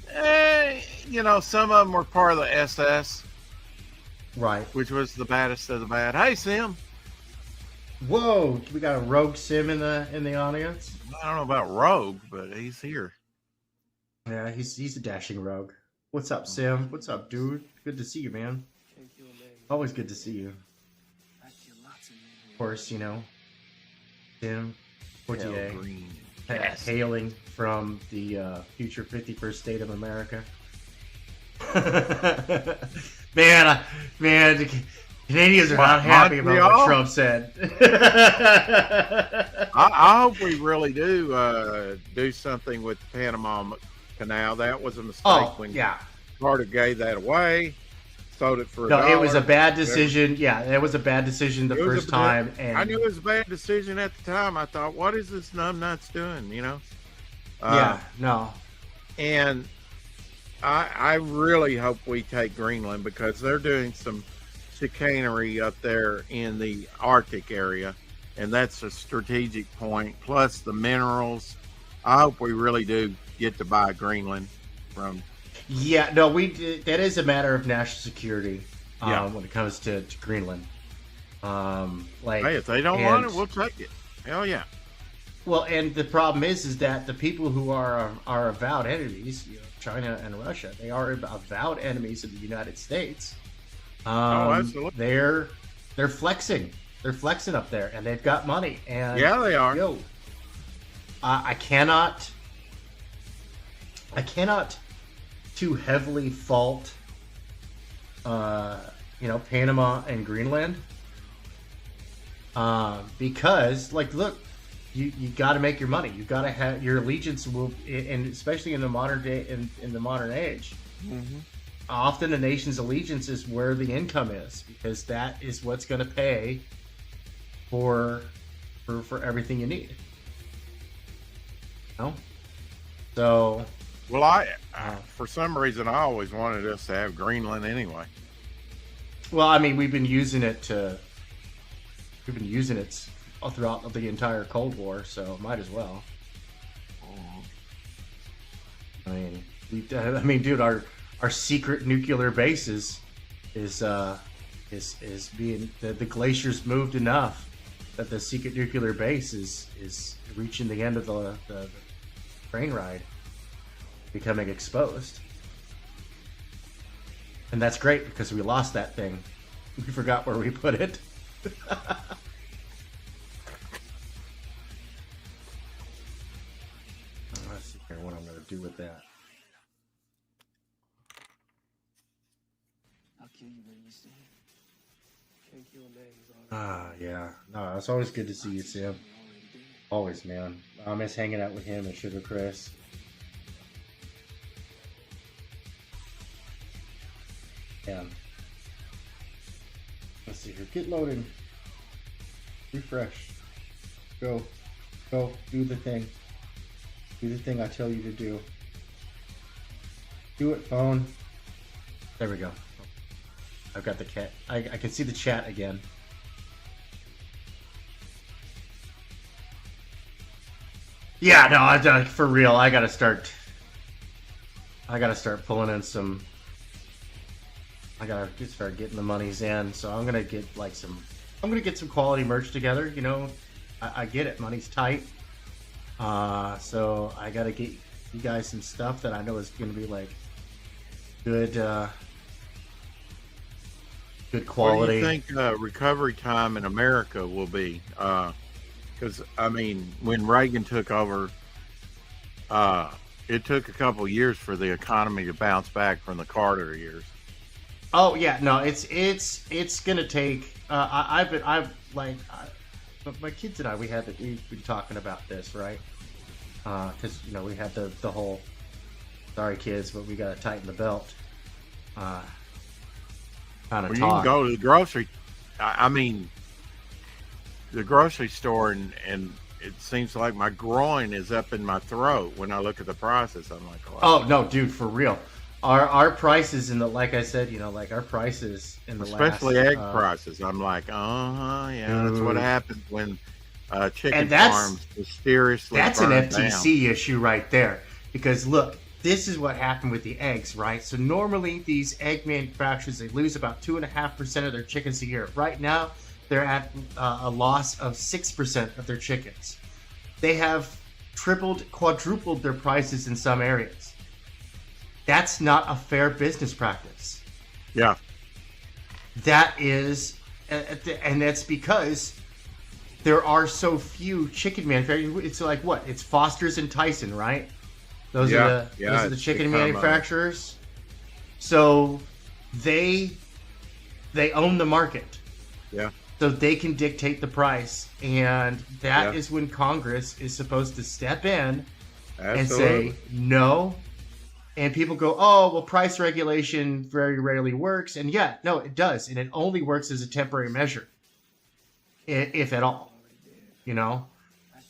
some of them were part of the SS. Right. Which was the baddest of the bad. Hey, Sim. Whoa, we got a rogue Sim in the audience. I don't know about rogue, but he's here. Yeah, he's a dashing rogue. What's up, Sim? What's up, dude? Good to see you, man. Always good to see you. Of course, Sim Portier, hailing from the future 51st state of America. man, the Canadians are not happy about what Trump said. I hope we really do something with the Panama Canal. That was a mistake when Carter gave that away. Sold it for $1. It was a bad decision. Yeah, it was a bad decision the first time. And I knew it was a bad decision at the time. I thought, what is this numbnuts doing? And I really hope we take Greenland, because they're doing some chicanery up there in the Arctic area, and that's a strategic point. Plus the minerals. I hope we really do get to buy Greenland from. Yeah, no, that is a matter of national security when it comes to Greenland. Hey, if they don't want it, we'll take it. Hell yeah. Well, and the problem is that the people who are avowed enemies, China and Russia, they are avowed enemies of the United States. Absolutely. They're flexing. They're flexing up there, and they've got money. And yeah, they are. I cannot too heavily fault, Panama and Greenland, because, look, you got to make your money. You got to have your allegiance and especially in the modern day, in the modern age. Often a nation's allegiance is where the income is, because that is what's going to pay for for everything you need. You know? So, well, I for some reason I always wanted us to have Greenland anyway. well, I mean, we've been using it all throughout the entire Cold War, so might as well. I mean, dude, our secret nuclear bases is being the glaciers moved enough that the secret nuclear base is reaching the end of the train ride, becoming exposed, and that's great because we lost that thing. We forgot where we put it. Let's see here what I'm going to do with that. I'll kill you where you stand. Can't kill a man who's already Yeah. No, it's always good to see you, Sam. Always, man. I miss hanging out with him and Sugar Chris. Yeah. Let's see here. Get loading. Refresh. Go. Go. Do the thing. Do the thing I tell you to do. Do it, phone. There we go. I've got the cat. I can see the chat again. Yeah, no, for real. I gotta start pulling in some. I gotta start getting the monies in. So I'm gonna get some quality merch together. You know, I get it. Money's tight. So I gotta get you guys some stuff that I know is gonna be like good quality. What do you think recovery time in America will be? Because, I mean, when Reagan took over, it took a couple years for the economy to bounce back from the Carter years. Oh yeah, no, it's gonna take. My kids and we've been talking about this, right? Because we had the whole sorry kids, but we gotta tighten the belt. Kind of well, you can go to the grocery. I mean, the grocery store, and it seems like my groin is up in my throat when I look at the prices. I'm like, oh no, dude, for real. Our prices like I said, our prices in the especially last, egg prices. I'm like, yeah, that's what happens when chicken and farms mysteriously. That's an FTC down. issue right there. Because look, this is what happened with the eggs, right? So normally these egg manufacturers, they lose about 2.5% of their chickens a year. Right now, they're at a loss of 6% of their chickens. They have tripled, quadrupled their prices in some areas. That's not a fair business practice. Yeah. That is, and that's because there are so few chicken manufacturers. It's like what? It's Foster's and Tyson, right? Those are the chicken manufacturers. So they own the market. Yeah. So they can dictate the price, and that is when Congress is supposed to step in and say no. And people go, oh, well, price regulation very rarely works. And yeah, no, it does. And it only works as a temporary measure, if at all,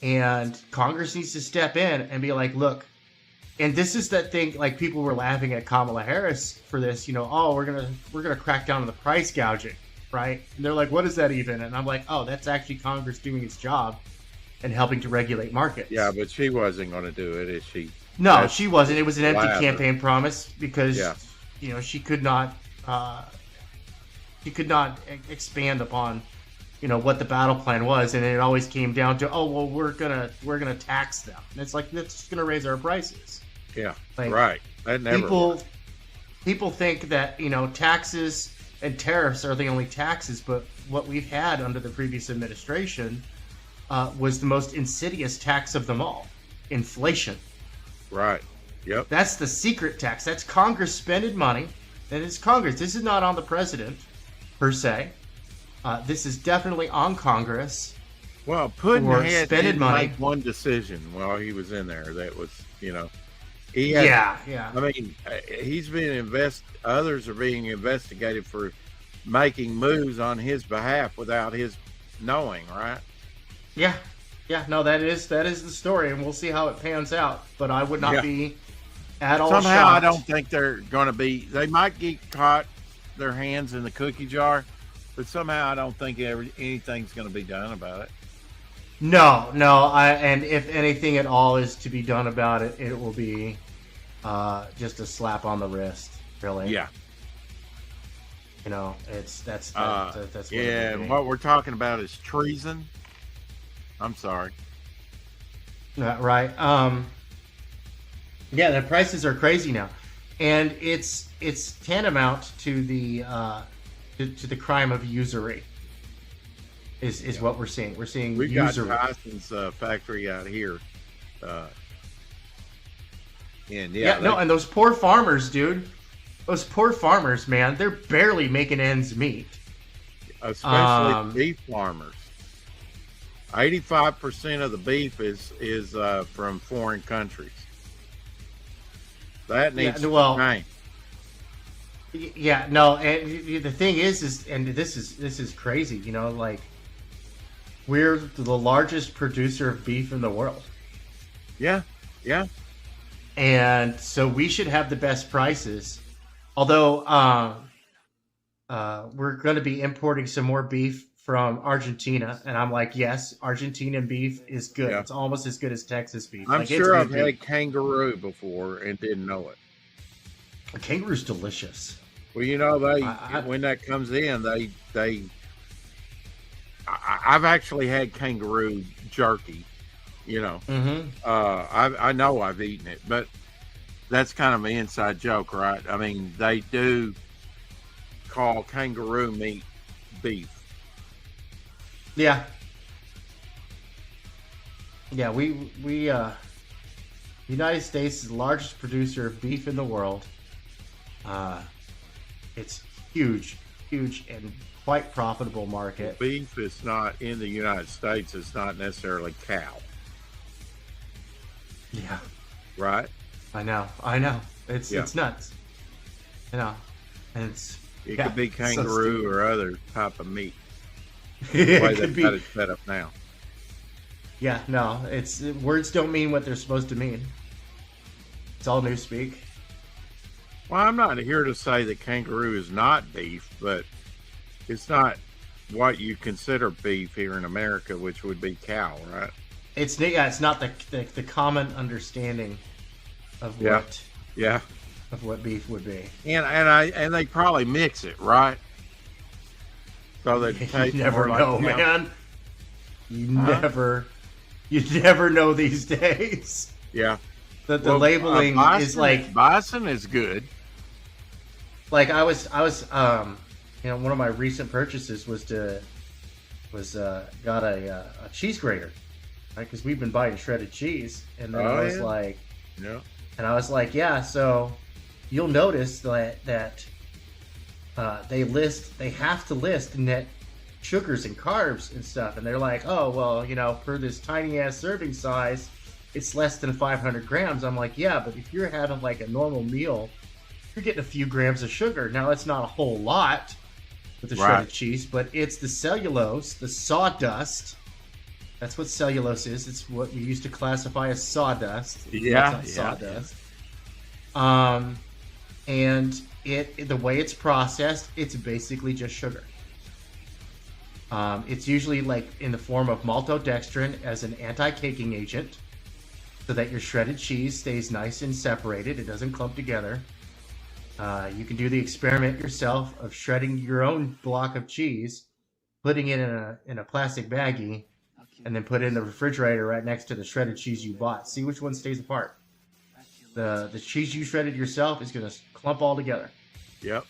And Congress needs to step in and be like, look, and this is that thing, like people were laughing at Kamala Harris for this, oh, we're gonna crack down on the price gouging, right? And they're like, what is that even? And I'm like, oh, that's actually Congress doing its job and helping to regulate markets. Yeah, but she wasn't going to do it, is she? No, she wasn't. It was an empty campaign promise because, she could not expand upon, what the battle plan was, and it always came down to, oh, well, we're gonna tax them. And it's like that's just gonna raise our prices. Yeah, like, right. That never worked. People think that taxes and tariffs are the only taxes, but what we've had under the previous administration was the most insidious tax of them all: inflation. Right. Yep. That's the secret tax. That's Congress spending money. That is Congress. This is not on the president, per se. This is definitely on Congress. Well, Putin spending money. Make one decision while he was in there. That was, he had. Yeah. I mean, he's being others are being investigated for making moves on his behalf without his knowing, right? Yeah, yeah. No, that is the story, and we'll see how it pans out. But I would not be at all Somehow, shocked. I don't think they're going to be. They might get caught their hands in the cookie jar, but somehow I don't think anything's going to be done about it. No. And if anything at all is to be done about it, it will be just a slap on the wrist. Really. Yeah. You know, that's what yeah. And what we're talking about is treason. I'm sorry. Right. Yeah, the prices are crazy now, and it's tantamount to the to the crime of usury. Is what we're seeing. We're seeing We've usury. got Tyson's factory out here, and and those poor farmers, dude. Those poor farmers, man. They're barely making ends meet. Especially beef farmers. 85% of the beef is from foreign countries. That needs to change. Yeah, no, and the thing is, and this is crazy. You know, like we're the largest producer of beef in the world. Yeah. And so we should have the best prices. Although we're going to be importing some more beef from Argentina, and I'm like, yes, Argentinian beef is good. Yeah. It's almost as good as Texas beef. I'm sure I've had kangaroo before and didn't know it. Kangaroo's delicious. Well, you know, when that comes in, I've actually had kangaroo jerky. You know, I know I've eaten it, but that's kind of an inside joke, right? I mean, they do call kangaroo meat beef. Yeah. Yeah, we United States is the largest producer of beef in the world. It's huge and quite profitable market. Beef is not in the United States. It's not necessarily cow. Yeah. Right? I know. It's nuts. You know, and it could be kangaroo or other type of meat. It way could they've got it set up now. Yeah, no, it's words don't mean what they're supposed to mean. It's all newspeak. Well, I'm not here to say that kangaroo is not beef, but it's not what you consider beef here in America, which would be cow, right? It's not the common understanding of what of what beef would be. And they probably mix it, right? So that you never know, man. You never know these days. Yeah. The labeling is like bison is good. Like I was one of my recent purchases got a cheese grater, right? Because we've been buying shredded cheese, and then I was like, so you'll notice that they have to list net sugars and carbs and stuff, and they're like, oh well, you know, for this tiny ass serving size, it's less than 500 grams. I'm like, yeah, but if you're having like a normal meal, you're getting a few grams of sugar. Now it's not a whole lot with the shredded cheese, but it's the cellulose, the sawdust. That's what cellulose is. It's what we used to classify as sawdust. Sawdust. And the way it's processed, it's basically just sugar. It's usually like in the form of maltodextrin as an anti-caking agent, so that your shredded cheese stays nice and separated. It doesn't clump together. You can do the experiment yourself of shredding your own block of cheese, putting it in a plastic baggie, and then put it in the refrigerator right next to the shredded cheese you bought. See which one stays apart. The cheese you shredded yourself is going to clump all together. Yep.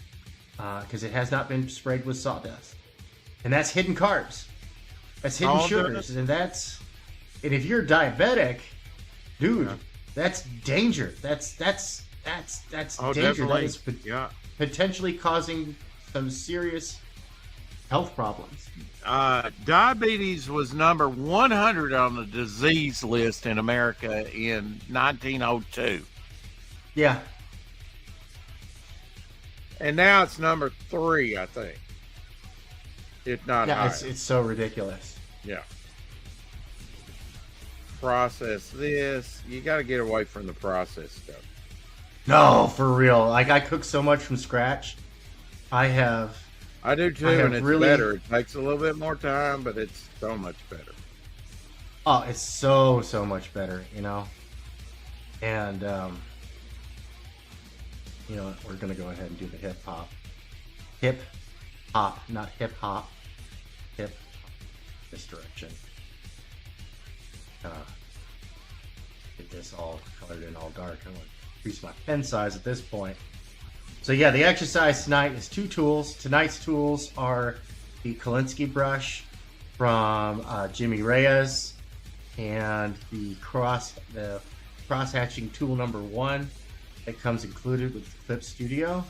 Because it has not been sprayed with sawdust. And that's hidden carbs. That's hidden sugars. And if you're diabetic, dude, that's danger. That's danger. Definitely. That is potentially causing some serious health problems. Diabetes was number 100 on the disease list in America in 1902. Yeah. And now it's number 3, I think. If not higher. It's so ridiculous. Yeah. process this. You got to get away from the process stuff. No, for real. Like, I cook so much from scratch. I do too, and it's really better. It takes a little bit more time, but it's so much better. Oh, it's so much better, you know. And you know, we're gonna go ahead and do the hip hop, not hip hop, hip. This direction. Get this all colored in all dark. I want to increase my pen size at this point. So yeah, the exercise tonight is 2 tools. Tonight's tools are the Kolinsky brush from Jimmy Reyes and the cross hatching tool number 1 that comes included with Clip Studio.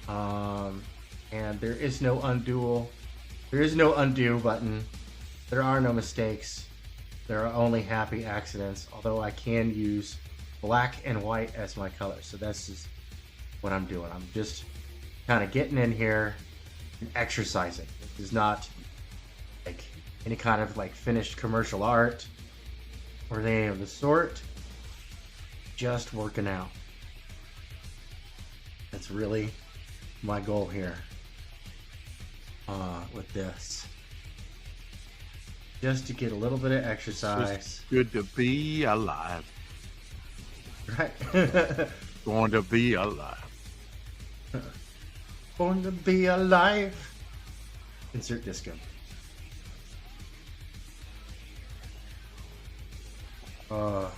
And there is no undo button. There are no mistakes. There are only happy accidents, although I can use black and white as my color. So that's just what I'm doing. I'm just kind of getting in here and exercising. This is not like any kind of like finished commercial art or anything of the sort. Just working out. That's really my goal here with this. Just to get a little bit of exercise. It's good to be alive. Right. Going to be alive. Born to be alive. Insert disco. Yeah,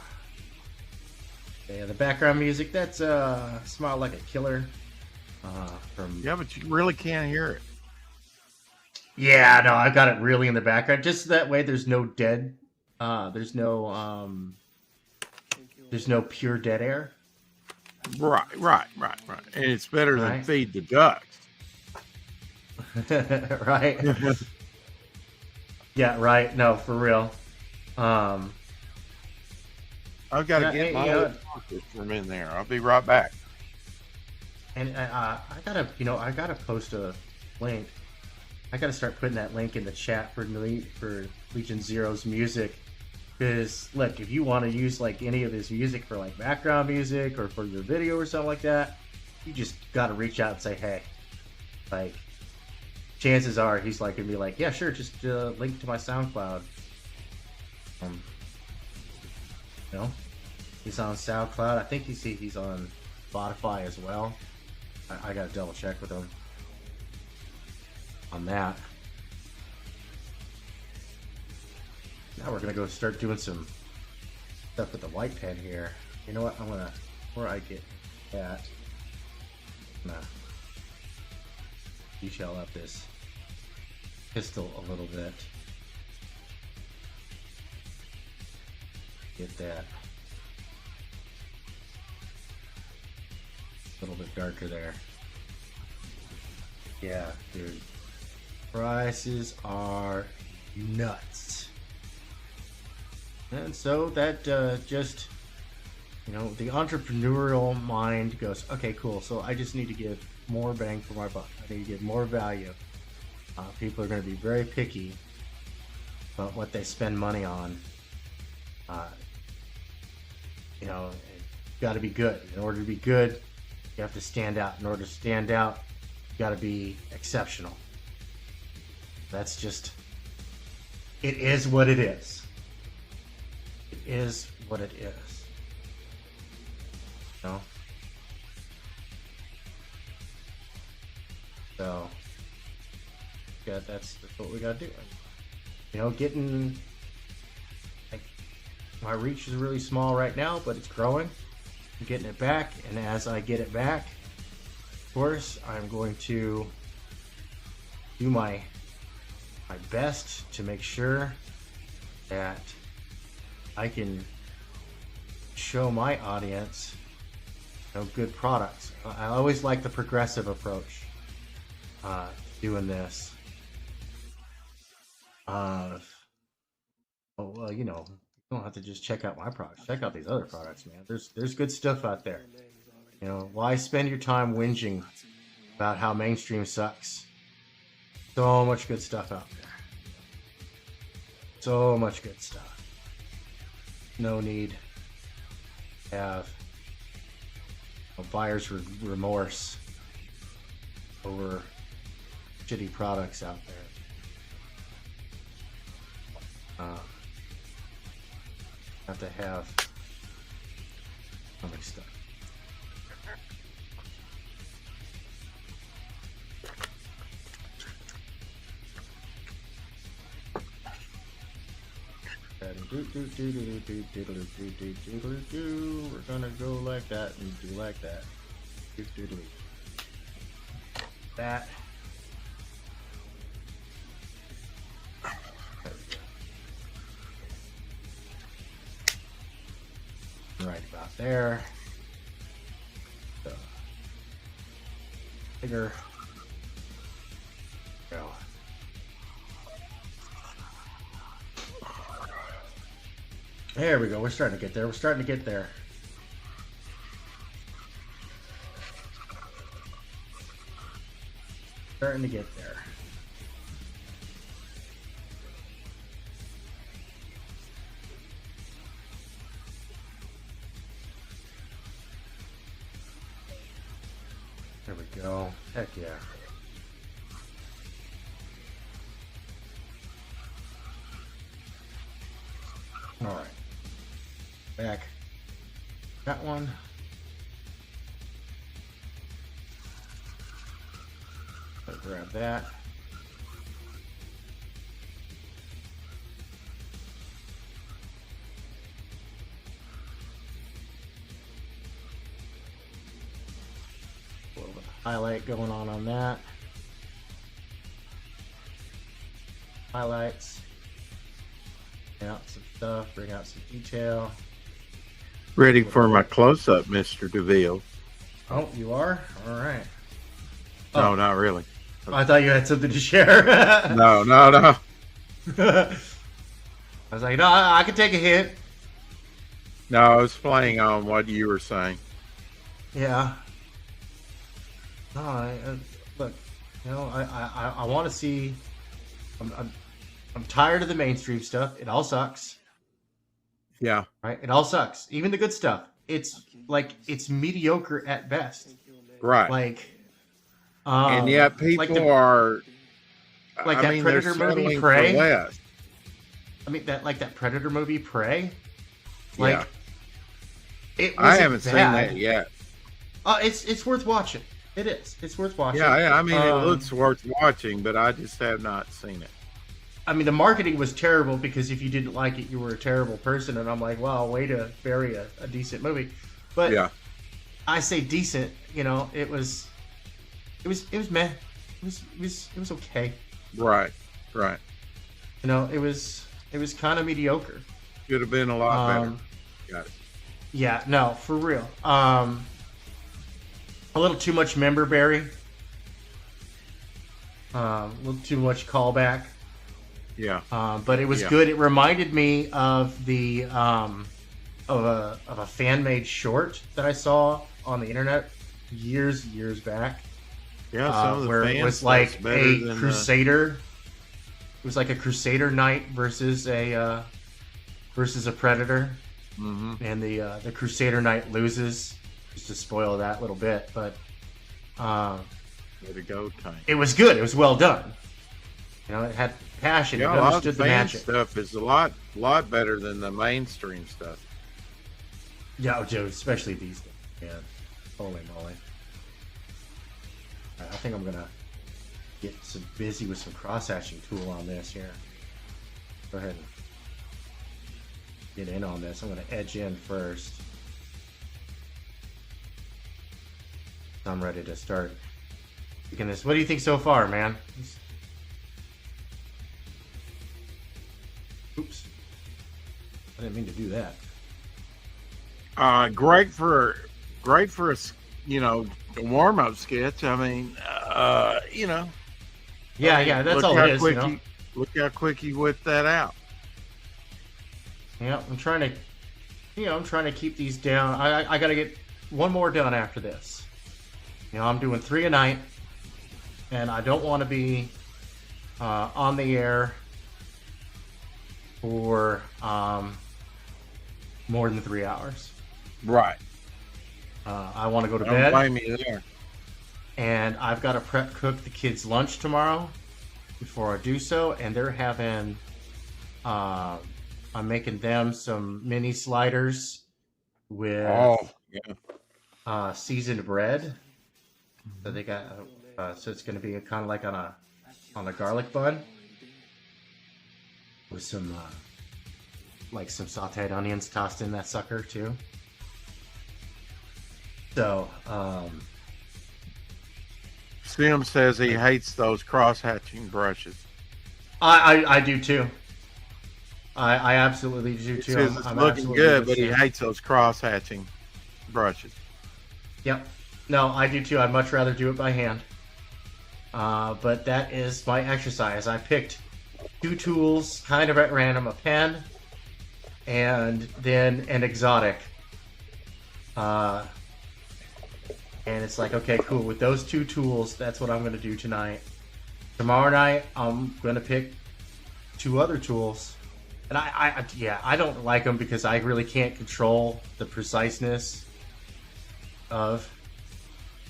the background music, that's Smile Like a Killer. Yeah, but you really can't hear it. Yeah, no, I've got it really in the background. Just that way there's no dead there's no pure dead air. Right. And it's better than feed the ducks. Right. Yeah, right. No, for real. I've got to get my from in there. I'll be right back. And I gotta post a link. I gotta start putting that link in the chat for Legion Zero's music. Because look, if you want to use like any of his music for like background music or for your video or something like that, you just gotta reach out and say, hey. Like, chances are he's like gonna be like, yeah, sure, just link to my SoundCloud. You know, he's on SoundCloud. I think he's on Spotify as well. I gotta double check with him on that. Now we're gonna go start doing some stuff with the white pen here. You know what? I'm gonna, before I get that, I'm gonna detail up this pistol a little bit. Get that a little bit darker there. Yeah, dude. Prices are nuts. And so that just, you know, the entrepreneurial mind goes, okay, cool. So I just need to give more bang for my buck. I need to give more value. People are going to be very picky about what they spend money on. You know, it's got to be good. In order to be good, you have to stand out. In order to stand out, you got to be exceptional. That's just, it is what it is. It is what it is. You know? So, yeah, that's what we gotta do. You know, getting, like, my reach is really small right now, but it's growing. I'm getting it back, and as I get it back, of course, I'm going to do my best to make sure that I can show my audience, you know, good products. I always like the progressive approach doing this. Well, you know, you don't have to just check out my products. Check out these other products, man. There's good stuff out there. You know, why spend your time whinging about how mainstream sucks? So much good stuff out there. So much good stuff. no need to have a buyer's remorse over shitty products out there. Have to have so much stuff. We're gonna go like that and do like that. That. Right about there. So, bigger. Go. There we go. We're starting to get there. We're starting to get there. Starting to get there. There we go. Heck yeah. All right. Back. That one. Let's grab that. A little bit of highlight going on that. Highlights. Bring out some stuff, bring out some detail. Ready for my close-up, Mr. DeVille. Oh, you are? All right. No, not really. I thought you had something to share. No. I was like, no, I can take a hint. No, I was playing on what you were saying. Yeah. No, look, you know, I want to see. I'm tired of the mainstream stuff. It all sucks. Yeah. Right? It all sucks. Even the good stuff. It's like it's mediocre at best. Right. Like and yet people are like I that mean, Predator they're movie settling Prey. for less. I mean that Predator movie Prey. Yeah. It I haven't bad. seen that yet. It's worth watching. It is. It's worth watching. Yeah, I mean it looks worth watching, but I just have not seen it. I mean, the marketing was terrible because if you didn't like it, you were a terrible person. And I'm like, wow, way to bury a decent movie. But yeah. I say decent, you know, it was meh. It was okay. Right. You know, it was kind of mediocre. Could have been a lot better. Got it. Yeah, no, for real. A little too much member berry. A little too much callback. Yeah. But it was good. It reminded me of the of a fan made short that I saw on the internet years back. Yeah, some of the where fans it was like a crusader. It was like a crusader knight versus a predator, and the crusader knight loses. Just to spoil that little bit, but way to go, Tank. it was good. It was well done. You know, it had passion. Yeah, it a lot of understood the the fan magic. stuff is a lot better than the mainstream stuff. Yeah, oh, dude, especially these days. Yeah, holy moly! I think I'm gonna get some busy with some cross hatching tool on this here. Go ahead and get in on this. I'm gonna edge in first. I'm ready to start picking this. What do you think so far, man? Oops. I didn't mean to do that. Great for a warm up sketch. I mean, you know. Yeah, that's all it is. Quick look how quick you whipped that out. Yeah, I'm trying to keep these down. I got to get one more done after this. You know, I'm doing 3 a night, and I don't want to be on the air for more than 3 hours. Right. I want to go to Don't bed. blame me there. And I've got to prep cook the kids' lunch tomorrow before I do so. And they're having, I'm making them some mini sliders with seasoned bread. So they got, so it's going to be kind of like on a garlic bun with some, like some sauteed onions tossed in that sucker too. So, Sim says he hates those cross-hatching brushes. I do too. I absolutely do He too. says it's looking good, but he hates those cross-hatching brushes. Yep. No, I do too. I'd much rather do it by hand. But that is my exercise. I picked 2 tools kind of at random, a pen and then an exotic. And it's like, okay, cool. With those 2 tools, that's what I'm going to do tonight. Tomorrow night, I'm going to pick 2 other tools. And I don't like them because I really can't control the preciseness of,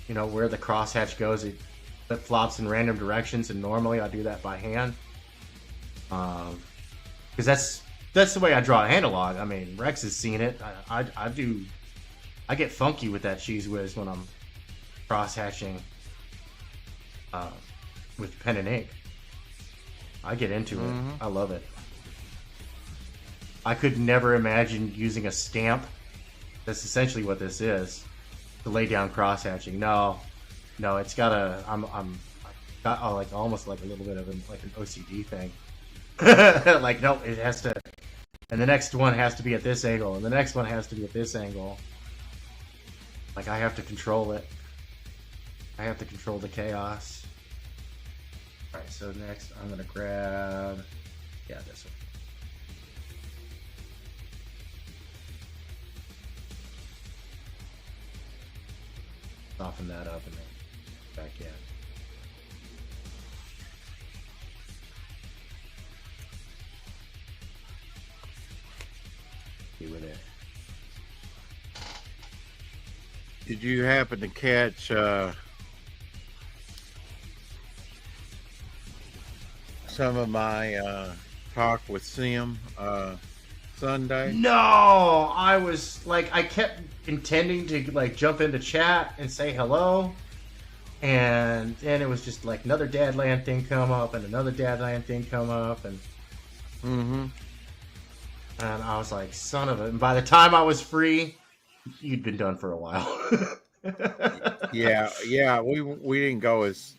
you know, where the crosshatch goes. It flip-flops in random directions, and normally I do that by hand. Because that's the way I draw an analog. I mean, Rex has seen it. I get funky with that cheese whiz when I'm cross-hatching with pen and ink. I get into it. I love it. I could never imagine using a stamp. That's essentially what this is, to lay down cross-hatching. No, it's got a. I got like almost like a little bit of an OCD thing. Like, no, it has to, and the next one has to be at this angle, and the next one has to be at this angle. Like, I have to control it. I have to control the chaos. Alright, so next I'm gonna grab, this one. Soften that up and then back in. With it. Did you happen to catch some of my talk with Sim Sunday? No, I was like, I kept intending to like jump into chat and say hello, and then it was just like another Dadland thing come up and another Dadland thing come up, and and I was like, son of a. And by the time I was free, you'd been done for a while. yeah, we didn't go as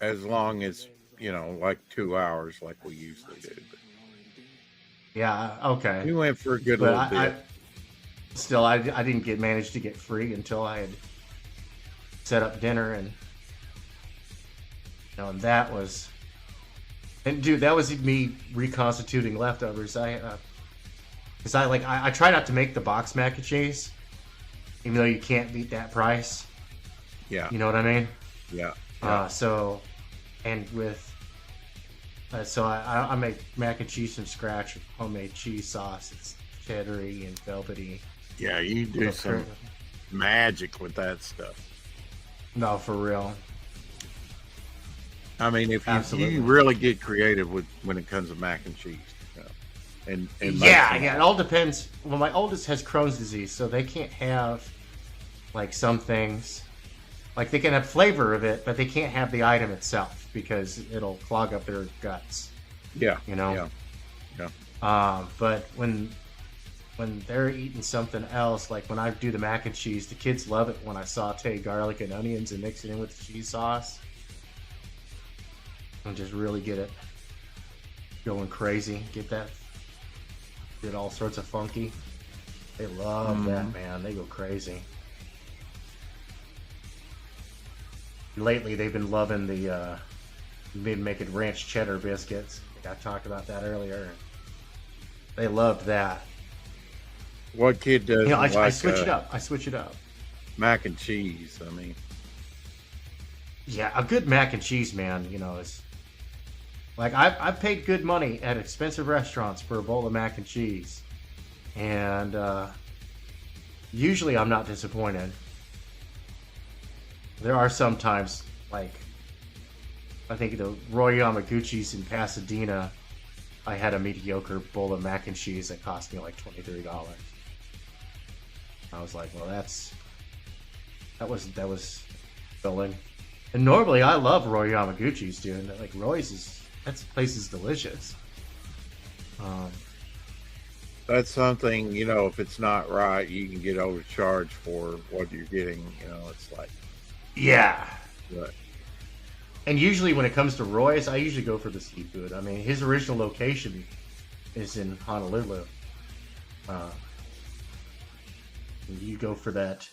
long as, you know, like 2 hours like we usually do. But yeah, okay. we went for a good little bit. I didn't manage to get free until I had set up dinner, and and that was, and dude, that was me reconstituting leftovers. Because I try not to make the box mac and cheese, even though you can't beat that price. Yeah. You know what I mean? Yeah. So I make mac and cheese from scratch with homemade cheese sauce. It's cheddary and velvety. Yeah, you do some magic with that stuff. No, for real. I mean, if you really get creative when it comes to mac and cheese. And it all depends. Well, my oldest has Crohn's disease, so they can't have like some things. Like, they can have flavor of it, but they can't have the item itself because it'll clog up their guts. Yeah. You know? Yeah. But when they're eating something else, like when I do the mac and cheese, the kids love it when I saute garlic and onions and mix it in with the cheese sauce. And just really get it going crazy. Get all sorts of funky. They love that, man. They go crazy. Lately, they've been loving they've been making ranch cheddar biscuits. I talked about that earlier. They loved that. What kid does? I switch it up. I switch it up. Mac and cheese. I mean, yeah, a good mac and cheese, man. Is like I've paid good money at expensive restaurants for a bowl of mac and cheese, And usually I'm not disappointed. There are some times, like, I think the Roy Yamaguchi's in Pasadena, I had a mediocre bowl of mac and cheese that cost me like $23. I was like, well, that was filling. And normally I love Roy Yamaguchi's, dude. Like, that place is delicious. That's something, you know, if it's not right, you can get overcharged for what you're getting. You know, it's like, yeah. Right. And usually when it comes to Roy's, I usually go for the seafood. I mean, his original location is in Honolulu. You go for that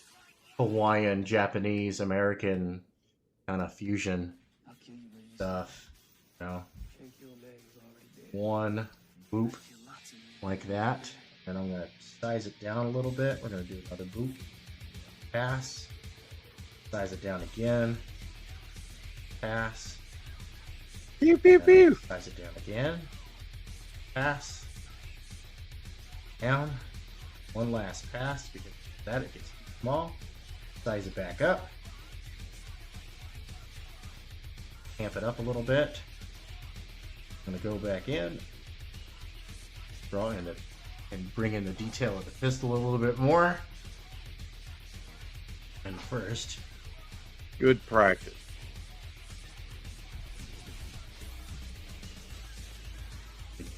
Hawaiian, Japanese, American kind of fusion stuff. You know, one boop like that. And I'm going to size it down a little bit. We're going to do another boop. Pass. Size it down again. Pass. Pew, pew, pew. Size it down again. Pass. Down. One last pass because that it gets small. Size it back up. Amp it up a little bit. I'm going to go back in. Draw in it and bring in the detail of the pistol a little bit more. And first, Good practice.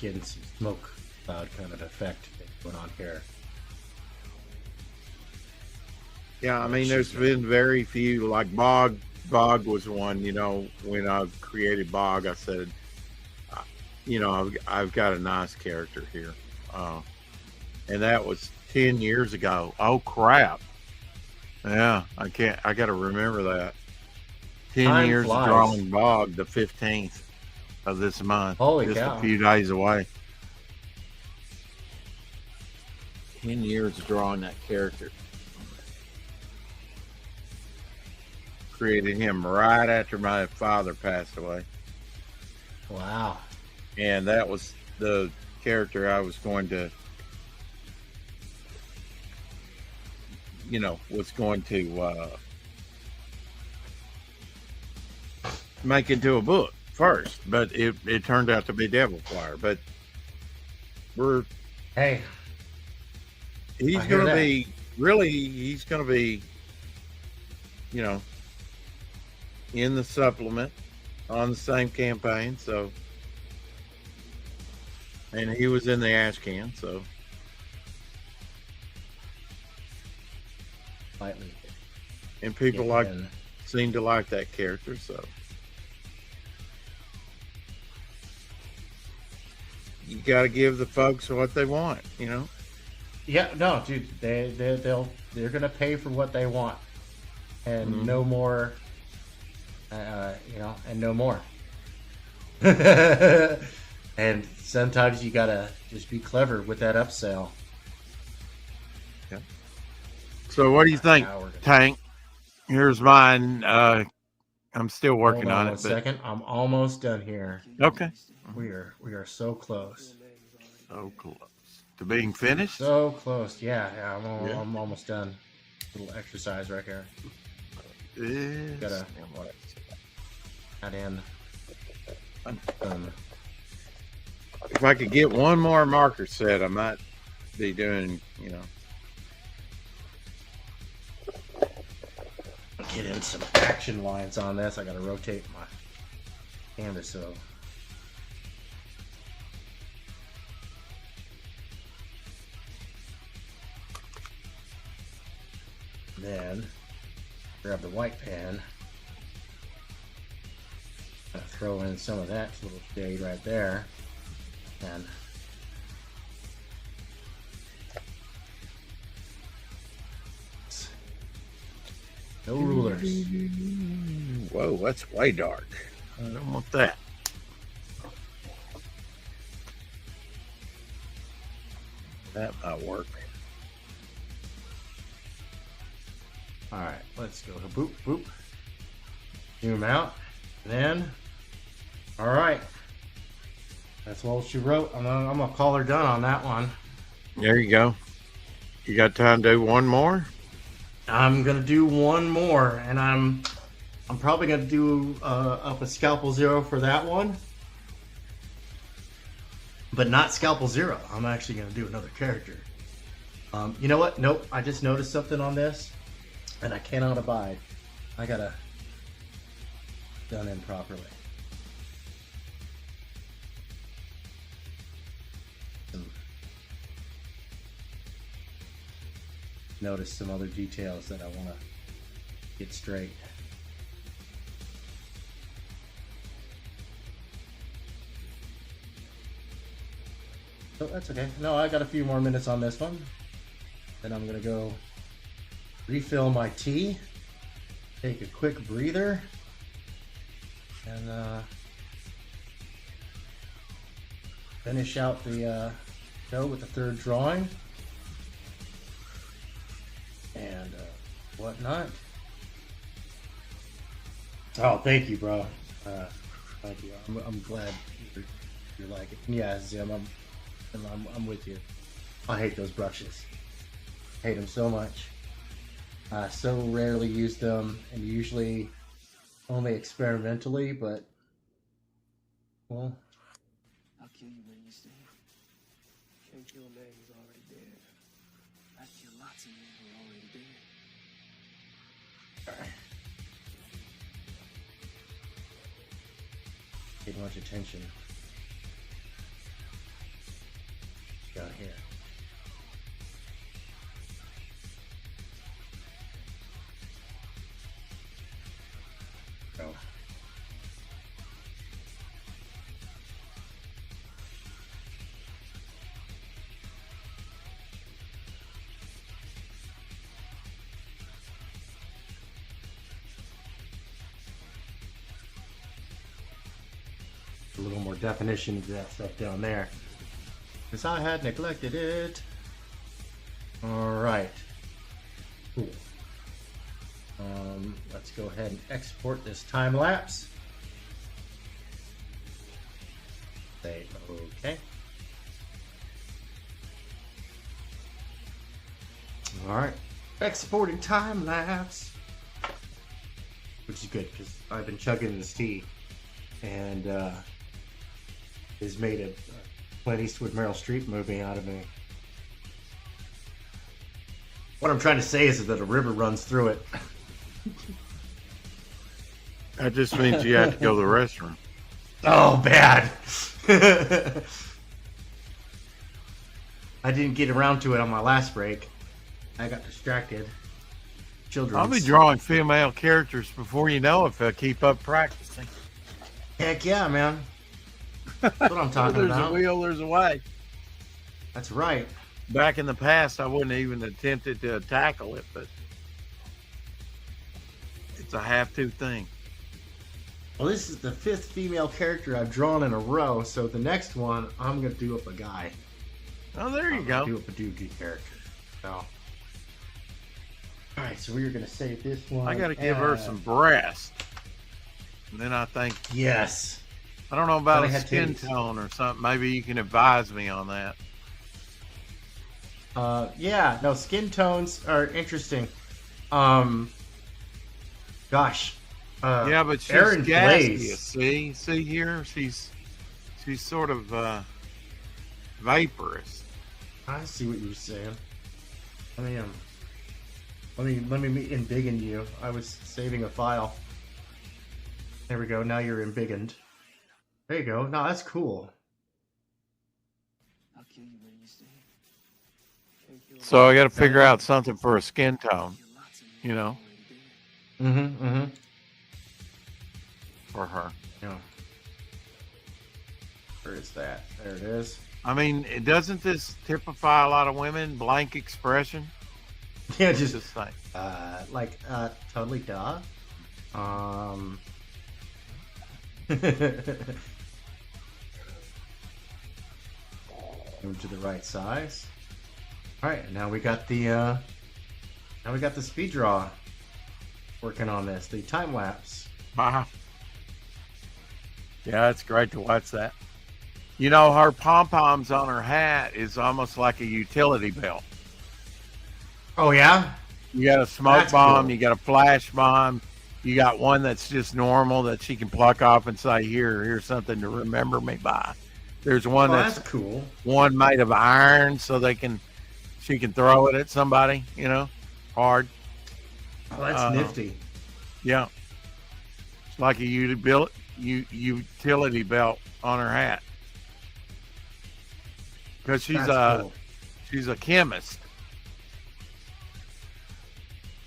getting some smoke cloud kind of effect going on here. Yeah, I mean, there's been very few, like Bog was one, you know, when I created Bog, I said, you know, I've got a nice character here. And that was 10 years ago. Oh, crap. Yeah, I got to remember that. 10 Time years flies. of drawing Bog, the 15th of this month. Holy just cow. a few days away. 10 years of drawing that character. Created him right after my father passed away. Wow. And that was the character I was going to, you know, was going to make into a book first, but it turned out to be Devil Flyer. But Hey, he's I hear going to that. be, really, he's going to be, you know, in the supplement on the same campaign, so, and he was in the ash can, so. slightly. And people seem to like that character, so you got to give the folks what they want, you know. Yeah, no, dude, they're gonna pay for what they want, and no more. You know, and no more. And sometimes you gotta just be clever with that upsell. Yeah. So what do you think, Tank? Here's mine. I'm still working on it. One second, I'm almost done here. Okay. We are so close. So close to being finished. So close. Yeah, I'm almost done. Little exercise right here. Gotta add in. If I could get one more marker set, I might be doing, you know. Get in some action lines on this. I gotta rotate my canvas so. Then grab the white pen. Throw in some of that little shade right there, and no rulers. Whoa, that's way dark. I don't want that. That might work. All right, let's go. Boop, boop. Zoom out. Then, all right. That's all she wrote. I'm gonna call her done on that one. There you go. You got time to do one more? I'm gonna do one more, and I'm probably gonna do up a Scalpel Zero for that one, but not Scalpel Zero. I'm actually gonna do another character. You know what? Nope. I just noticed something on this, and I cannot abide. I gotta done in properly. Notice some other details that I want to get straight. Oh, that's okay. No, I got a few more minutes on this one. Then I'm going to go refill my tea, take a quick breather, and finish out the show with the third drawing. And whatnot. Oh, thank you, bro. Thank you. I'm glad you're like it. Yeah, Zim, I'm with you. I hate those brushes. Hate them so much. I so rarely use them, and usually only experimentally. But well, I'll kill you where you stand. Can't kill a man who's already dead. I'd kill lots of men who are already dead. Pay much attention down here. Oh. A little more definition to that stuff down there, because I had neglected it. All right, cool. Let's go ahead and export this time lapse. Say okay. All right, exporting time lapse, which is good because I've been chugging this tea, and has made a Clint Eastwood Meryl Streep movie out of me. What I'm trying to say is that a river runs through it. That just means you have to go to the restroom. Oh, bad. I didn't get around to it on my last break. I got distracted. Children. I'll be drawing female characters before you know if I keep up practicing. Heck yeah, man. That's what I'm talking There's about. a will, there's a way. That's right. Back in the past, I wouldn't even attempted to tackle it, but it's a have-to thing. Well, this is the 5th female character I've drawn in a row, so the next one, I'm going to do up a guy. Oh, there you go. Do up a dude character. So. Alright, so we're going to save this one. I got to give her some breast. And then I think... Yes. I don't know about a skin tone or something. Maybe you can advise me on that. Yeah, no, skin tones are interesting. Gosh. Yeah, but she's Aaron gaseous. Blaze. See here? She's sort of vaporous. I see what you're saying. Let me embiggen you. I was saving a file. There we go. Now you're embiggened. There you go. No, that's cool. I'll kill you where you stand. Can't kill a So man I got to figure out something for a skin tone, who's lots of men you know, already dead. for her. Yeah. Where is that? There it is. I mean, doesn't this typify a lot of women? Blank expression? Yeah, Just just think. totally duh. Move to the right size. All right, now we got the speed draw working on this, the time lapse. Wow. Yeah, it's great to watch that. You know, her pom-poms on her hat is almost like a utility belt. Oh, yeah? You got a smoke That's bomb, cool. you got a flash bomb, you got one that's just normal that she can pluck off and say, here's something to remember me by. There's one Oh, that's that's cool. one made of iron so she can throw it at somebody, hard. Oh, that's nifty. Yeah. It's like a utility belt on her hat. Because That's she's a chemist.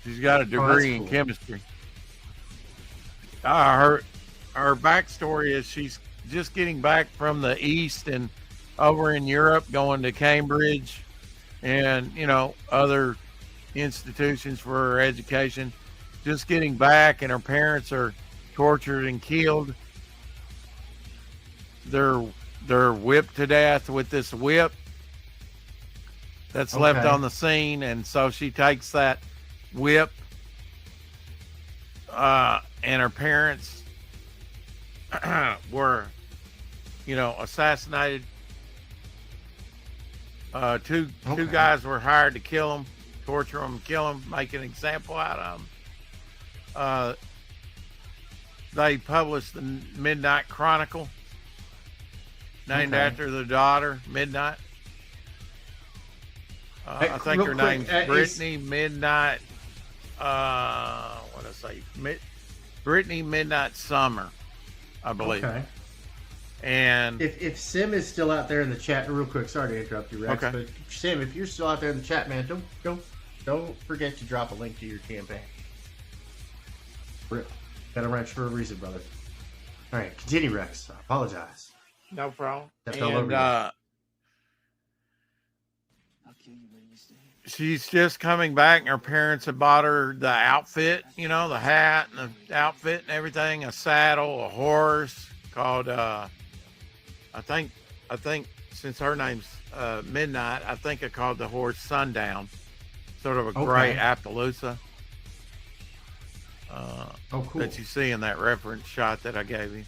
She's got a that's degree in cool. chemistry. Her backstory is she's just getting back from the East and over in Europe, going to Cambridge and other institutions for her education. Just getting back, and her parents are tortured and killed. They're whipped to death with this whip that's left Okay. on the scene, and so she takes that whip, and her parents were, assassinated. Two guys were hired to kill them, torture them, kill them, make an example out of them. They published the Midnight Chronicle, named after the daughter, Midnight. I think her name's Brittany Midnight. What did I say? Brittany Midnight Summer, I believe. Okay. And if Sim is still out there in the chat, real quick, sorry to interrupt you, Rex, Okay. but Sim, if you're still out there in the chat, man, don't forget to drop a link to your campaign. Got a wrench for a reason, brother. All right, continue, Rex. I apologize. no problem. Stepped all over And you. I'll kill you where you stay. she's just coming back, and her parents have bought her the outfit, the hat and the outfit and everything, a saddle, a horse called I think since her name's Midnight, I think I called the horse Sundown, sort of a gray Okay. Appaloosa Oh, cool. that you see in that reference shot that I gave you.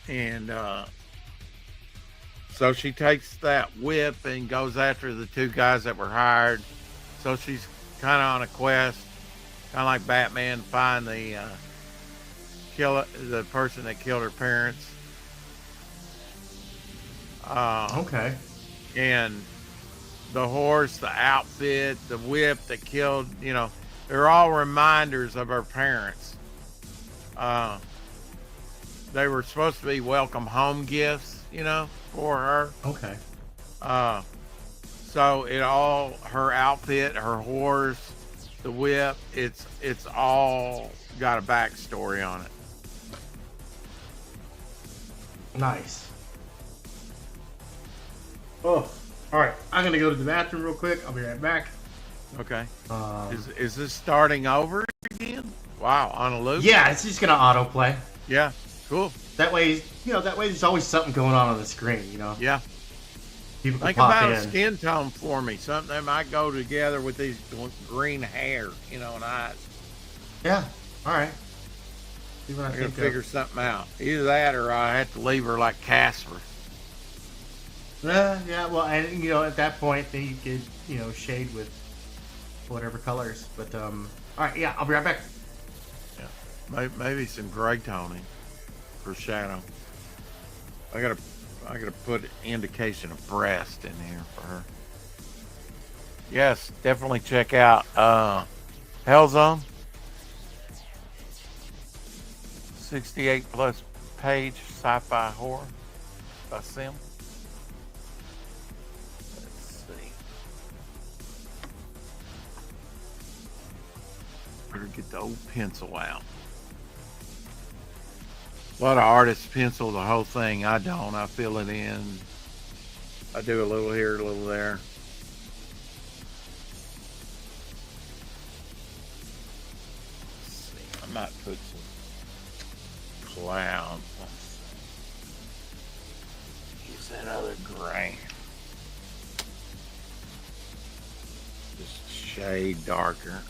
And so she takes that whip and goes after the two guys that were hired. So she's kind of on a quest, kind of like Batman, to find the person that killed her parents. Okay. And the horse, the outfit, the whip that killed, they're all reminders of her parents. They were supposed to be welcome home gifts, for her. Okay. So her outfit, her horse, the whip, it's all got a backstory on it. Nice. Oh, all right. I'm gonna go to the bathroom real quick. I'll be right back. Okay. Is this starting over again? Wow, on a loop? Yeah, it's just gonna autoplay. Yeah. Cool. That way, there's always something going on the screen. Yeah. People can Think pop about in. a skin tone for me. Something that might go together with these green hair, and eyes. Yeah. All right. See what I I gotta think figure something out. Either that, or I have to leave her like Casper. Yeah. Well, and at that point, then you could shade with whatever colors. But all right. Yeah, I'll be right back. Yeah. Maybe some gray toning for shadow. I gotta put indication of breast in here for her. Yes, definitely check out Hellzone. 68 plus page sci-fi horror by Sim. Let's see. Better get the old pencil out. A lot of artists pencil the whole thing. I don't. I fill it in. I do a little here, a little there. Let's see. I might put some clouds. Use that other gray. Just shade darker.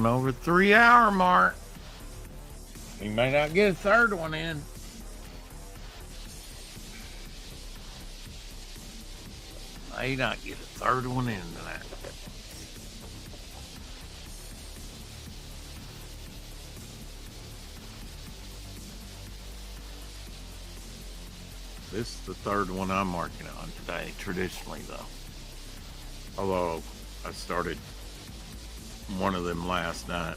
going over 3 hour mark. We may not get a third one in. May not get a third one in tonight. This is the third one I'm marking on today, traditionally though. Although I started one of them last night.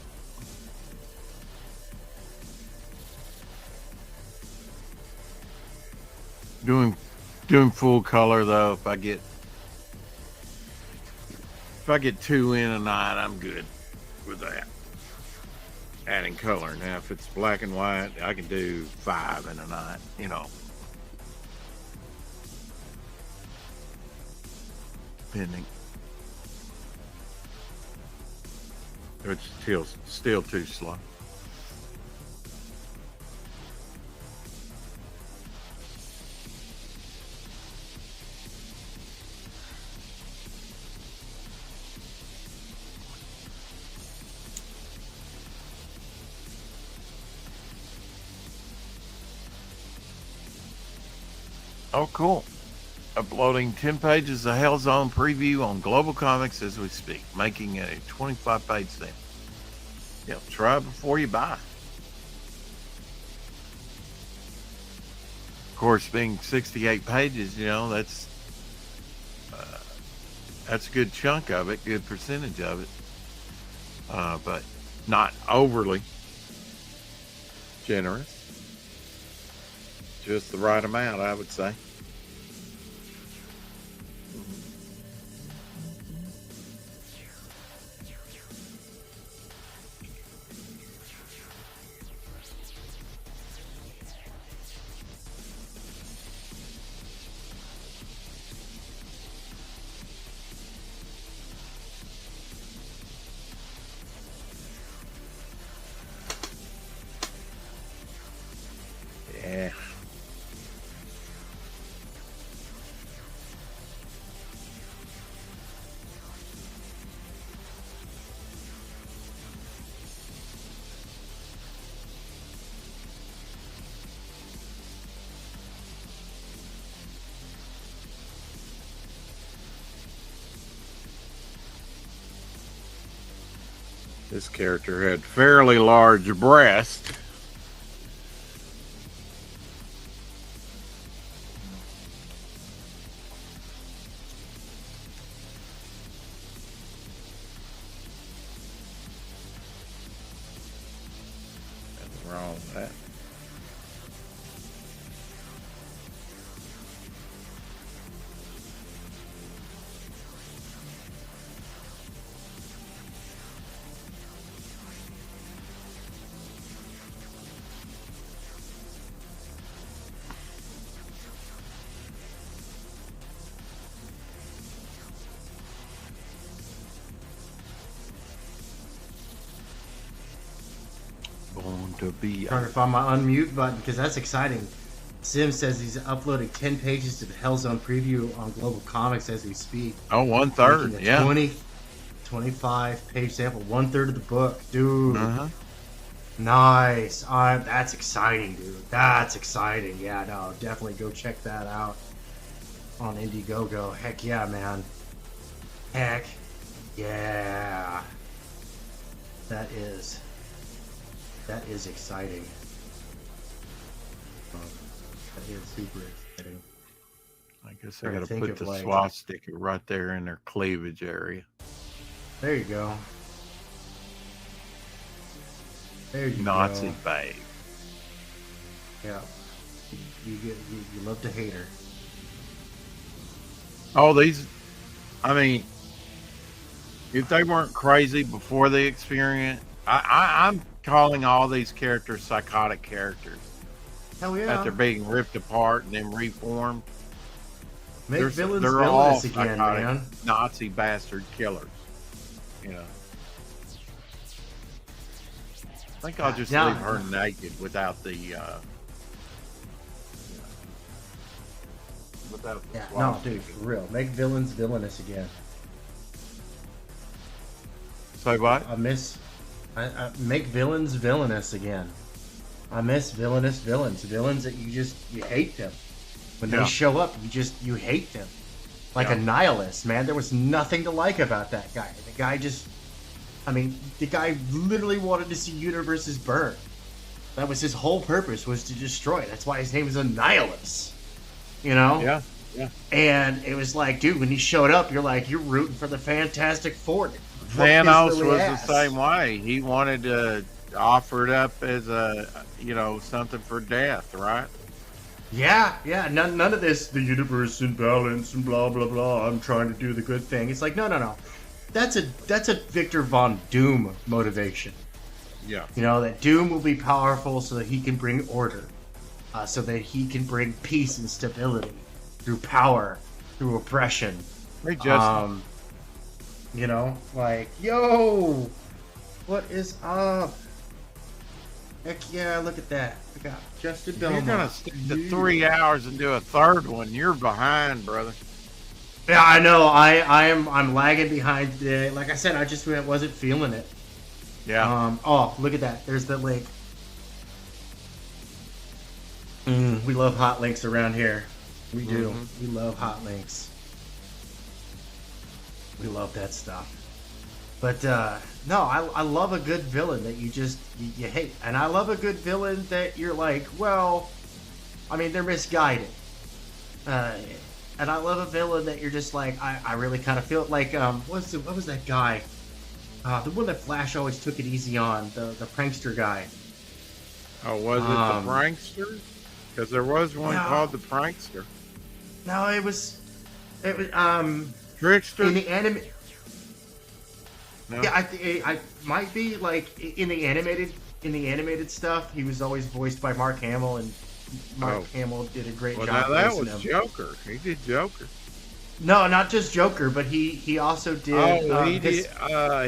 Doing full color though. If I get 2 in a night, I'm good with that. Adding color. Now if it's black and white, I can do 5 in a night, you know. Depending. It's still too slow. Oh, cool. Uploading 10 pages of Hellzone preview on Global Comics as we speak, making a 25-page thing. Yeah, try before you buy. Of course, being 68 pages, you know, that's a good chunk of it, good percentage of it, but not overly generous. Just the right amount, I would say. Yeah. This character had fairly large breasts. Nothing wrong with that. Born to be. Trying to find my unmute button because that's exciting. Sim says he's uploading 10 pages to the Hellzone preview on Global Comics as we speak. Oh, 1/3, yeah. 25 page sample, 1/3 of the book, dude. Uh-huh. Nice. That's exciting, dude. That's exciting. Yeah, no, definitely go check that out on Indiegogo. Heck yeah, man. Heck yeah. That is exciting. That is super exciting. I guess I gotta put the swastika right there in their cleavage area. There you go. There you Nazi go. babe. Yeah. You love to hate her. Oh, I mean, if they weren't crazy before the experience, I'm calling all these characters psychotic characters. Hell yeah. That they're being ripped apart and then reformed. Make villains they're villainous all again, psychotic man. Nazi bastard killers. You know. I think I'll just leave her naked without the no, dude, for real. Make villains villainous again. Say what? I miss I make villains villainous again. I miss villainous villains. Villains that you hate them. When they show up, you hate them. Like a nihilist, man. There was nothing to like about that guy. The guy literally wanted to see universes burn. That was his whole purpose, was to destroy. That's why his name is a nihilist. You know? Yeah, yeah. And it was like, dude, when he showed up, you're rooting for the Fantastic Four. Thanos was the same way. He wanted to offer it up as something for death, right? Yeah. None of this, the universe in balance and blah, blah, blah. I'm trying to do the good thing. It's like, no. That's a Victor Von Doom motivation. Yeah. You know, that Doom will be powerful so that he can bring order. So that he can bring peace and stability through power, through oppression. Hey, Justin. Yo, what is up? Heck yeah, look at that. We got Justin Belmont. You're going to stick to 3 hours and do a third one. You're behind, brother. Yeah, I know. I'm lagging behind today. Like I said, I just wasn't feeling it. Yeah. Look at that. There's the link. We love hot links around here. We do. We love hot links. We love that stuff. But no, I love a good villain that you hate, and I love a good villain that you're like, well, I mean, they're misguided. And I love a villain that you're just like, I really kind of feel like, what was that guy? The one that Flash always took it easy on, the prankster guy. Oh, was it the prankster? Because there was one called the prankster. No, it was Trickster. in the anime. No? Yeah, I might be like in the animated stuff. He was always voiced by Mark Hamill, and Mark Hamill did a great job. Now that was him. Joker. He did Joker. No, not just Joker, but he also did. He did.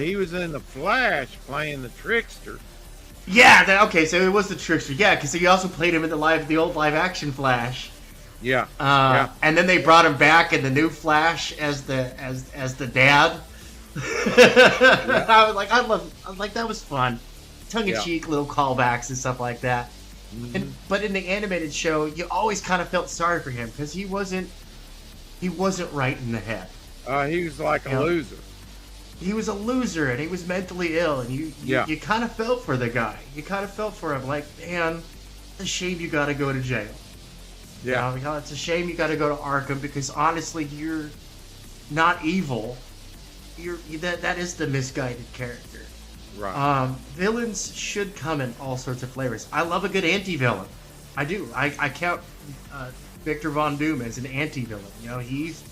He was in the Flash playing the Trickster. Yeah. Okay, so it was the Trickster. Yeah, because he also played him in the old live action Flash. Yeah. And then they brought him back in the new Flash as the dad. I was like, that was fun, tongue in cheek, little callbacks and stuff like that. But in the animated show, you always kind of felt sorry for him because he wasn't right in the head. He was like a loser. He was a loser, and he was mentally ill, and you kind of felt for the guy. You kind of felt for him, like, man, it's a shame you got to go to jail. Yeah, you know, it's a shame you got to go to Arkham because honestly, you're not evil. That is the misguided character. Right. Villains should come in all sorts of flavors. I love a good anti-villain. I do. I count Victor Von Doom as an anti-villain. You know, he's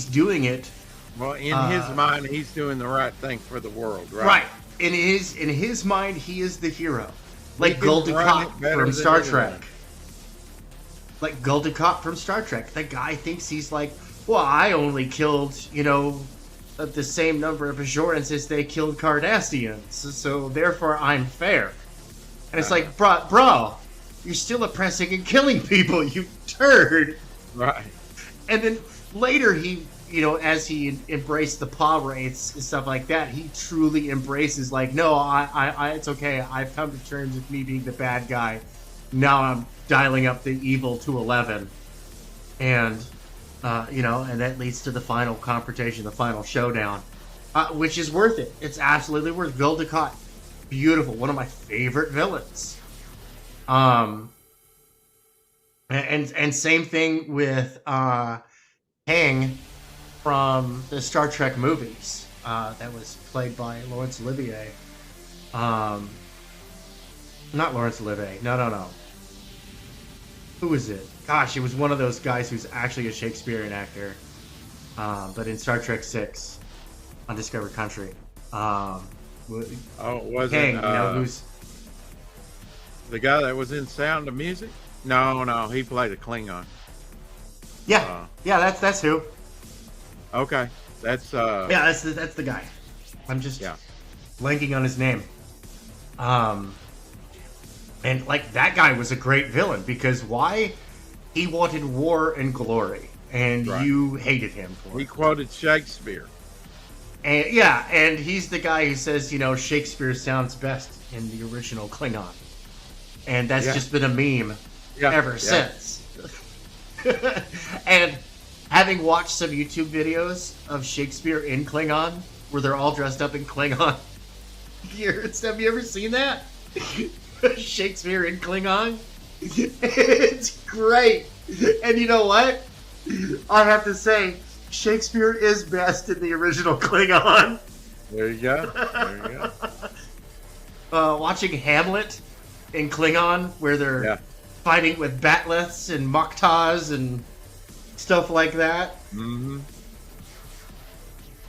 doing it. Well, in his mind, he's doing the right thing for the world, right? Right. In his mind, he is the hero. Like Golden Cop from Star Trek. Like Golden Cop from Star Trek. That guy thinks he's like, well, I only killed, the same number of Bajorans as they killed Cardassians, so therefore I'm fair. And it's like, bro, you're still oppressing and killing people, you turd. Right. And then later he, as he embraced the paw wraiths and stuff like that, he truly embraces, like, no, I it's okay. I've come to terms with me being the bad guy. Now I'm dialing up the evil to 11. And... and that leads to the final confrontation, the final showdown, which is worth it. It's absolutely worth it. Golden Cop, beautiful, one of my favorite villains. And same thing with Hang from the Star Trek movies. That was played by Laurence Olivier. Not Laurence Olivier. No. Who was it? Gosh, it was one of those guys who's actually a Shakespearean actor. But in Star Trek 6, Undiscovered Country. Was Kang, it? Who's... The guy that was in Sound of Music? No, he played a Klingon. Yeah, that's who. Okay, that's... Yeah, that's the guy. I'm just blanking on his name. And, like, that guy was a great villain, because why? He wanted war and glory, and you hated him for it. He quoted Shakespeare. and he's the guy who says, Shakespeare sounds best in the original Klingon. And that's just been a meme ever since. And having watched some YouTube videos of Shakespeare in Klingon, where they're all dressed up in Klingon gears, have you ever seen that? Shakespeare in Klingon? It's great. And you know what? I have to say, Shakespeare is best in the original Klingon. There you go. Watching Hamlet in Klingon, where they're fighting with batleths and Moktas and stuff like that. Mm-hmm.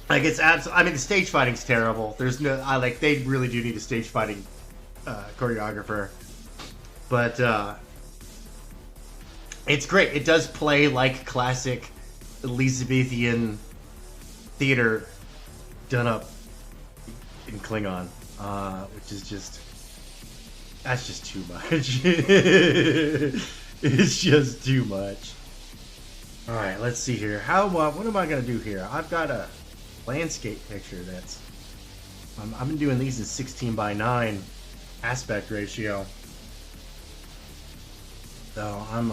Like, it's absolutely. I mean, the stage fighting's terrible. There's no. They really do need a stage fighting choreographer, but it's great. It does play like classic Elizabethan theater done up in Klingon, which is that's just too much. It's just too much. All right, let's see here. What am I gonna do here? I've got a landscape picture that's. I've been doing these in 16:9 aspect ratio. So I'm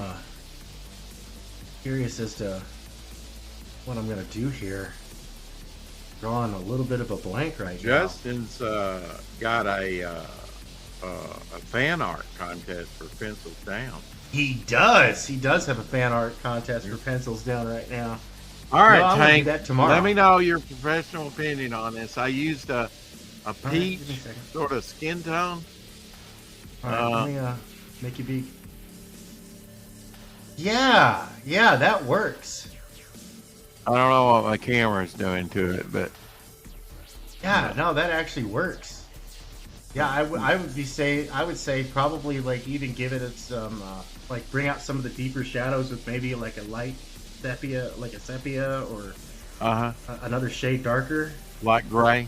curious as to what I'm gonna do here. Drawing a little bit of a blank right now. Justin's got a fan art contest for Pencils Down. He does. He does have a fan art contest for Pencils Down right now. All right, I'm gonna do Tank. that tomorrow. Let me know your professional opinion on this. I used a peach sort of skin tone. All right, let me make you be. Yeah, that works. I don't know what my camera's doing to it, but yeah, no, that actually works. Yeah, I would say probably like even give it some like bring out some of the deeper shadows with maybe like a light sepia, like a sepia or another shade darker, light gray.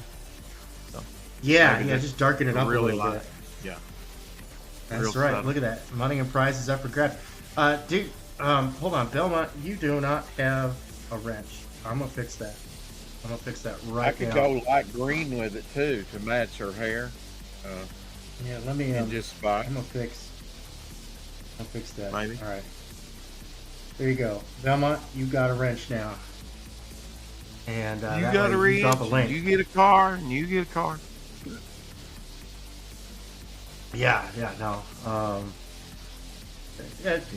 So, yeah, just darken it up really a little bit. Yeah, that's real right. subtle. Look at that, money and prizes up for grabs. Dude, hold on, Belmont, you do not have a wrench. I'm gonna fix that. Right now. I could go light green with it too to match her hair. Yeah, let me. In just spot. I'm gonna fix that. Maybe. All right. There you go, Belmont. You got a wrench now. And you got a wrench. You get a car, and you get a car. Yeah, no.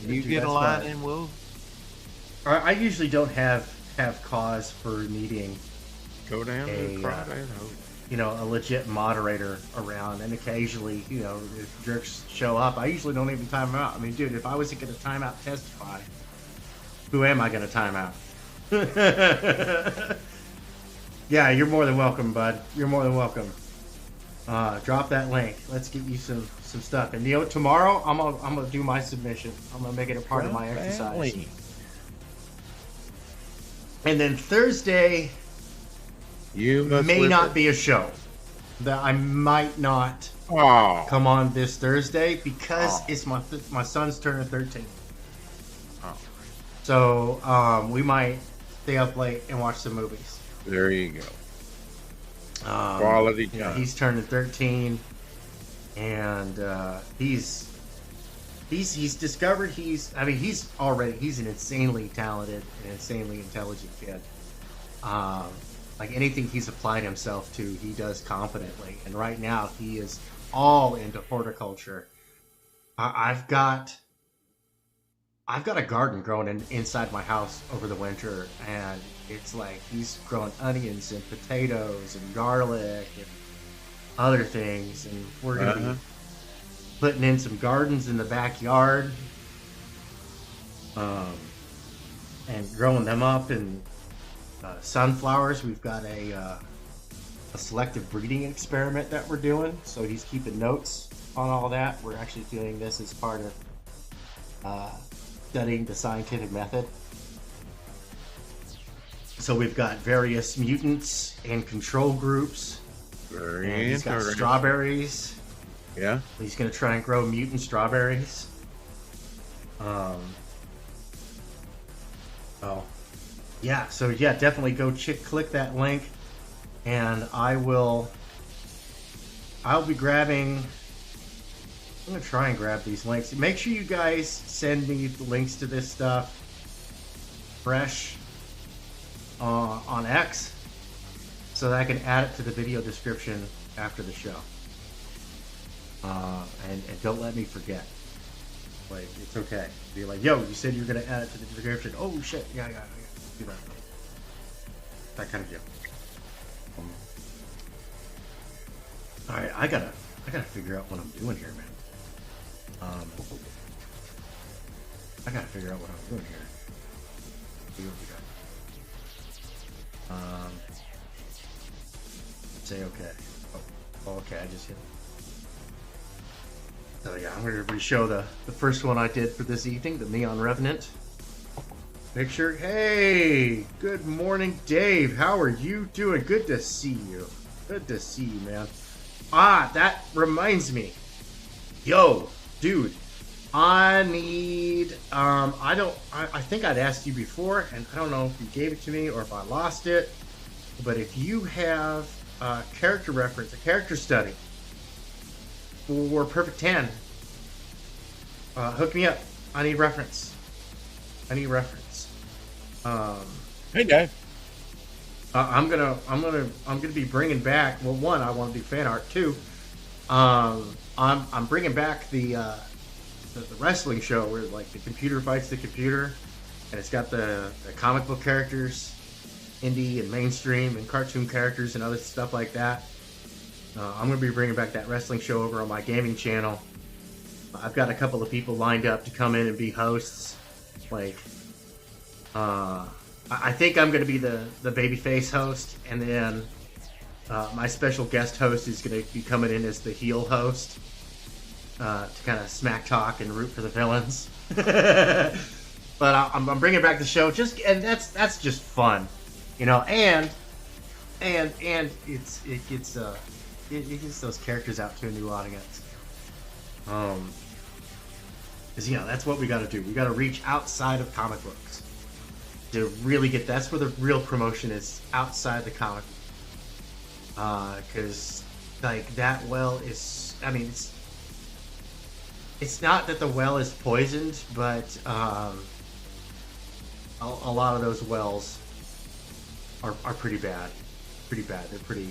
You get a line in, Will. I usually don't have cause for needing Go down to the a legit moderator around, and occasionally, if jerks show up, I usually don't even time them out. I mean, dude, if I was going to time out Testify, who am I going to time out? Yeah, you're more than welcome, bud. You're more than welcome. Drop that link. Let's get you some stuff. And tomorrow I'm gonna do my submission. I'm gonna make it a part of my exercise. And then Thursday may not be a show. That I might not come on this Thursday because it's my son's turning 13. So we might stay up late and watch some movies. There you go. Quality time. Yeah, he's turning 13, and he's discovered he's an insanely talented and insanely intelligent kid. Like anything he's applied himself to, he does confidently. And right now, he is all into horticulture. I've got a garden growing inside my house over the winter, and it's like he's growing onions and potatoes and garlic and other things, and we're gonna be putting in some gardens in the backyard, and growing them up, and sunflowers. We've got a selective breeding experiment that we're doing, so he's keeping notes on all that. We're actually doing this as part of studying the scientific method. So we've got various mutants and control groups. Very He's got strawberries. Yeah. He's going to try and grow mutant strawberries. Yeah, so yeah, definitely go click that link and I'll be grabbing. I'm gonna try and grab these links. Make sure you guys send me the links to this stuff fresh on X, so that I can add it to the video description after the show. And don't let me forget. Like, it's okay. Be like, yo, you said you were gonna add it to the description. Oh shit, yeah, do that. That kind of deal. All right, I gotta figure out what I'm doing here, man. I gotta figure out what I'm doing here. See what we got. Say okay. Oh, okay. I just hit. So yeah, I'm gonna re-show the first one I did for this evening, the Neon Revenant picture. Hey, good morning, Dave. How are you doing? Good to see you. Good to see you, man. That reminds me. Yo, dude, I need, I think I'd asked you before, and I don't know if you gave it to me or if I lost it, but if you have a character reference, a character study for Perfect 10, hook me up. I need reference. Hey, Dave. I'm gonna be bringing back. Well, one, I want to do fan art. Two, I'm bringing back the wrestling show where like the computer fights the computer, and it's got the comic book characters, indie and mainstream, and cartoon characters and other stuff like that. I'm gonna be bringing back that wrestling show over on my gaming channel. I've got a couple of people lined up to come in and be hosts. Like, I think I'm going to be the babyface host, and then my special guest host is going to be coming in as the heel host to kind of smack talk and root for the villains. But I'm bringing back the show, and that's just fun, you know. And it gets those characters out to a new audience. Because that's what we got to do. We got to reach outside of comic books to really get. That's where the real promotion is, outside the comic book. Because like that well is, I mean, it's not that the well is poisoned, but a lot of those wells are pretty bad. Pretty bad. They're pretty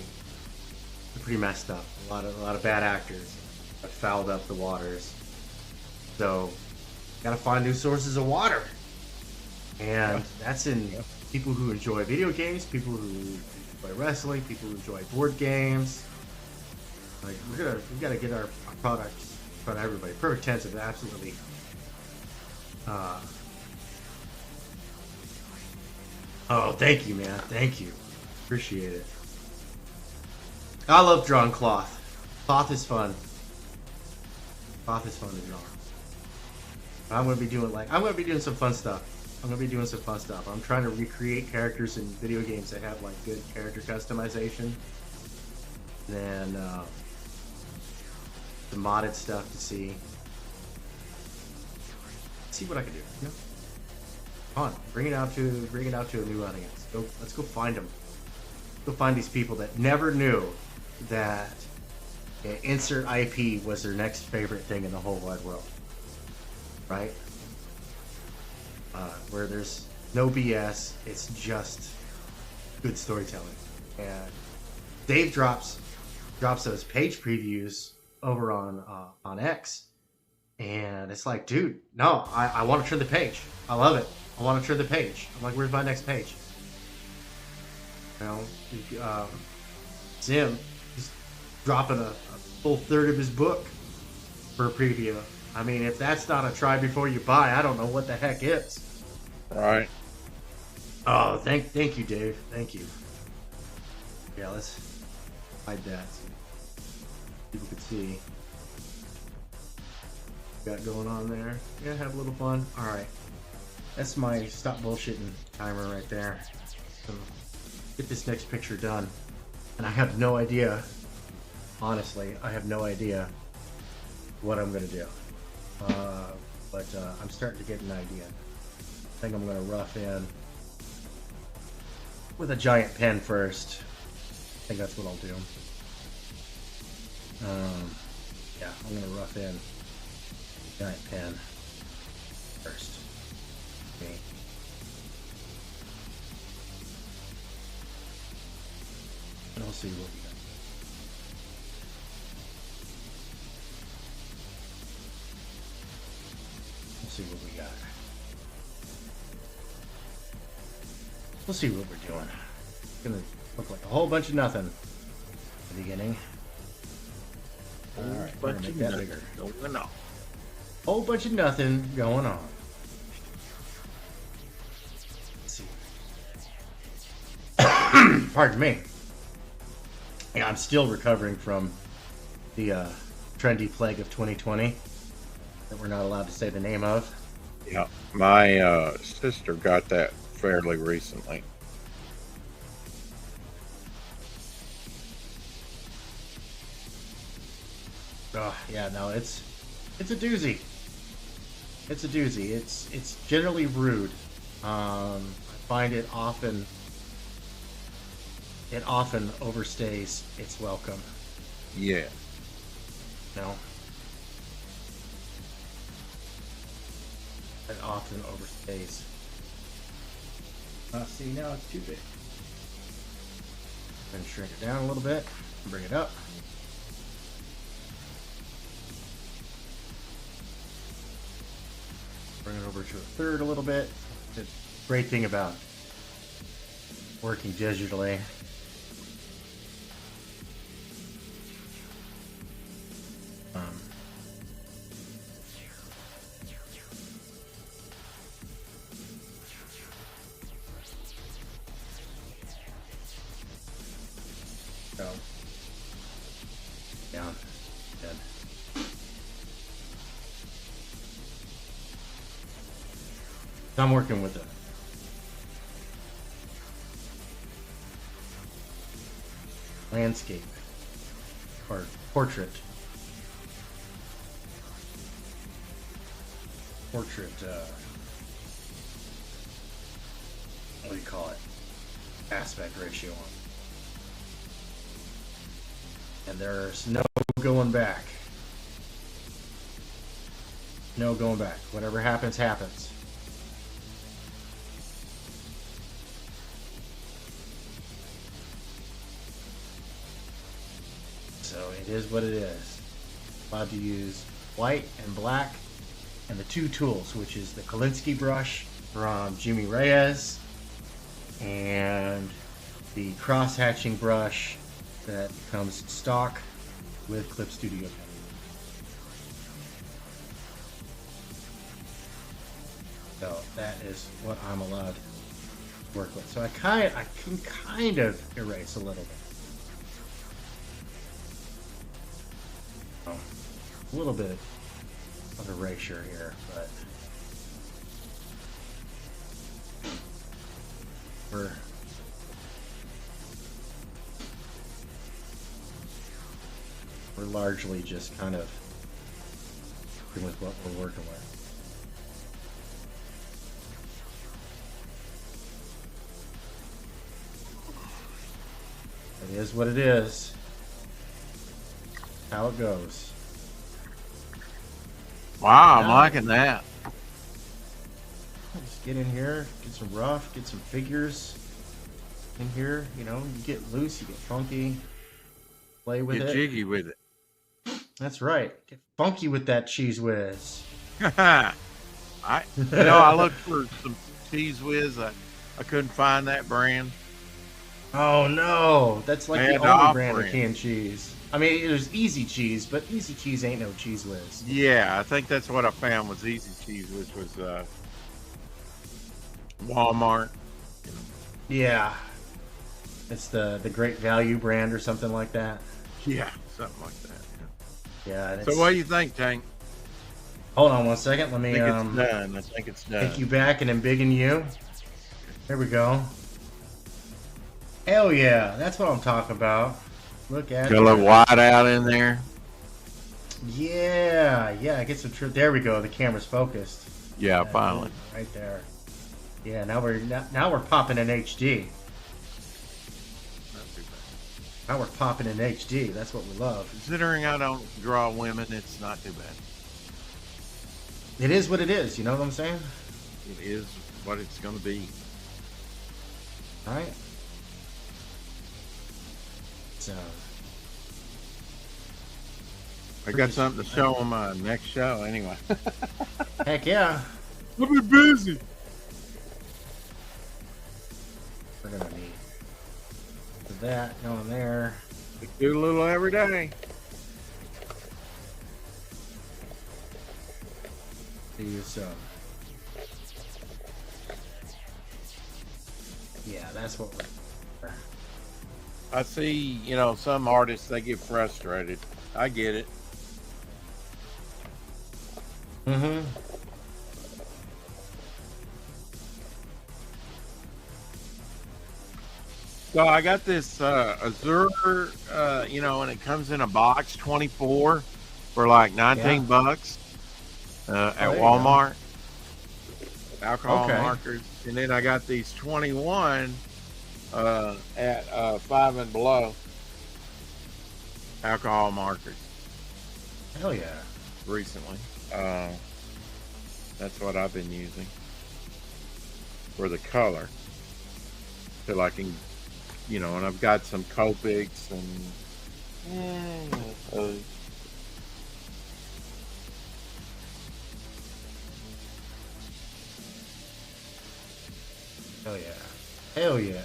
messed up. A lot of bad actors have fouled up the waters. So, gotta find new sources of water. And that's in people who enjoy video games, people who enjoy wrestling, people who enjoy board games. Like, we gotta get our products in front of everybody. Perfect Tense is absolutely oh, thank you, man. Thank you. Appreciate it. I love drawing cloth. Cloth is fun. Cloth is fun to draw. I'm gonna be doing some fun stuff. I'm trying to recreate characters in video games that have like good character customization. Then the modded stuff to see what I can do. You know? Come on, bring it out to a new audience. Let's go find them. Go find these people that never knew that insert IP was their next favorite thing in the whole wide world. Right? Where there's no BS, it's just good storytelling. And Dave drops those page previews over on X, and it's like, dude, no, I want to turn the page. I love it. I want to turn the page. I'm like, where's my next page? You know, Zim, he's dropping a full third of his book for a preview. I mean, if that's not a try before you buy, I don't know what the heck is. Right. Oh, thank you, Dave. Thank you. Yeah, let's hide that so people can see what got going on there. Yeah, have a little fun. All right, that's my stop bullshitting timer right there. So get this next picture done, and I have no idea. Honestly, I have no idea what I'm gonna do. But I'm starting to get an idea. I think I'm going to rough in with a giant pen first, think that's what I'll do. Yeah, I'm gonna rough in giant pen first. Okay. And I'll see what we got. We'll see what we got. We'll see what we're doing. It's gonna look like a whole bunch of nothing at the beginning. Alright, we're gonna make that bigger. Going on. Whole bunch of nothing going on. Let's see. Pardon me. Yeah, I'm still recovering from the trendy plague of 2020 that we're not allowed to say the name of. Yeah, my sister got that fairly recently. Oh, yeah, no, it's a doozy. It's a doozy. It's generally rude. I find it often overstays its welcome. Yeah. No. It often overstays. See, now it's too big. Then shrink it down a little bit. Bring it up. Bring it over to a third a little bit. The great thing about working digitally down, dead. I'm working with a landscape or portrait. What do you call it? Aspect ratio on. And there's no going back. No going back. Whatever happens, happens. So it is what it is. Allowed to use white and black and the two tools, which is the Kolinsky brush from Jimmy Reyes and the cross-hatching brush that comes stock with Clip Studio pen. So that is what I'm allowed to work with. So I can kind of erase a little bit. A little bit of erasure here, but we're largely just kind of working with what we're working with. It is what it is. How it goes. Wow, I'm liking that. Just get in here, get some rough, get some figures in here. You know, you get loose, you get funky, play with it. Get jiggy with it. That's right. Get funky with that Cheese Whiz. I looked for some Cheese Whiz. I couldn't find that brand. Oh no, that's like Man, the only brand of canned cheese. I mean, there's Easy Cheese, but Easy Cheese ain't no Cheese Whiz. Yeah, I think that's what I found was Easy Cheese, which was Walmart. Yeah, it's the Great Value brand or something like that. Yeah, something like that. Yeah. So what do you think, Tank? Hold on one second. Let me. I think it's done. I think it's done. Take you back and embiggen you. There we go. Hell yeah, that's what I'm talking about. Look at got a little white out in there. Yeah, get some there we go. The camera's focused. Yeah, finally. Right there. Yeah, now we're popping in HD. Not too bad. Now we're popping in HD. That's what we love. Considering I don't draw women, it's not too bad. It is what it is. You know what I'm saying? It is what it's going to be. All right. So. I got something to show on my next show anyway. Heck yeah. I'll be busy. We're going to need that going there. Do a little every day. Do some. Yeah, that's what we're. I see, you know, some artists, they get frustrated. I get it. Mm-hmm. So I got this Azure, you know, and it comes in a box, 24 for like 19 bucks at Walmart. Alcohol markers. And then I got these 21 at 5 and below alcohol markers. Hell yeah. Recently. That's what I've been using for the color. Till I can, you know, and I've got some Copics and hell yeah. Hell yeah.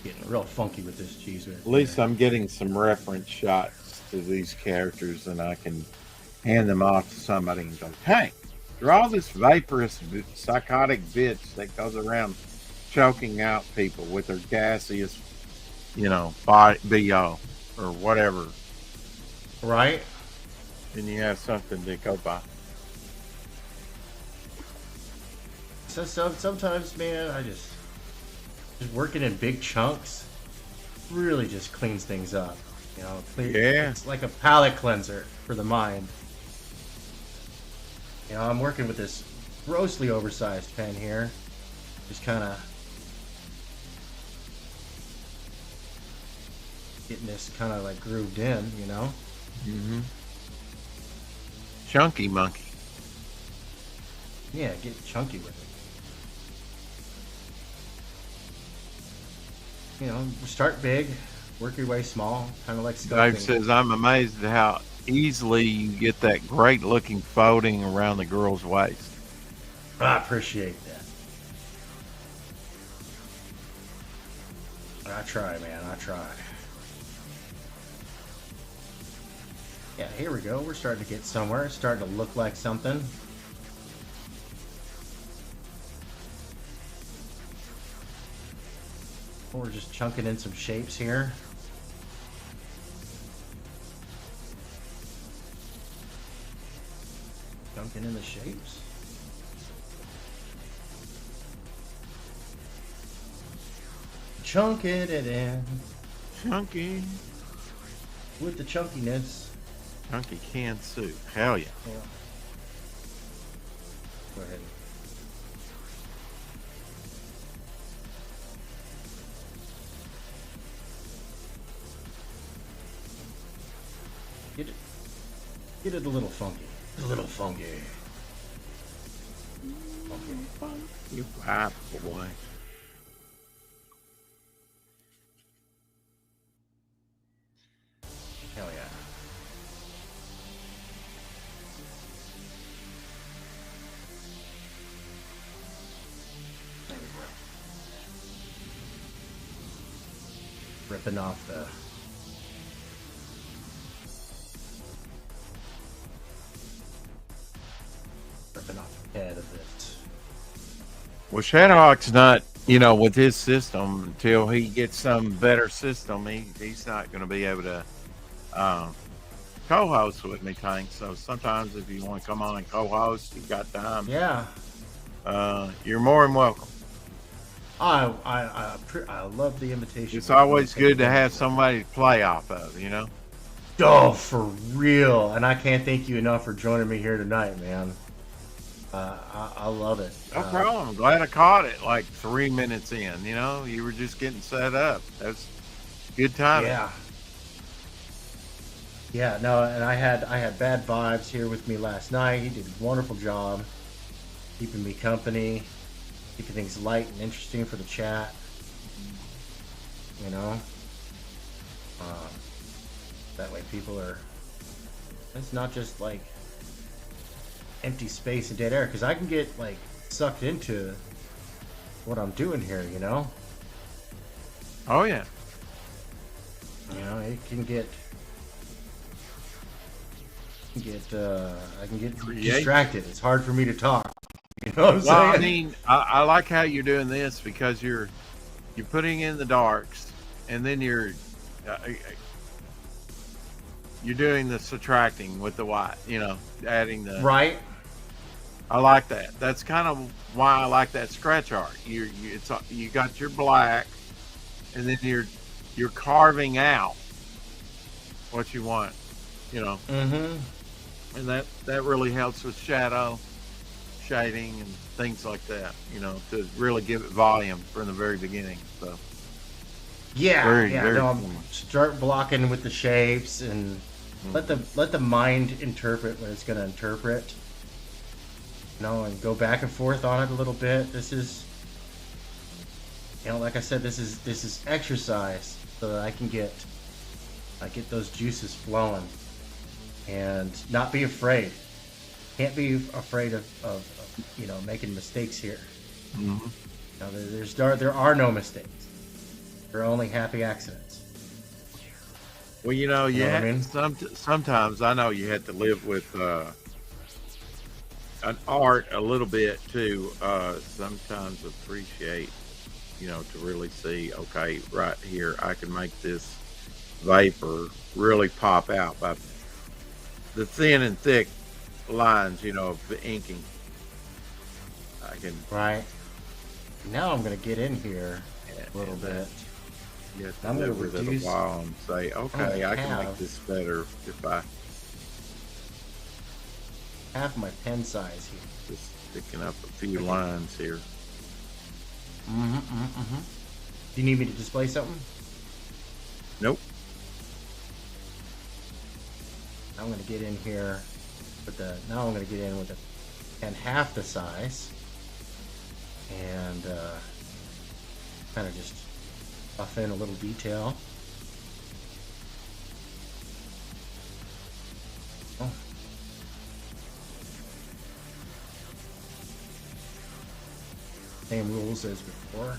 Getting real funky with this cheese right at least I'm getting some reference shots to these characters, and I can hand them off to somebody and go, hey, draw this vaporous, psychotic bitch that goes around choking out people with her gaseous, you know, BO or whatever. Right? And you have something to go by. So sometimes, man, I just working in big chunks really just cleans things up. You know, it's like a palate cleanser for the mind. You know, I'm working with this grossly oversized pen here. Just kind of getting this kind of like grooved in, you know? Mm-hmm. Chunky monkey. Yeah, get chunky with it. You know, start big, work your way small, kind of like sculpting. Dave says, I'm amazed at how easily you get that great looking folding around the girl's waist. I appreciate that. I try, man, I try. Yeah, here we go. We're starting to get somewhere. It's starting to look like something. We're just chunking in some shapes here. Chunking in the shapes. Chunking it in. Chunky. With the chunkiness. Chunky canned soup. Hell yeah. Go ahead. Get it a little funky. A little funky. You bad boy. Hell yeah. There we go. Ripping off the head of it. Well, Shadowhawk's not, you know, with his system, until he gets some better system, he's not going to be able to co-host with me, Tank. So sometimes if you want to come on and co-host, you got time. Yeah. You're more than welcome. I love the invitation. It's always good to have somebody to play off of, you know? Oh, for real. And I can't thank you enough for joining me here tonight, man. I love it. No problem. I'm glad I caught it like 3 minutes in. You know, you were just getting set up. That's good timing. Yeah. Yeah, no, and I had bad vibes here with me last night. He did a wonderful job keeping me company, keeping things light and interesting for the chat. You know, that way people are. It's not just like empty space and dead air, because I can get like sucked into what I'm doing here. You know. Oh yeah. You know, it can get. I can get distracted. It's hard for me to talk. You know what I'm saying? I mean, I like how you're doing this because you're putting in the darks, and then you're doing the subtracting with the white. You know, adding the right. I like that. That's kind of why I like that scratch art. You got your black, and then you're carving out what you want. You know. Mm-hmm. And that really helps with shadow, shading, and things like that, you know, to really give it volume from the very beginning. So start blocking with the shapes and let the mind interpret what it's going to interpret. You know, and go back and forth on it a little bit. This is, you know, like I said, this is exercise so that I get those juices flowing. And not be afraid. Can't be afraid of you know, making mistakes here. Mm-hmm. You know, there are no mistakes. There are only happy accidents. Well, you know, what I mean? Sometimes I know you had to live with an art a little bit to sometimes appreciate, you know, to really see, okay, right here I can make this vapor really pop out by the thin and thick lines, you know, of the inking. I can. Right. Now I'm going to get in here a little bit. You have to live with it a while and say, okay, I can make this better if I have my pen size here. Just sticking up a few lines here. Do you need me to display something? Nope. I'm going to get in here with now I'm going to get in with a pen half the size and kind of just buff in a little detail. Oh. Same rules as before.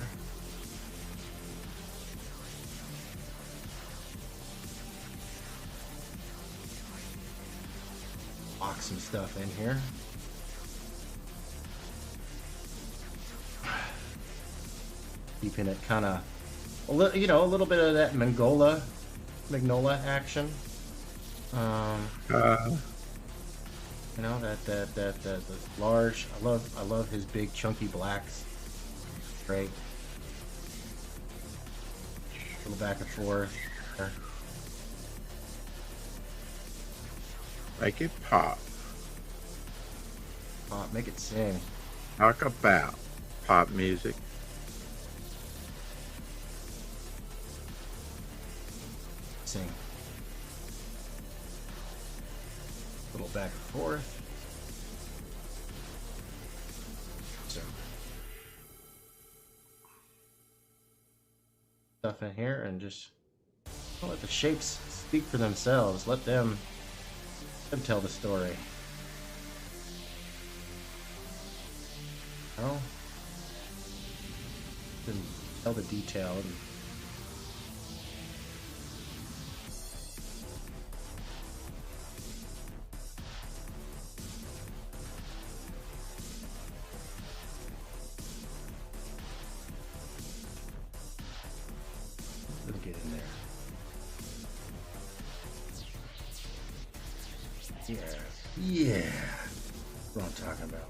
Lock some stuff in here. Keeping it kind of a little, you know, a little bit of that Magnolia action. You know, that large. I love his big chunky blacks. Great. A little back and forth. Make it pop. Pop, make it sing. Talk about pop music. Sing. A little back and forth. So. Stuff in here and just let the shapes speak for themselves. Let them tell the story. Well, then tell the detail. And let me get in there. Yeah. That's what I'm talking about.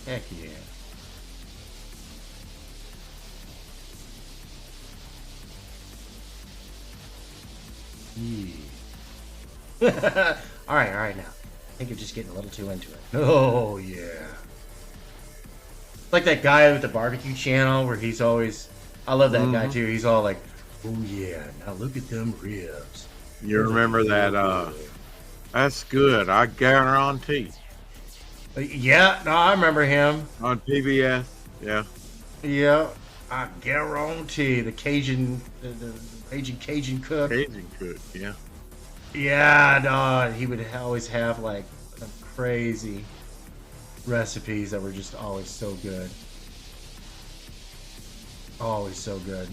Heck yeah. All right now. I think you're just getting a little too into it. Oh yeah. Like that guy with the barbecue channel where he's always, I love that guy too. He's all like, oh yeah, now look at them ribs. You remember that? That's good. I guarantee. Yeah, no, I remember him. On PBS, yeah. Yeah, I guarantee the Cajun cook. Cajun cook, yeah. Yeah, no, he would always have like some crazy recipes that were just always so good. Always so good.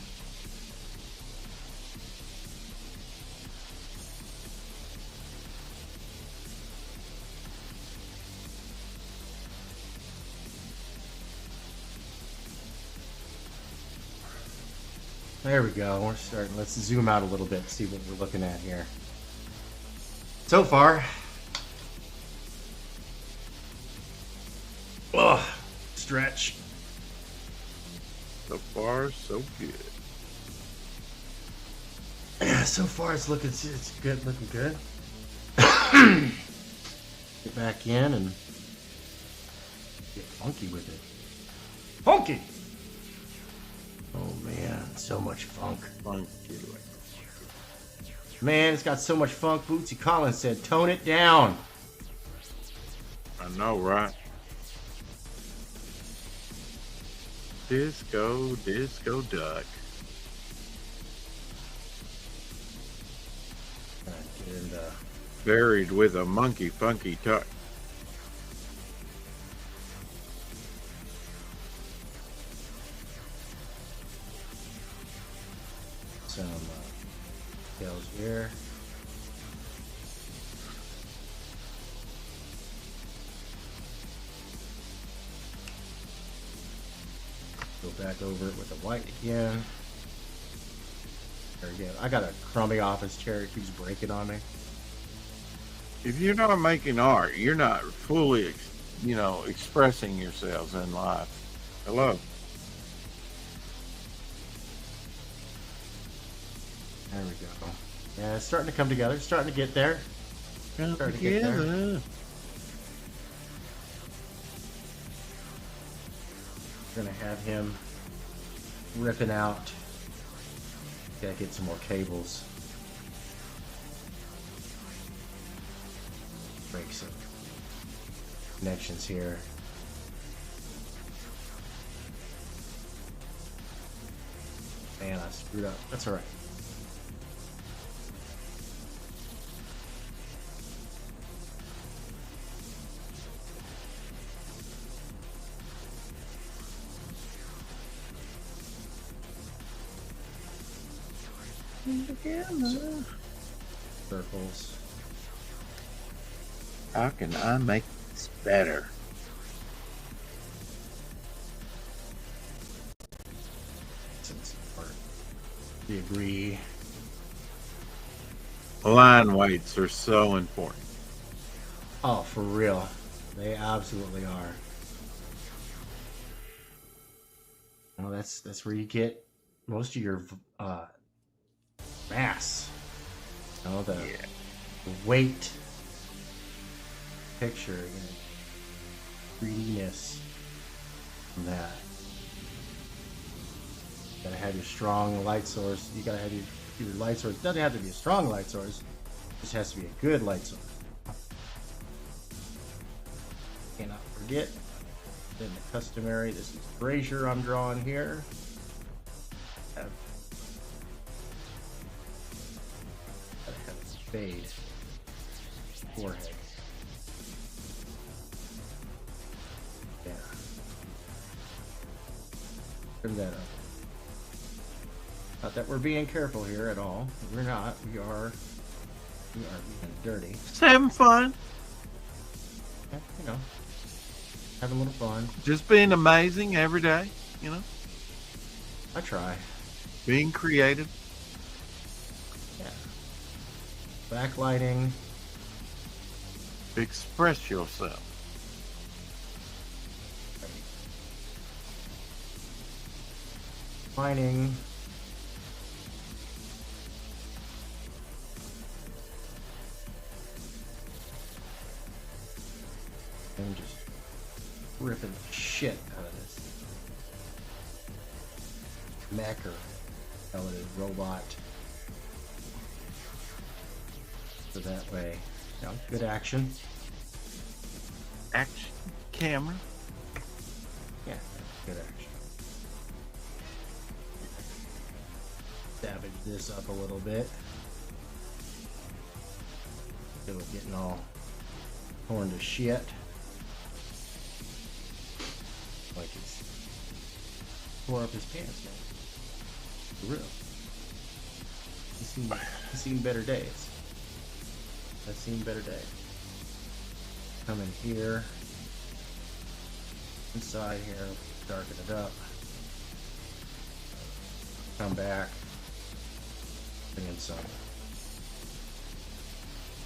There we go. We're starting. Let's zoom out a little bit, see what we're looking at here. So far, stretch. So far, so good. So far, it's good, looking good. Get back in and get funky with it. Funky. Oh man, so much funk. Funky. Man, it's got so much funk. Bootsy Collins said, tone it down. I know, right? Disco duck. And, buried with a monkey funky tuck. some details here. Go back over it with the white again. There we go. I got a crummy office chair. It keeps breaking on me. If you're not making art, you're not fully, expressing yourselves in life. Hello. There we go. Yeah, it's starting to come together. It's starting to get there. Come Starting to get there. together. We're gonna have him ripping out. Gotta get some more cables. Break some connections here. Man, I screwed up. That's alright. Circles. How can I make this better? Since we agree. Line weights are so important. Oh, for real. They absolutely are. Well, that's where you get most of your mass. The weight picture, 3D-ness from that. You gotta have your strong light source. You gotta have your light source. It doesn't have to be a strong light source. It just has to be a good light source. Cannot forget. Then the customary. This is brazier I'm drawing here. Gotta have a spade. Forehead. Yeah. Trim that up. Not that we're being careful here at all. We're not. We are being dirty. Just having fun. Yeah, having a little fun. Just being amazing every day, I try. Being creative. Yeah. Backlighting. Express yourself. Right Mining. I'm just ripping the shit out of this mech or skeleton robot. So that way, you know, good action. Action camera. Yeah, good action. Savage this up a little bit. So it's getting all torn to shit. Like it's tore up his pants, man. For real. He's seen better days. I've seen better days. Come in here. Inside here. Darken it up. Come back. Bring in some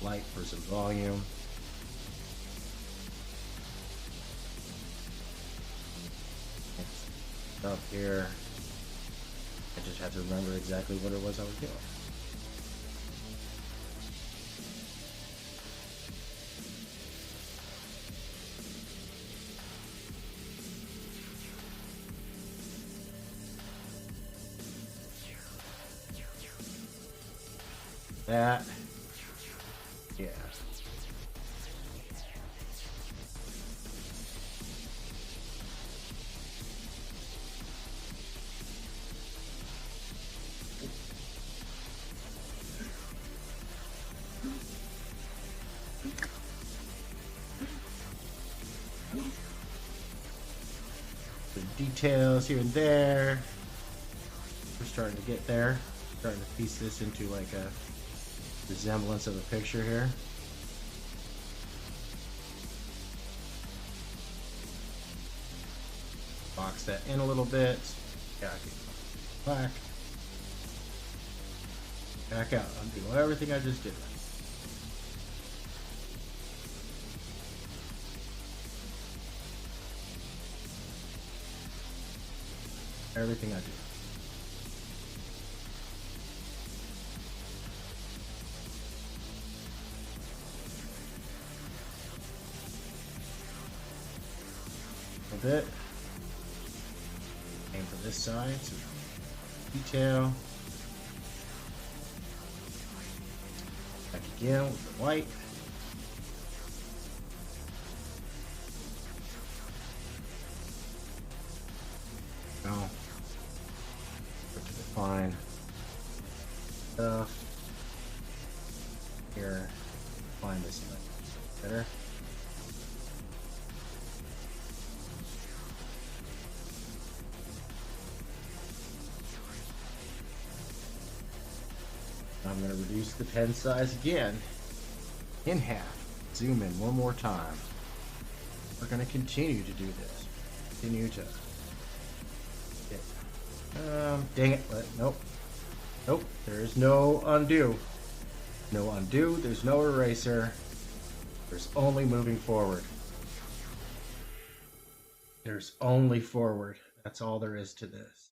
light for some volume. Up here. I just have to remember exactly what it was I was doing. That. Yeah. The details here and there. We're starting to get there. Starting to piece this into like a resemblance of a picture here. Box that in a little bit. Yeah, I can back out. Undo everything I just did. Everything I do. A bit. Aim for this side, so detail. Back again with the white. Now, to define stuff. Here, find this better. I'm going to reduce the pen size again in half. Zoom in one more time. We're going to continue to do this. Continue to. Dang it. Nope. Nope. There is no undo. No undo. There's no eraser. There's only moving forward. There's only forward. That's all there is to this.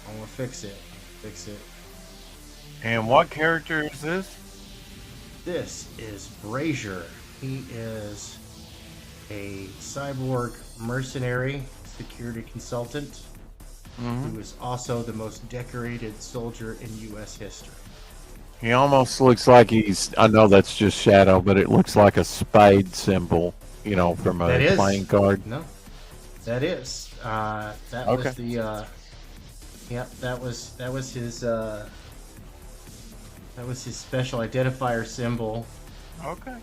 I'm gonna fix it. Fix it. And what character is this? This is Brazier. He is a cyborg mercenary security consultant who is also the most decorated soldier in U.S. history. He almost looks like he's, I know that's just shadow, but it looks like a spade symbol, you know, from a playing card. No, that is. That was the, yeah, that was his special identifier symbol. Okay.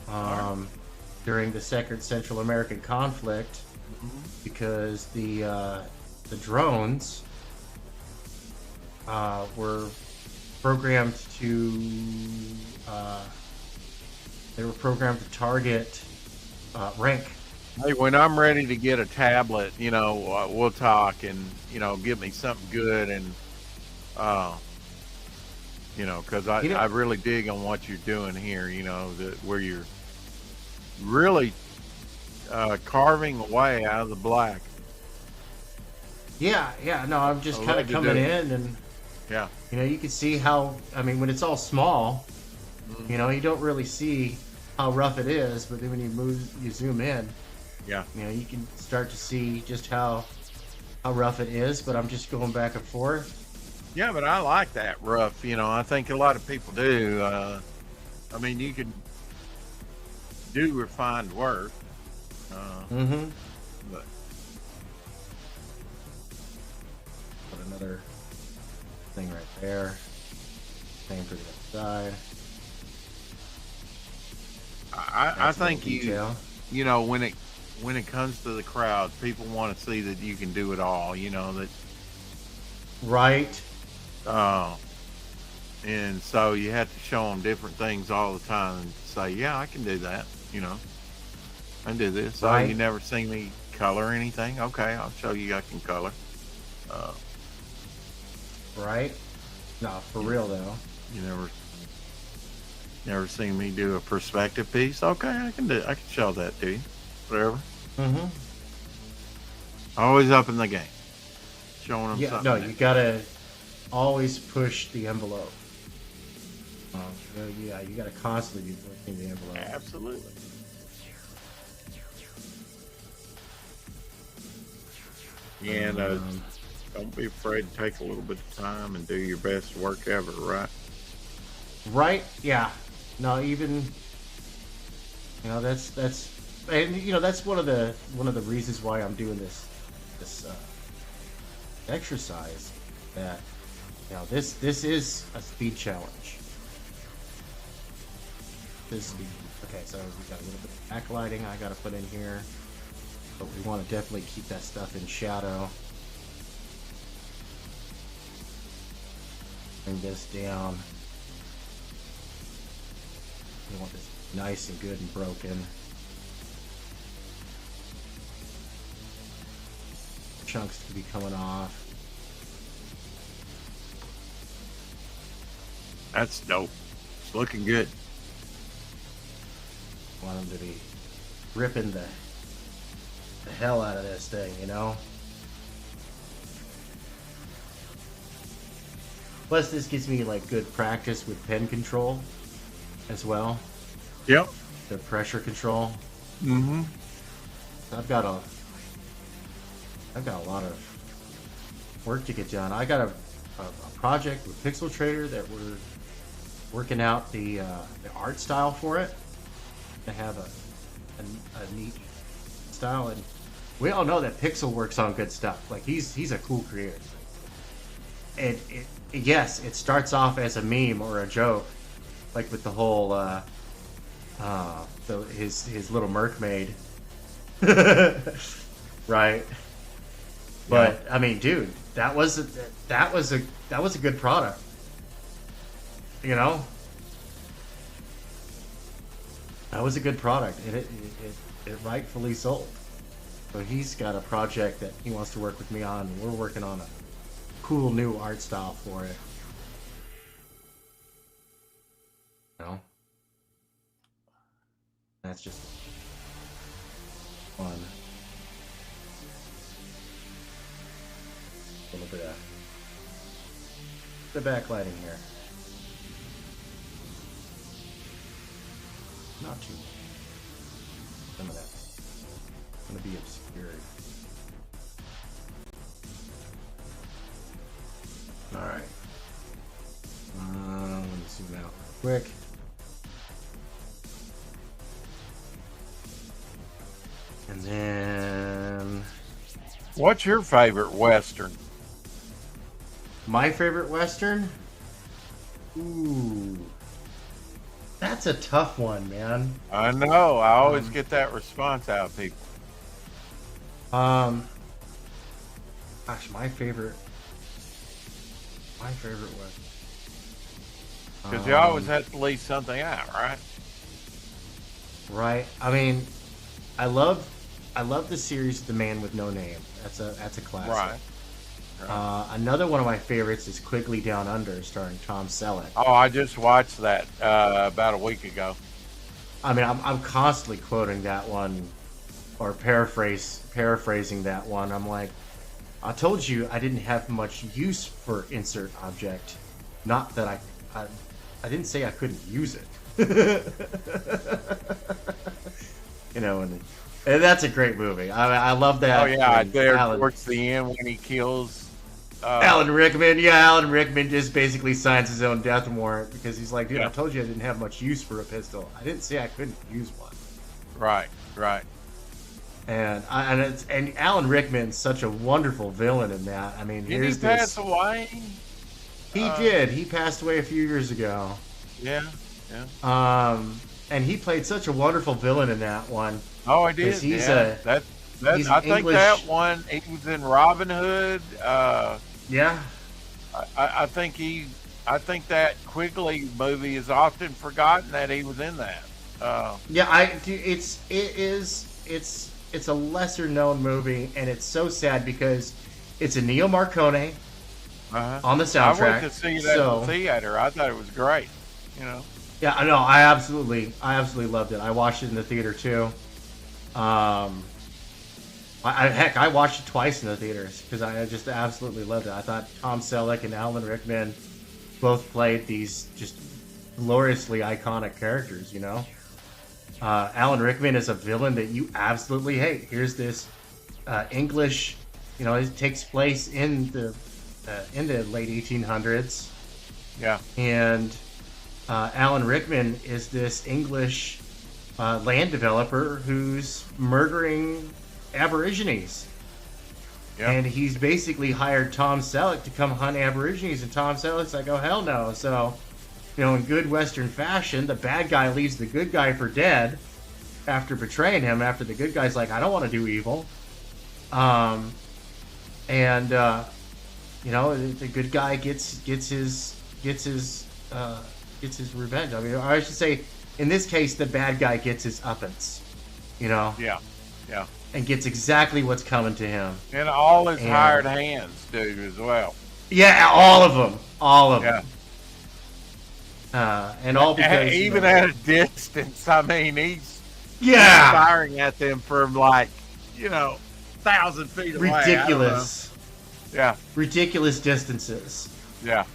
During the Second Central American conflict, because the drones were programmed to target rank. Hey, when I'm ready to get a tablet, you know, we'll talk and, you know, give me something good and, you know, because I really dig on what you're doing here, you know, where you're really carving away out of the black. Yeah, yeah. No, I'm just kind of coming in, and yeah, you can see how. I mean, when it's all small, you don't really see how rough it is, but then when you zoom in, yeah, you can start to see just how rough it is. But I'm just going back and forth. Yeah, but I like that rough. I think a lot of people do. I mean, you can do refined work. But put another thing right there. Same for the other side. I think when it comes to the crowd, people want to see that you can do it all. That right. And so you have to show them different things all the time and say, yeah, I can do that. I can do this. Right. Oh, you never seen me color anything? Okay, I'll show you I can color. Right? No, for real though. You never seen me do a perspective piece? Okay, I can show that to you. Whatever. Always up in the game. Showing them something. No, you gotta always push the envelope. Yeah, you gotta constantly be pushing the envelope. Absolutely. And don't be afraid to take a little bit of time and do your best work ever, right? Right? Yeah. No, even that's and that's one of the reasons why I'm doing this exercise. That this is a speed challenge. Okay, so we got a little bit of backlighting I got to put in here, but we want to definitely keep that stuff in shadow. Bring this down. We want this nice and good and broken. Chunks to be coming off. That's dope. It's looking good. Want them to be ripping the hell out of this thing, Plus, this gives me like good practice with pen control as well. Yep. The pressure control. I've got a lot of work to get done. I got a project with Pixel Trader that we're working out the art style for it. To have a neat style, and we all know that Pixel works on good stuff. Like he's a cool creator, and yes, it starts off as a meme or a joke, like with the whole his little mermaid, right? But I mean, dude, that was a good product, That was a good product, and it rightfully sold. So he's got a project that he wants to work with me on, and we're working on a cool new art style for it. That's just fun. A little bit of the backlighting here. Not too much. Some of that's going to be obscured. Alright. Let me zoom out real quick. And then... What's your favorite Western? My favorite Western? Ooh. That's a tough one, man. I know. I always get that response out of people. Gosh, my favorite one. Because you always have to leave something out, right? Right. I mean, I love the series The Man with No Name. That's a classic. Right. Another one of my favorites is Quigley Down Under, starring Tom Selleck. Oh, I just watched that about a week ago. I mean, I'm constantly quoting that one or paraphrasing that one. I'm like, I told you I didn't have much use for insert object. Not that I didn't say I couldn't use it. You know, and that's a great movie. I love that. Oh yeah, there Alan, towards the end when he kills Alan Rickman. Yeah, Alan Rickman just basically signs his own death warrant because he's like, dude, I told you I didn't have much use for a pistol. I didn't say I couldn't use one. Right. And Alan Rickman's such a wonderful villain in that. I mean, Did he pass away? He did. He passed away a few years ago. Yeah. And he played such a wonderful villain in that one. Oh, I did. He's I think English... that one. He was in Robin Hood. Yeah. I think that Quigley movie is often forgotten that he was in that. It's a lesser known movie, and it's so sad because it's a Ennio Morricone on the soundtrack. I went to see that in the theater. I thought it was great. You know. Yeah, I know. I absolutely loved it. I watched it in the theater too. I watched it twice in the theaters because I just absolutely loved it. I thought Tom Selleck and Alan Rickman both played these just gloriously iconic characters. You know. Alan Rickman is a villain that you absolutely hate. Here's this English, you know, it takes place in the late 1800s. Yeah. And Alan Rickman is this English land developer who's murdering Aborigines. Yeah. And he's basically hired Tom Selleck to come hunt Aborigines, and Tom Selleck's like, oh, hell no. So, you know, in good Western fashion, the bad guy leaves the good guy for dead after betraying him. After the good guy's like, I don't want to do evil, you know, the good guy gets his revenge. I mean, I should say, in this case, the bad guy gets his uppance. You know. Yeah. And gets exactly what's coming to him. And all his hired hands do as well. Yeah, all of them. And all because even at a distance, I mean, he's firing at them from 1,000 feet away. Ridiculous. Yeah. Ridiculous distances. Yeah.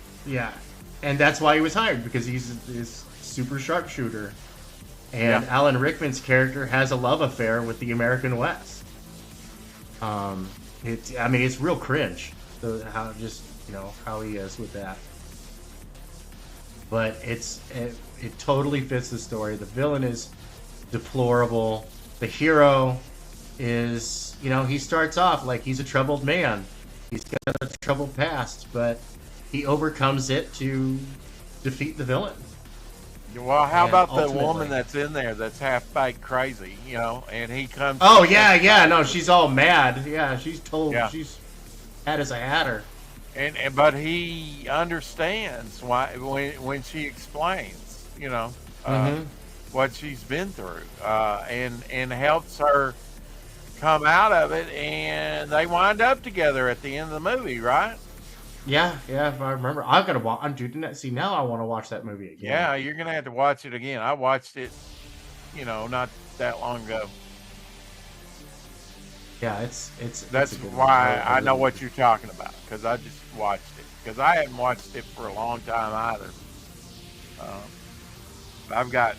And that's why he was hired, because he's this super sharpshooter. And Alan Rickman's character has a love affair with the American West. It's real cringe. How he is with that. But it totally fits the story. The villain is deplorable. The hero is, he starts off like he's a troubled man. He's got a troubled past, but he overcomes it to defeat the villain. Well, how about the woman that's in there that's half-baked crazy, and he comes... Oh, no, she's all mad. Yeah, she's she's mad as a hatter. But he understands why when she explains, what she's been through, and helps her come out of it, and they wind up together at the end of the movie, right? Yeah, if I remember. I've got to watch. Now I want to watch that movie again. Yeah, you're gonna have to watch it again. I watched it, not that long ago. Yeah, that's why I know what you're talking about, because I just watched it. Because I hadn't watched it for a long time either. I've got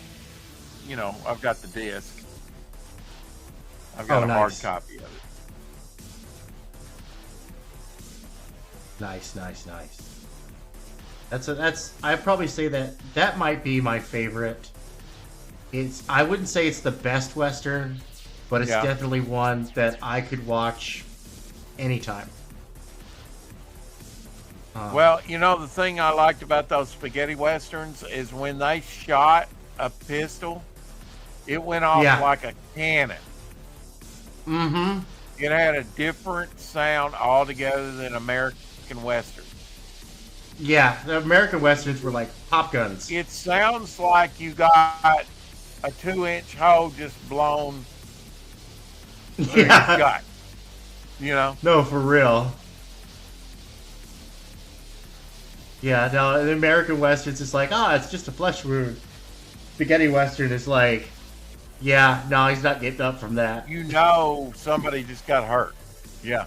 the disc. I've got a hard copy of it. Nice. I'd probably say that might be my favorite. I wouldn't say it's the best Western, but it's definitely one that I could watch anytime. Well, the thing I liked about those spaghetti westerns is when they shot a pistol, it went off like a cannon. Mm-hmm. It had a different sound altogether than American Westerns. Yeah, the American Westerns were like pop guns. It sounds like you got a 2-inch hole just blown through your gut. No, for real. Yeah, no, the American Westerns is like, it's just a flesh wound. Spaghetti Western is like, Yeah, no, he's not getting up from that. You know, somebody just got hurt. Yeah.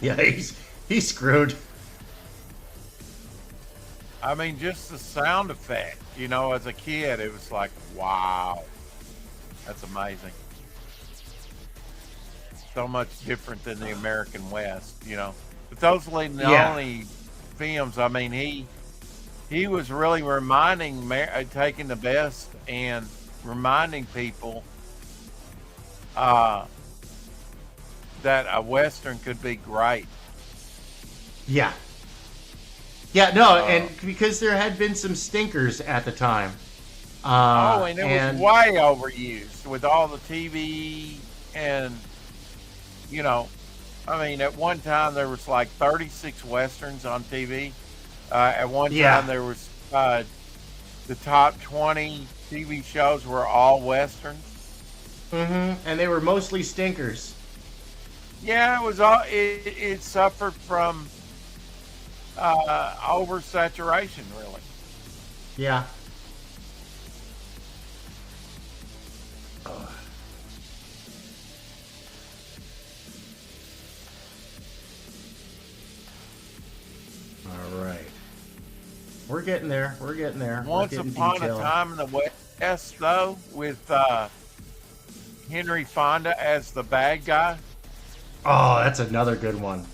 Yeah, he's screwed. I mean, just the sound effect, you know, as a kid, it was like, wow, that's amazing. So much different than the American West, you know. But those were the only films. I mean, he was really taking the best and reminding people that a Western could be great. Yeah. Yeah, no, and because there had been some stinkers at the time. And it was way overused with all the TV and, you know, I mean, at one time there was like 36 Westerns on TV. At one time there was the top 20 TV shows were all Westerns. Mm-hmm. And they were mostly stinkers. Yeah, it was all. It suffered from oversaturation, really. Yeah. All right. We're getting there. We're getting there. Once upon a time in the West, though, with Henry Fonda as the bad guy. Oh, that's another good one.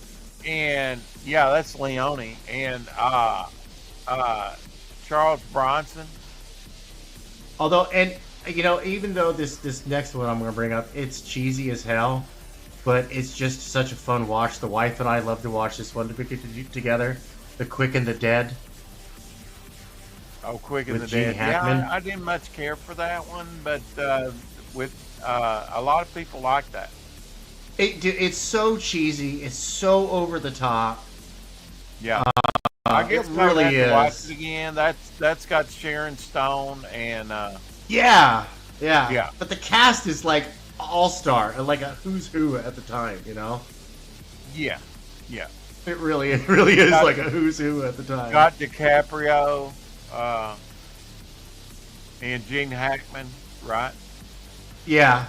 And yeah, that's Leone and Charles Bronson. Although, and you know, even though this next one I'm going to bring up, it's cheesy as hell, but it's just such a fun watch. The wife and I love to watch this one together. The Quick and the Dead. Oh, Quick and the Dead. Yeah, I didn't much care for that one, but with a lot of people like that. It's so cheesy. It's so over the top. Yeah, I guess I really have to watch it again. That's got Sharon Stone and yeah. But the cast is like all-star, like a who's who at the time, you know. Yeah. It really is like a who's who at the time. Got DiCaprio and Gene Hackman, right? Yeah.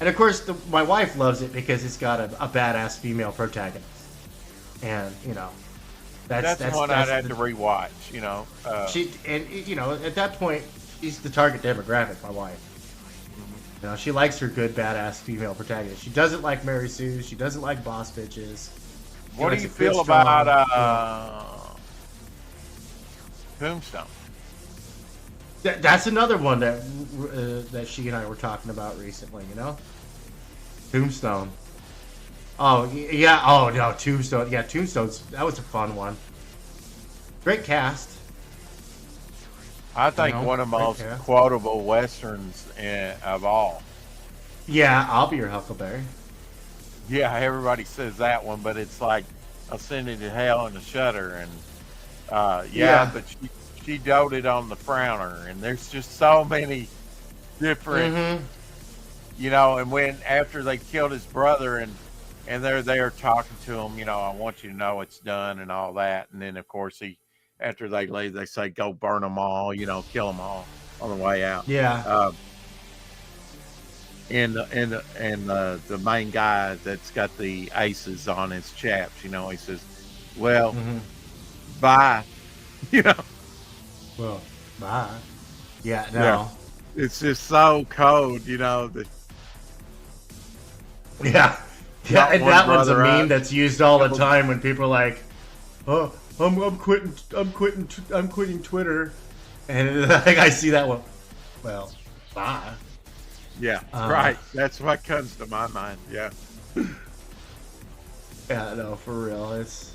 And of course, my wife loves it because it's got a badass female protagonist, and you know, that's one I'd have to rewatch. You know, you know, at that point, she's the target demographic. My wife, you know, she likes her good badass female protagonist. She doesn't like Mary Sue. She doesn't like boss bitches. What do you feel about Tombstone? That's another one that she and I were talking about recently, you know? Tombstone. Oh, yeah. Oh, no, Tombstone. Yeah, that was a fun one. Great cast. I think one of the most quotable Westerns of all. Yeah, I'll Be Your Huckleberry. Yeah, everybody says that one, but it's like Ascending to Hell and a Shudder. And, but she doted on the Frowner, and there's just so many different, you know. And after they killed his brother, and they're there talking to him, you know, I want you to know it's done and all that. And then of course after they leave, they say go burn them all, you know, kill them all on the way out. Yeah. And the main guy that's got the aces on his chaps, you know, he says, well, bye, you know. Well, bye. Yeah, no. Yeah. It's just so cold, you know. Yeah, and that one's a meme that's used all the time when people are like, "Oh, I'm quitting Twitter," and I think I see that one. Well, bye. Yeah, right. That's what comes to my mind. Yeah. Yeah, no, for real. It's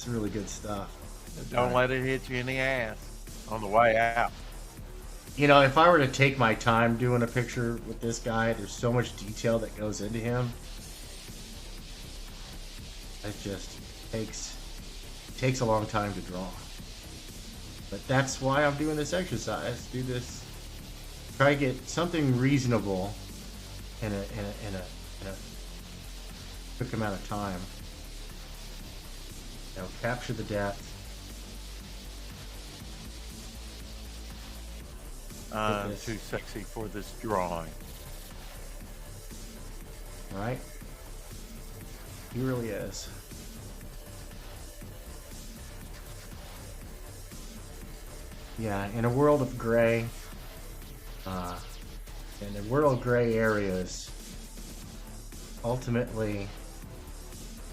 really good stuff. Don't let it hit you in the ass on the way out. You know, if I were to take my time doing a picture with this guy, there's so much detail that goes into him. It just takes a long time to draw. But that's why I'm doing this exercise. Do this. Try to get something reasonable in a quick amount of time. You know, capture the depth. I'm too sexy for this drawing. All right. He really is. Yeah, in a world of gray, in a world of gray areas, ultimately,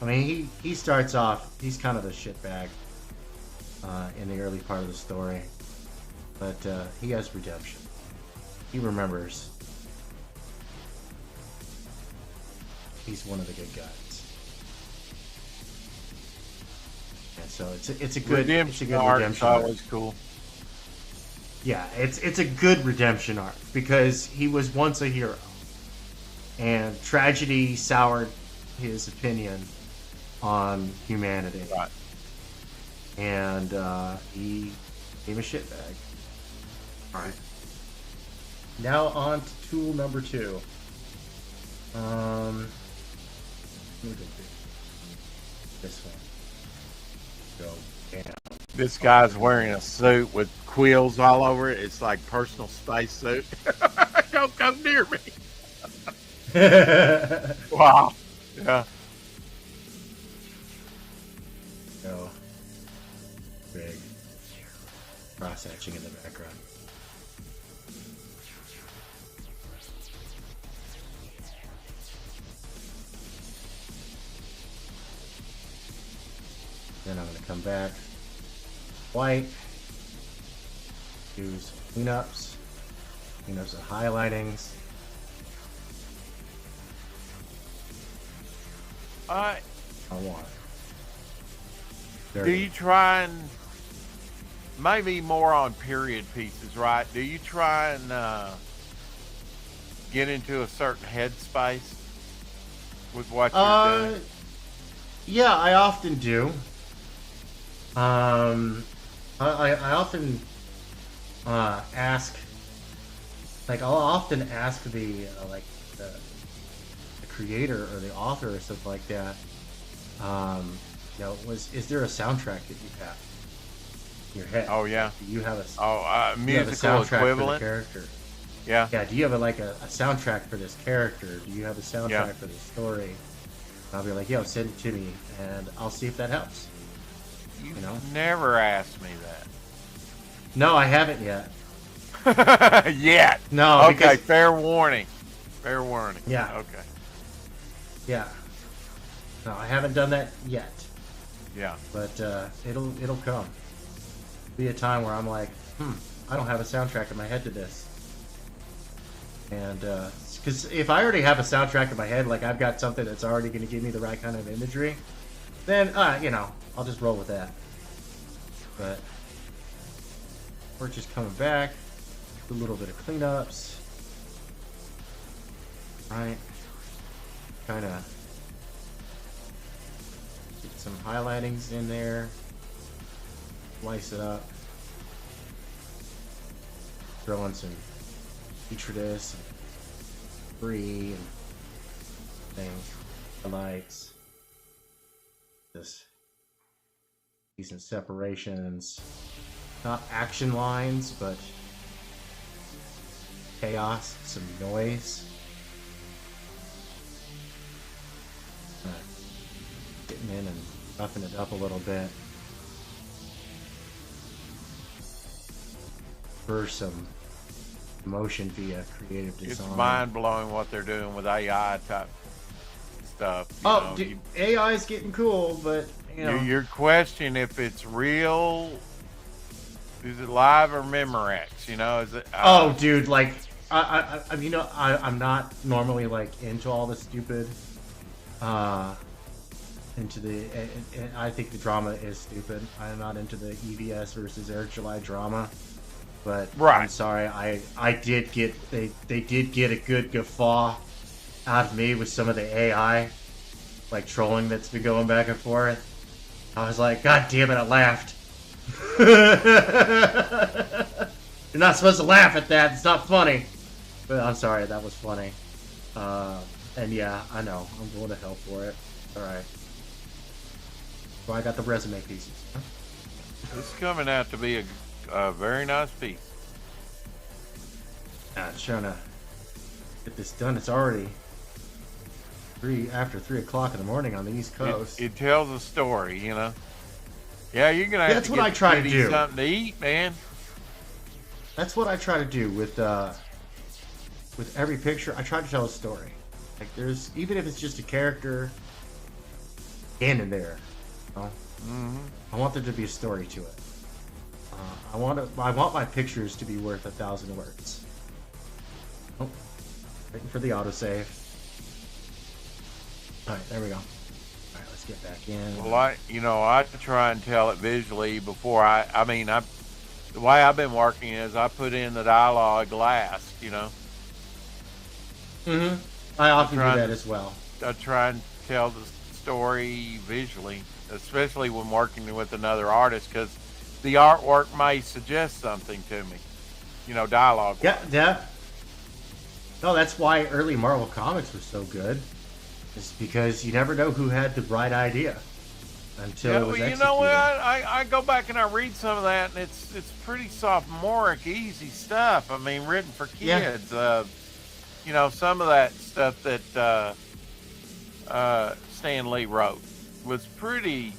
I mean, he starts off, he's kind of the shitbag in the early part of the story, but he has redemption. He remembers he's one of the good guys. And so it's a good redemption arc. Redemption It's always cool. Yeah, it's a good redemption arc because he was once a hero, and tragedy soured his opinion on humanity. Right. And he became a shitbag. All right. Now on to tool number 2. Let me go through this one. Go down. This guy's wearing a suit with quills all over it. It's like personal space suit. Don't come near me. Wow. Yeah. Go. Big cross hatching in the background. Then I'm going to come back. White. Use cleanups. Cleanups and highlightings. I want. Do you try and maybe more on period pieces, right? Do you try and get into a certain headspace with what you're doing? Yeah, I often do. I often ask, like, I'll often ask the creator or the author or something like that. You know, is there a soundtrack that you have in your head? Oh yeah. Do you have a musical soundtrack equivalent for the character? Yeah. Yeah. Do you have a soundtrack for this character? Do you have a soundtrack Yeah. for this story? And I'll be like, yo, send it to me, and I'll see if that helps. You know? never asked me No, I haven't yet. that. Yet. No. Okay. Because, Fair warning. Fair warning. Yeah. Okay. yeah. No, I haven't done that yet. Yeah. But it'll come. Be a time where I'm like, I don't have a soundtrack in my head to this. And because if I already have a soundtrack in my head, like I've got something that's already going to give me the right kind of imagery, then you know, I'll just roll with that. But we're just coming back, a little bit of cleanups, right? Kind of get some highlightings in there, slice it up, throw in some detritus and debris and things, the lights, just decent separations, not action lines, but chaos, some noise. Getting in and roughing it up a little bit for some emotion via creative design. It's mind blowing what they're doing with AI type stuff. AI is getting cool, but you know, your question if it's real, is it live or Memorex? You know, is it? Oh, dude, like I'm not normally like into all the stupid. Into the, and I think the drama is stupid. I'm not into the EVS versus Eric July drama, but right. I'm sorry. I did get they did get a good guffaw out of me with some of the AI, like trolling that's been going back and forth. I was like, God damn it! I laughed. You're not supposed to laugh at that. It's not funny. But I'm sorry. That was funny. And yeah, I know. I'm going to hell for it. All right. So I got the resume pieces. This is coming out to be a very nice piece. Trying to get this done. It's already after 3 o'clock in the morning on the East Coast. It tells a story, you know. Yeah, you're gonna have That's to what get I try to do. Something to eat, man. That's what I try to do with every picture. I try to tell a story. Like there's, even if it's just a character standing there, you know, I want there to be a story to it. I want my pictures to be worth 1,000 words. Oh, waiting for the autosave. All right, there we go. All right, let's get back in. Well, I try and tell it visually before the way I've been working is I put in the dialogue last, you know. I often do that as well. I try and tell the story visually, especially when working with another artist, because the artwork may suggest something to me, you know, dialogue. Yeah. No, that's why early Marvel comics were so good. It's because you never know who had the right idea until it was executed. You know what? I go back and I read some of that, and it's pretty sophomoric, easy stuff. I mean, written for kids. Yeah. You know, some of that stuff that Stan Lee wrote was pretty,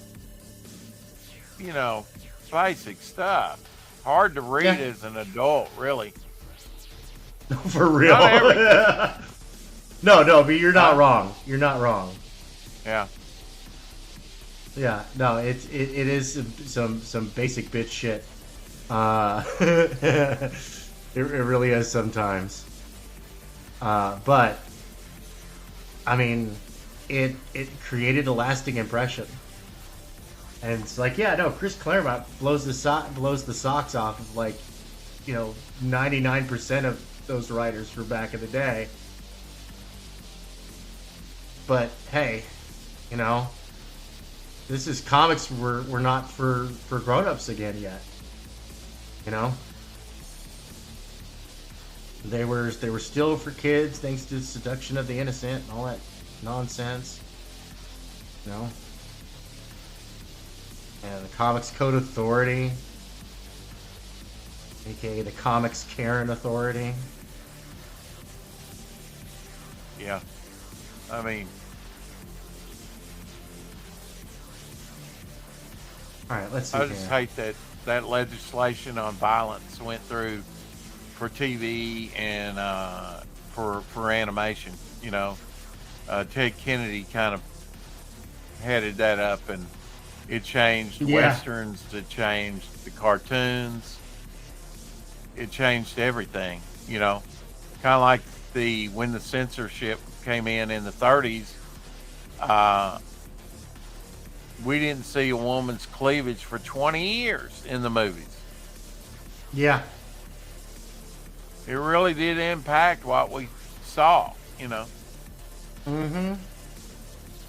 you know, basic stuff. Hard to read as an adult, really. For real. No, but you're not wrong. You're not wrong. Yeah. Yeah, no, it is some basic bitch shit. It really is sometimes. But I mean, it created a lasting impression. And it's like, yeah, no, Chris Claremont blows the socks off of, like, you know, 99% of those writers for back in the day. But hey, you know, this is comics were not for grown-ups again yet. You know? They were still for kids, thanks to Seduction of the Innocent and all that nonsense. You know? And the Comics Code Authority, aka the Comics Karen Authority. Yeah. I mean, all right, let's see. I just hate that legislation on violence went through for TV and for animation. You know, Ted Kennedy kind of headed that up, and it changed westerns, it changed the cartoons, it changed everything. You know, kind of like when the censorship came in the 30s, we didn't see a woman's cleavage for 20 years in the movies. Yeah. It really did impact what we saw, you know. Mm-hmm.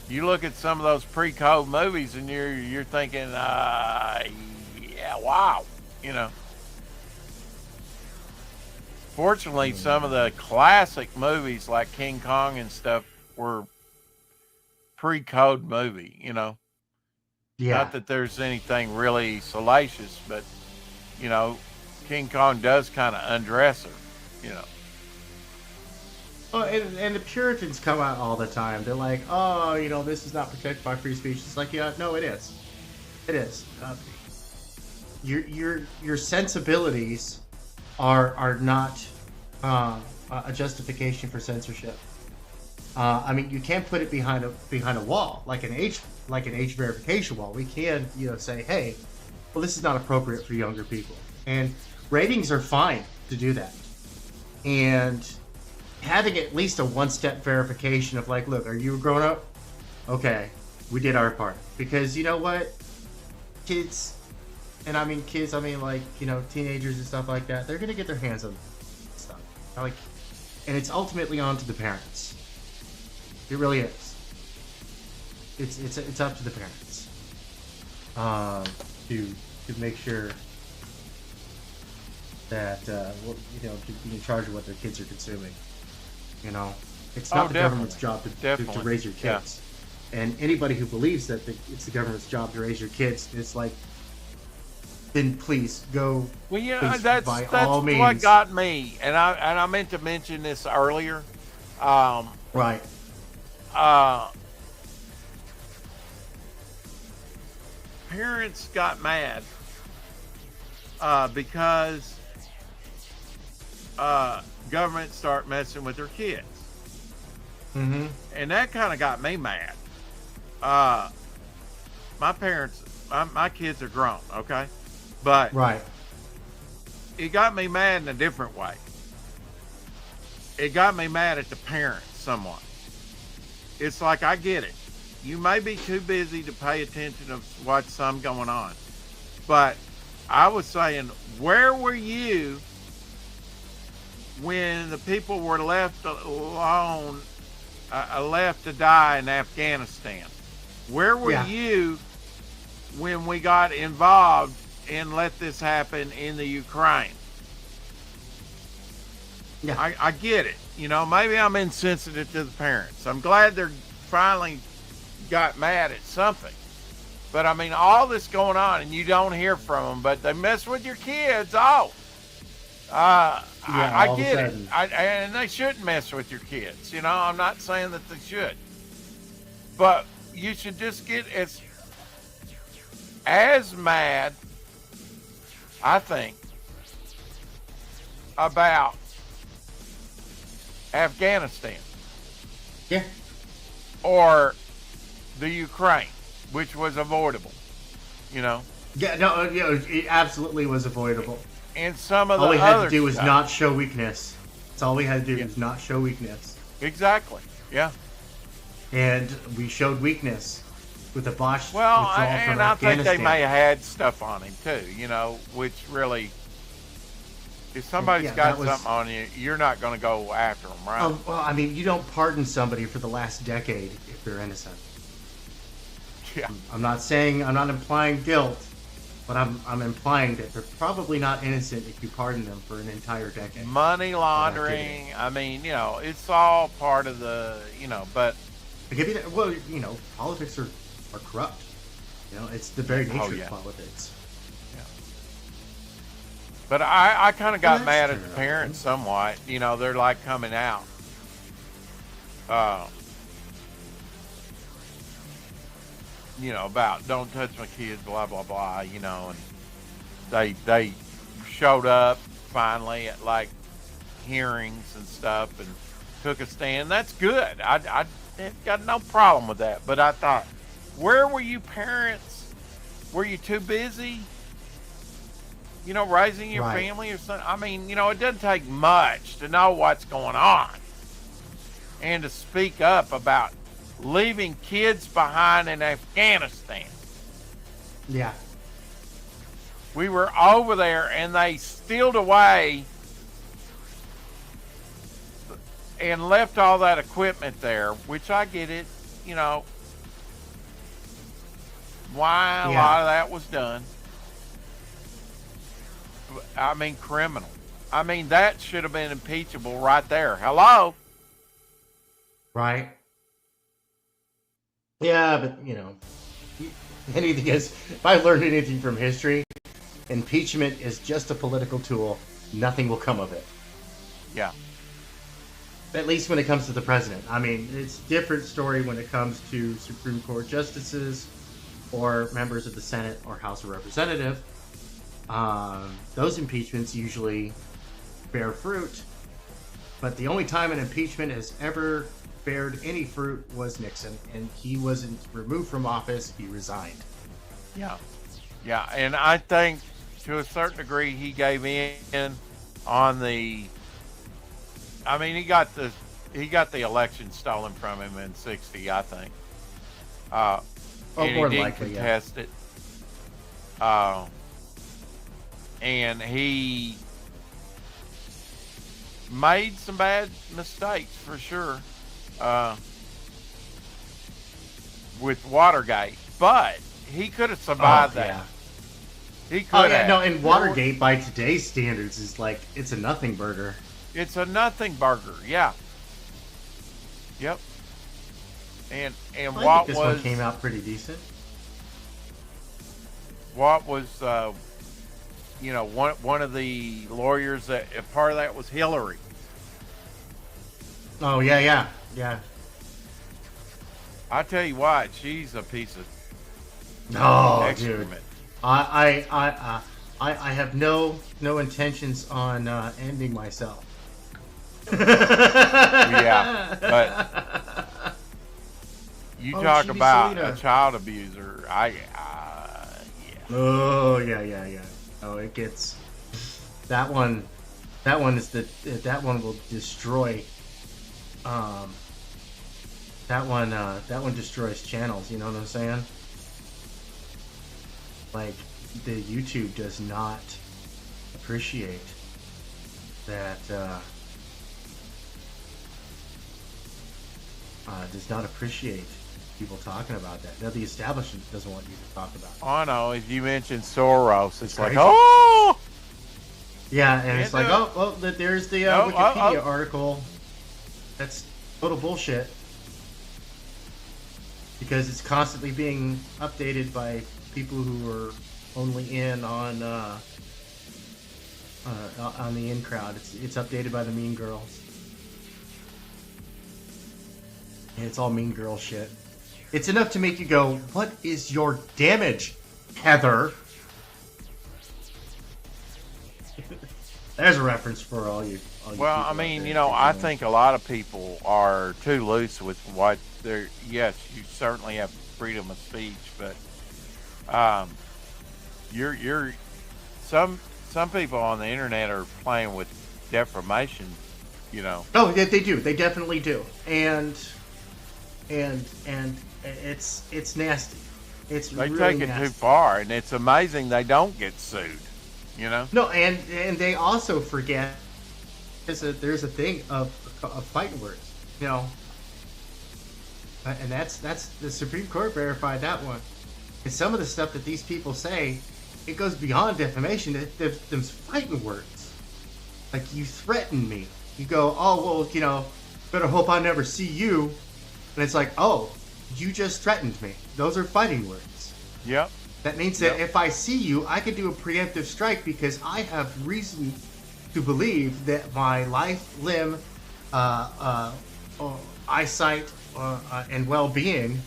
You look at some of those pre-code movies and you're thinking, yeah, wow, you know. Fortunately, some of the classic movies like King Kong and stuff were pre-code movie, you know. Yeah. Not that there's anything really salacious, but, you know, King Kong does kind of undress her, you know. Oh, and the Puritans come out all the time. They're like, oh, you know, this is not protected by free speech. It's like, yeah, no, it is. It is. Your sensibilities are not a justification for censorship. I mean, you can't put it behind a wall like an age verification wall. We can, you know, say, hey, well, this is not appropriate for younger people, and ratings are fine to do that. And having at least a one-step verification of, like, look, are you a grown-up? Okay, we did our part. Because you know what, kids, and I mean kids, I mean, like, you know, teenagers and stuff like that, they're gonna get their hands on stuff. Like, and it's ultimately on to the parents. It really is. It's up to the parents to make sure that you know, to be in charge of what their kids are consuming. You know, it's not the government's job to raise your kids. Yeah. And anybody who believes that it's the government's job to raise your kids, it's like, then please go. Well, yeah, please, that's by all what means. got me, and I meant to mention this earlier. Right. Parents got mad because government start messing with their kids. Mm-hmm. And that kind of got me mad. My parents, my kids are grown, okay? But Right. it got me mad in a different way. It got me mad at the parents somewhat. It's like, I get it. You may be too busy to pay attention to what's going on. But I was saying, where were you when the people were left alone, left to die in Afghanistan? Where were you when we got involved and let this happen in the Ukraine? Yeah. I get it. You know, maybe I'm insensitive to the parents. I'm glad they're finally got mad at something. But I mean, all this going on and you don't hear from them, but they mess with your kids. I get it. And they shouldn't mess with your kids. You know, I'm not saying that they should. But you should just get as mad, I think, about Afghanistan. Yeah. Or the Ukraine, which was avoidable, you know. Yeah, no, it absolutely was avoidable. And some of all the we had other to do was stuff. not show weakness. That's all we had to do was not show weakness. Exactly. Yeah. And we showed weakness with the Bosch Well, withdrawal from and I think Afghanistan. they may have had stuff on him too, you know, which really, if somebody's got something on you, you're not going to go after them, right? Well, I mean, you don't pardon somebody for the last decade if they're innocent. Yeah. I'm not implying guilt, but I'm implying that they're probably not innocent if you pardon them for an entire decade. Money laundering, I mean, you know, it's all part of the, you know, but. I give you that. Well, you know, politics are corrupt. You know, it's the very nature yeah. of politics. Yeah. But I kind of got mad true. at the parents somewhat. You know, they're like coming out. You know, about don't touch my kids, blah, blah, blah, you know, and they showed up finally at like hearings and stuff and took a stand. That's good. I got no problem with that. But I thought, where were you parents? Were you too busy, you know, raising your family or something? I mean, you know, it doesn't take much to know what's going on and to speak up about leaving kids behind in Afghanistan. Yeah. We were over there and they stealed away and left all that equipment there, which I get it, you know, why a lot of that was done. I mean, criminal. I mean, that should have been impeachable right there. Hello? Right. Yeah, but, you know, anything is, if I learned anything from history, impeachment is just a political tool. Nothing will come of it. Yeah. At least when it comes to the president. I mean, it's a different story when it comes to Supreme Court justices or members of the Senate or House of Representatives. Those impeachments usually bear fruit. But the only time an impeachment has ever bared any fruit was Nixon, and he wasn't removed from office, he resigned. Yeah. Yeah, and I think to a certain degree he gave in on the, I mean, he got the election stolen from him in 60, I think. And he didn't contest it. And he made some bad mistakes for sure. With Watergate, but he could have survived that. Yeah. He could have. No, and Watergate by today's standards is like, it's a nothing burger. It's a nothing burger, yeah. Yep. And I what think this was one came out pretty decent. what was one of the lawyers that part of that was Hillary. Oh yeah. I tell you what, she's a piece of dude. I have no intentions on ending myself. Yeah, but you talk about a child abuser. Yeah. Oh yeah. Oh, it gets that one. That one will destroy. That one destroys channels. You know what I'm saying? Like, the YouTube does not appreciate that. Does not appreciate people talking about that. Now, the establishment doesn't want you to talk about it. I know. If you mention Soros, it's like, oh! Yeah, and it's like, oh, well, there's the Wikipedia article. That's total bullshit. Because it's constantly being updated by people who are only in on the in crowd. It's updated by the Mean Girls. And it's all Mean Girl shit. It's enough to make you go, what is your damage, Heather? There's a reference for all you well, I mean, I think a lot of people are too loose with what they're. Yes, you certainly have freedom of speech, but you're some people on the internet are playing with defamation. Oh, yeah, they do. They definitely do, and it's nasty. They take it too far, and it's amazing they don't get sued. No, and they also forget there's a thing of fighting words, and that's the Supreme Court verified that one. And some of the stuff that these people say, it goes beyond defamation. There's fighting words. Like, you threaten me. You go, oh well, better hope I never see you. And it's like, oh, you just threatened me. Those are fighting words. Yep. That means that if I see you, I could do a preemptive strike because I have reason to believe that my life, limb, eyesight, and well-being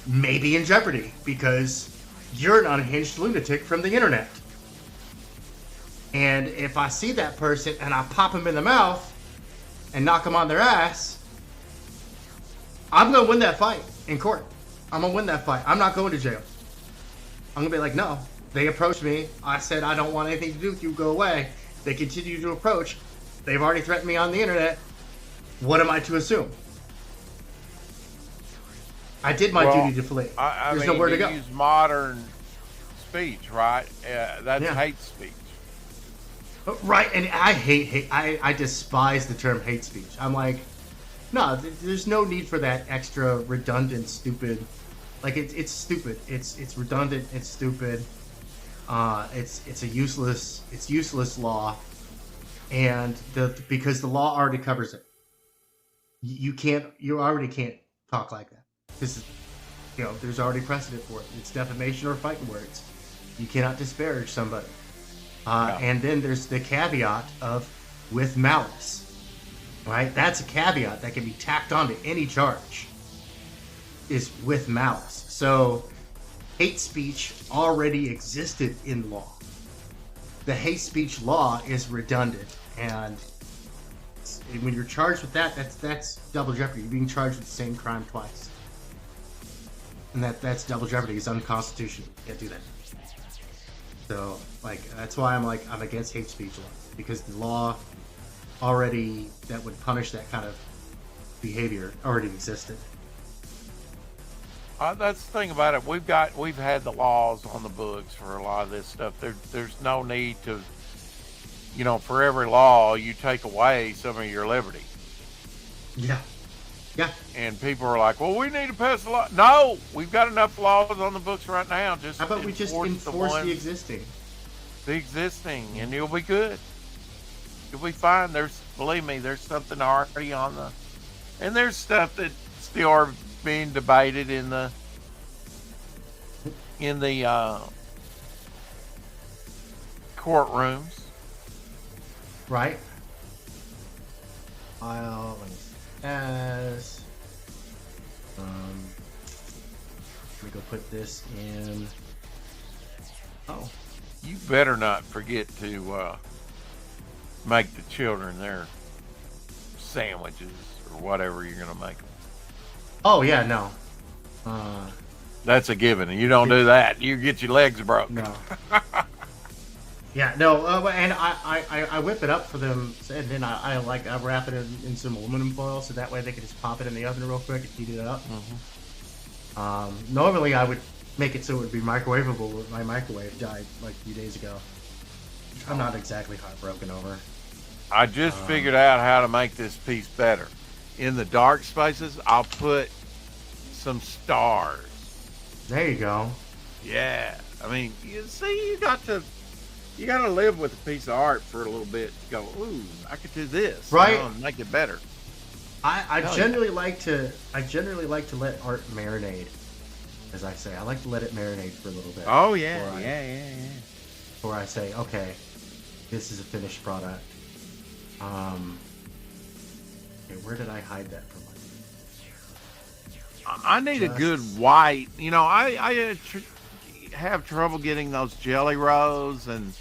may be in jeopardy because you're an unhinged lunatic from the internet. And if I see that person and I pop them in the mouth and knock them on their ass, I'm going to win that fight in court. I'm going to win that fight. I'm not going to jail. I'm going to be like, no, they approached me. I said, I don't want anything to do with you. Go away. They continue to approach. They've already threatened me on the internet. What am I to assume? I did my duty to flee. There's nowhere to go. Use modern speech, right? That's hate speech. Right, and I hate hate. I despise the term hate speech. I'm like, no, there's no need for that extra redundant, stupid. Like, it's stupid. It's redundant. It's stupid. It's a useless law, and because the law already covers it. You already can't talk like that because there's already precedent for it. It's defamation or fighting words. You cannot disparage somebody. And then there's the caveat of with malice. Right? That's a caveat that can be tacked onto any charge. Is with malice. So hate speech already existed in law. The hate speech law is redundant, and when you're charged with that, that's double jeopardy. You're being charged with the same crime twice, and that's double jeopardy. It's unconstitutional. You can't do that. So, that's why I'm against hate speech law, because the law already that would punish that kind of behavior already existed. That's the thing about it. We've had the laws on the books for a lot of this stuff. There's no need to, for every law you take away some of your liberty. Yeah. And people are like, well, we need to pass a law. No, we've got enough laws on the books right now. How about we just enforce the existing? The existing, and you'll be good. You'll be fine. Believe me, there's something already on and there's stuff that still are being debated in the courtrooms. Right. File as. Let me go put this in. Oh. You better not forget to make the children their sandwiches or whatever you're gonna make them. Oh yeah, no. That's a given. You don't do that, you get your legs broke. No. Yeah, no, and I whip it up for them, and then I wrap it in some aluminum foil, so that way they can just pop it in the oven real quick and heat it up. Normally I would make it so it would be microwavable, but my microwave died like a few days ago. I'm not exactly heartbroken over. I just figured out how to make this piece better. In the dark spaces, I'll put some stars. There you go. Yeah, I mean, you see, you got to live with a piece of art for a little bit to go, ooh, I could do this, right? And make it better. I generally like to let art marinate, as I say. I like to let it marinate for a little bit. Oh yeah, yeah. Before I say, okay, this is a finished product. Okay, where did I hide that from? I need a good white. You know, I have trouble getting those jelly rolls, and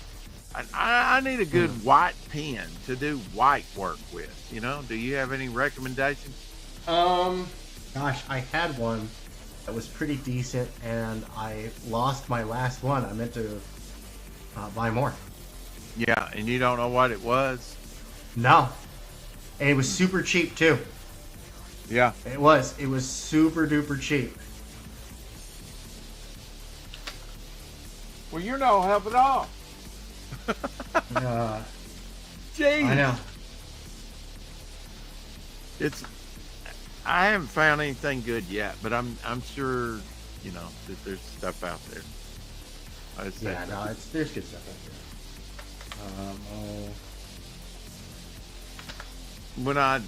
I need a good white pen to do white work with. You know, do you have any recommendations? Gosh, I had one that was pretty decent, and I lost my last one. I meant to buy more. Yeah, and you don't know what it was? No, and it was super cheap too. Yeah, it was super duper cheap. Well, you're no help at all. Jeez. I know. I haven't found anything good yet, but I'm sure, you know, that there's stuff out there. There's good stuff out there. When I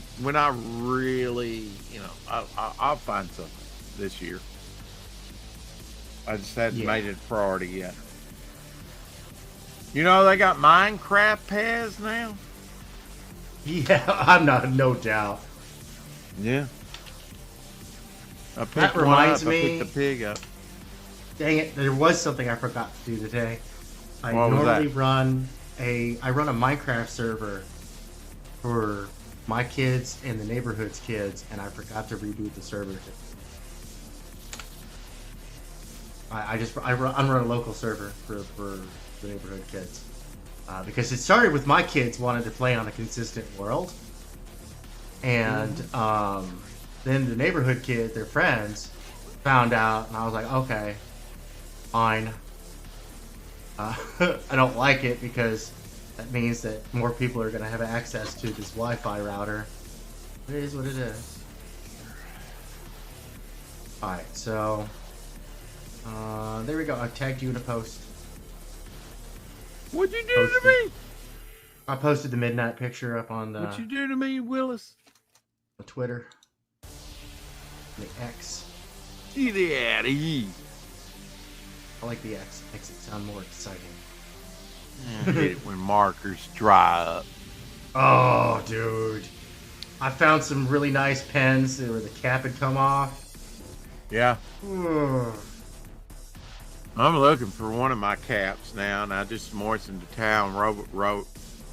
really, you know, I'll find something this year. I just hadn't made it a priority yet. You know, they got Minecraft pads now. Yeah, I'm not, no doubt. Yeah. That reminds me. I picked the pig up. Dang it! There was something I forgot to do today. I run a Minecraft server for my kids and the neighborhood's kids, and I forgot to reboot the server. I run a local server for the neighborhood kids because it started with my kids wanting to play on a consistent world, and then the neighborhood kid, their friends, found out, and I was like, okay, fine. I don't like it because that means that more people are going to have access to this Wi-Fi router. It is what it is. Alright, so there we go. I tagged you in a post. What'd you do to me? I posted the midnight picture up on the... What'd you do to me, Willis? On Twitter. The X. Get out of here. I like the X. Makes it sound more exciting. I hate it when markers dry up. Oh, dude. I found some really nice pens where the cap had come off. Yeah. I'm looking for one of my caps now, and I just moistened the towel and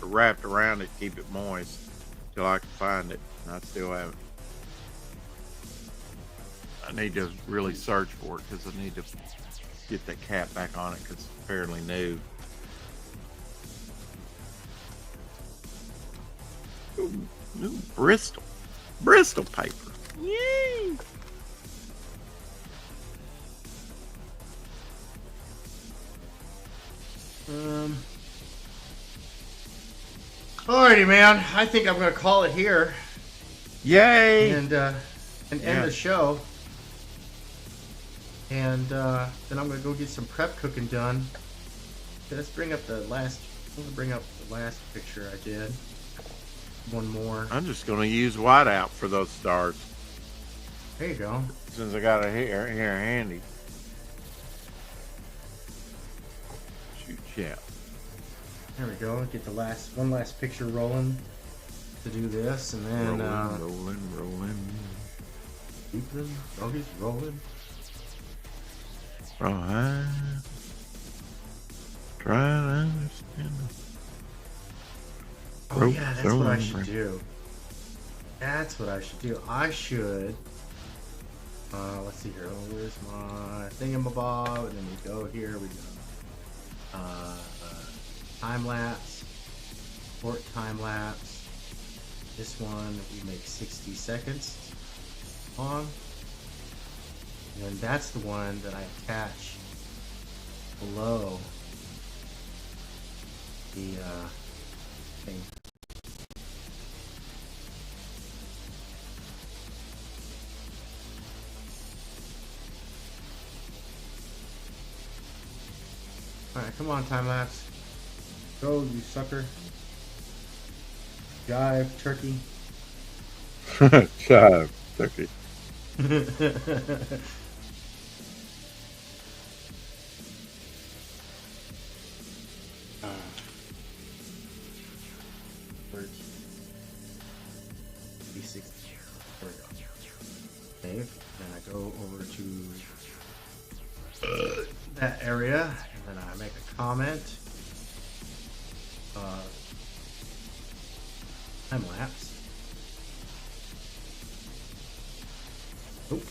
wrapped around it to keep it moist till I can find it. And I still haven't. I need to really search for it because I need to get that cap back on it because it's fairly new. Ooh, Bristol paper. Yay! Alrighty, man. I think I'm gonna call it here. Yay! And end the show. And then I'm gonna go get some prep cooking done. Okay, let's bring up the last. I'm gonna bring up the last picture I did. One more. I'm just gonna use whiteout for those stars. There you go. Since I got it here handy. Shoot, yeah. There we go. Get the one last picture rolling to do this, and then rolling. Keep them doggies rolling. Right. Try to understand. Oh yeah, that's what I should do. That's what I should do. I should. Let's see here. Where's my thingamabob? And then we go here. We go. Time lapse. Short time lapse. This one we make 60 seconds long. And then that's the one that I attach below the thing. Alright, come on, time lapse. Go, you sucker. Jive, turkey. Jive, turkey. Save. Then I go over to that area, and then I make a comment. Time lapse. Oop.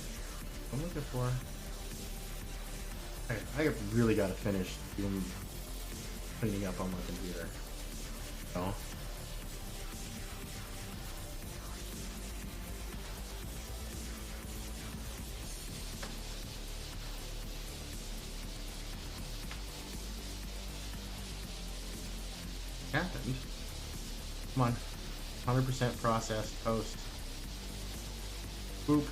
I'm looking for. I really got to finish cleaning up on my computer. So. Happened. Come on. 100% processed post. Boop.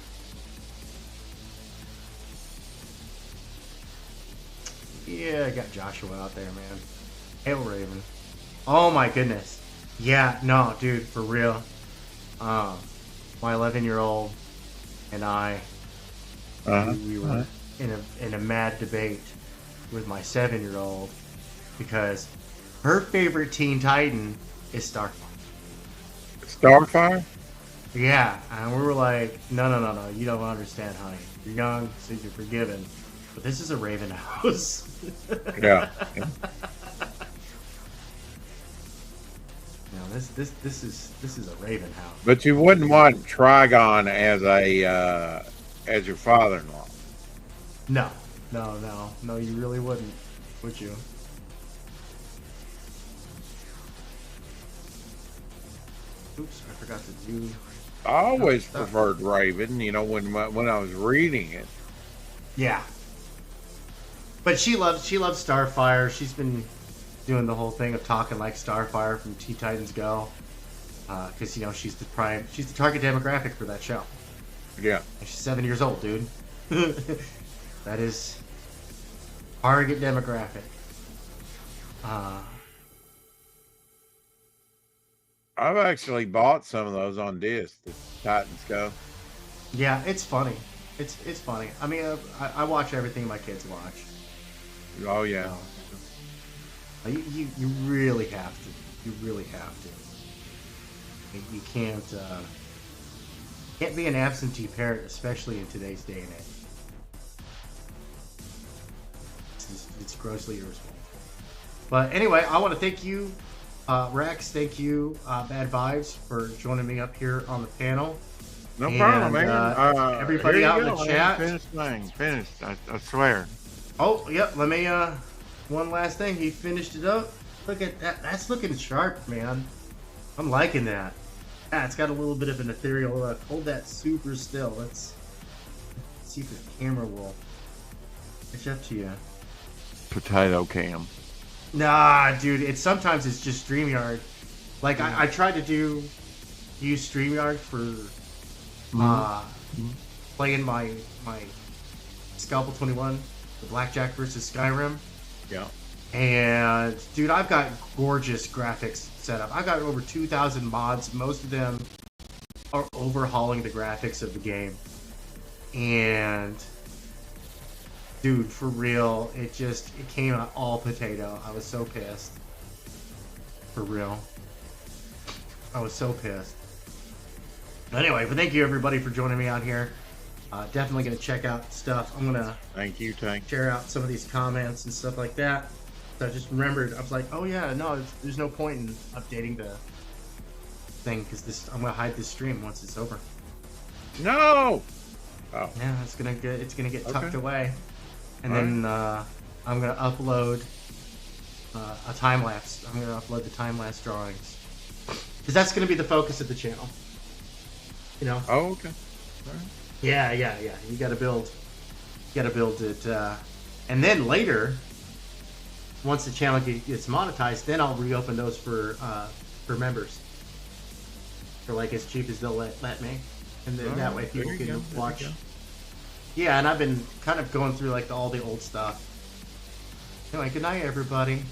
Yeah, I got Joshua out there, man. Hail Raven. Oh my goodness. Yeah, no, dude, for real. My 11-year-old and I, we were in a mad debate with my 7-year-old because her favorite Teen Titan is Starfire. Starfire? Yeah, and we were like, no, you don't understand, honey. You're young, so you're forgiven. But this is a Raven house. Yeah. No, this is a Raven house. But you wouldn't want Trigon as your father-in-law. No, you really wouldn't, would you? Oops, I forgot to do. I always preferred Raven, when I was reading it. Yeah. But she loves Starfire. She's been doing the whole thing of talking like Starfire from Teen Titans Go. Because, she's the target demographic for that show. Yeah. And she's 7 years old, dude. That is target demographic. I've actually bought some of those on disc, the Titans Go. Yeah, it's funny. It's funny. I mean, I watch everything my kids watch. Oh, yeah. You really have to. You really have to. You can't be an absentee parent, especially in today's day and age. It's grossly irresponsible. But anyway, I want to thank you, Rex. Thank you, Bad Vibes, for joining me up here on the panel. No problem, man. Everybody out in the chat. Finished. I swear. Oh, yep. Let me. One last thing. He finished it up. Look at that. That's looking sharp, man. I'm liking that. Ah, it's got a little bit of an ethereal look. Hold that super still. Let's see if the camera will catch up to you. Potato cam. Nah, dude. Sometimes it's just StreamYard. Like I tried to use StreamYard for playing my Scalpel 21, the Blackjack versus Skyrim. Yeah. And dude, I've got gorgeous graphics set up. I've got over 2,000 mods. Most of them are overhauling the graphics of the game. And dude, for real, it came out all potato. I was so pissed. for real. I was so pissed. Anyway, but thank you everybody for joining me out here. Definitely going to check out stuff. I'm going to Thank you, Tank. share out some of these comments and stuff like that. So I just remembered, I was like, oh yeah, no, there's no point in updating the thing because I'm going to hide this stream once it's over. No. Oh. Yeah, it's gonna get tucked Okay. away, and All then I'm gonna upload a time lapse. I'm gonna upload the time lapse drawings because that's gonna be the focus of the channel. You know? Oh, okay. All right. Yeah. You gotta build it, and then later, once the channel gets monetized, then I'll reopen those for members for like as cheap as they'll let me. And then that way people can watch. Yeah, and I've been kind of going through like all the old stuff. Anyway, good night, everybody.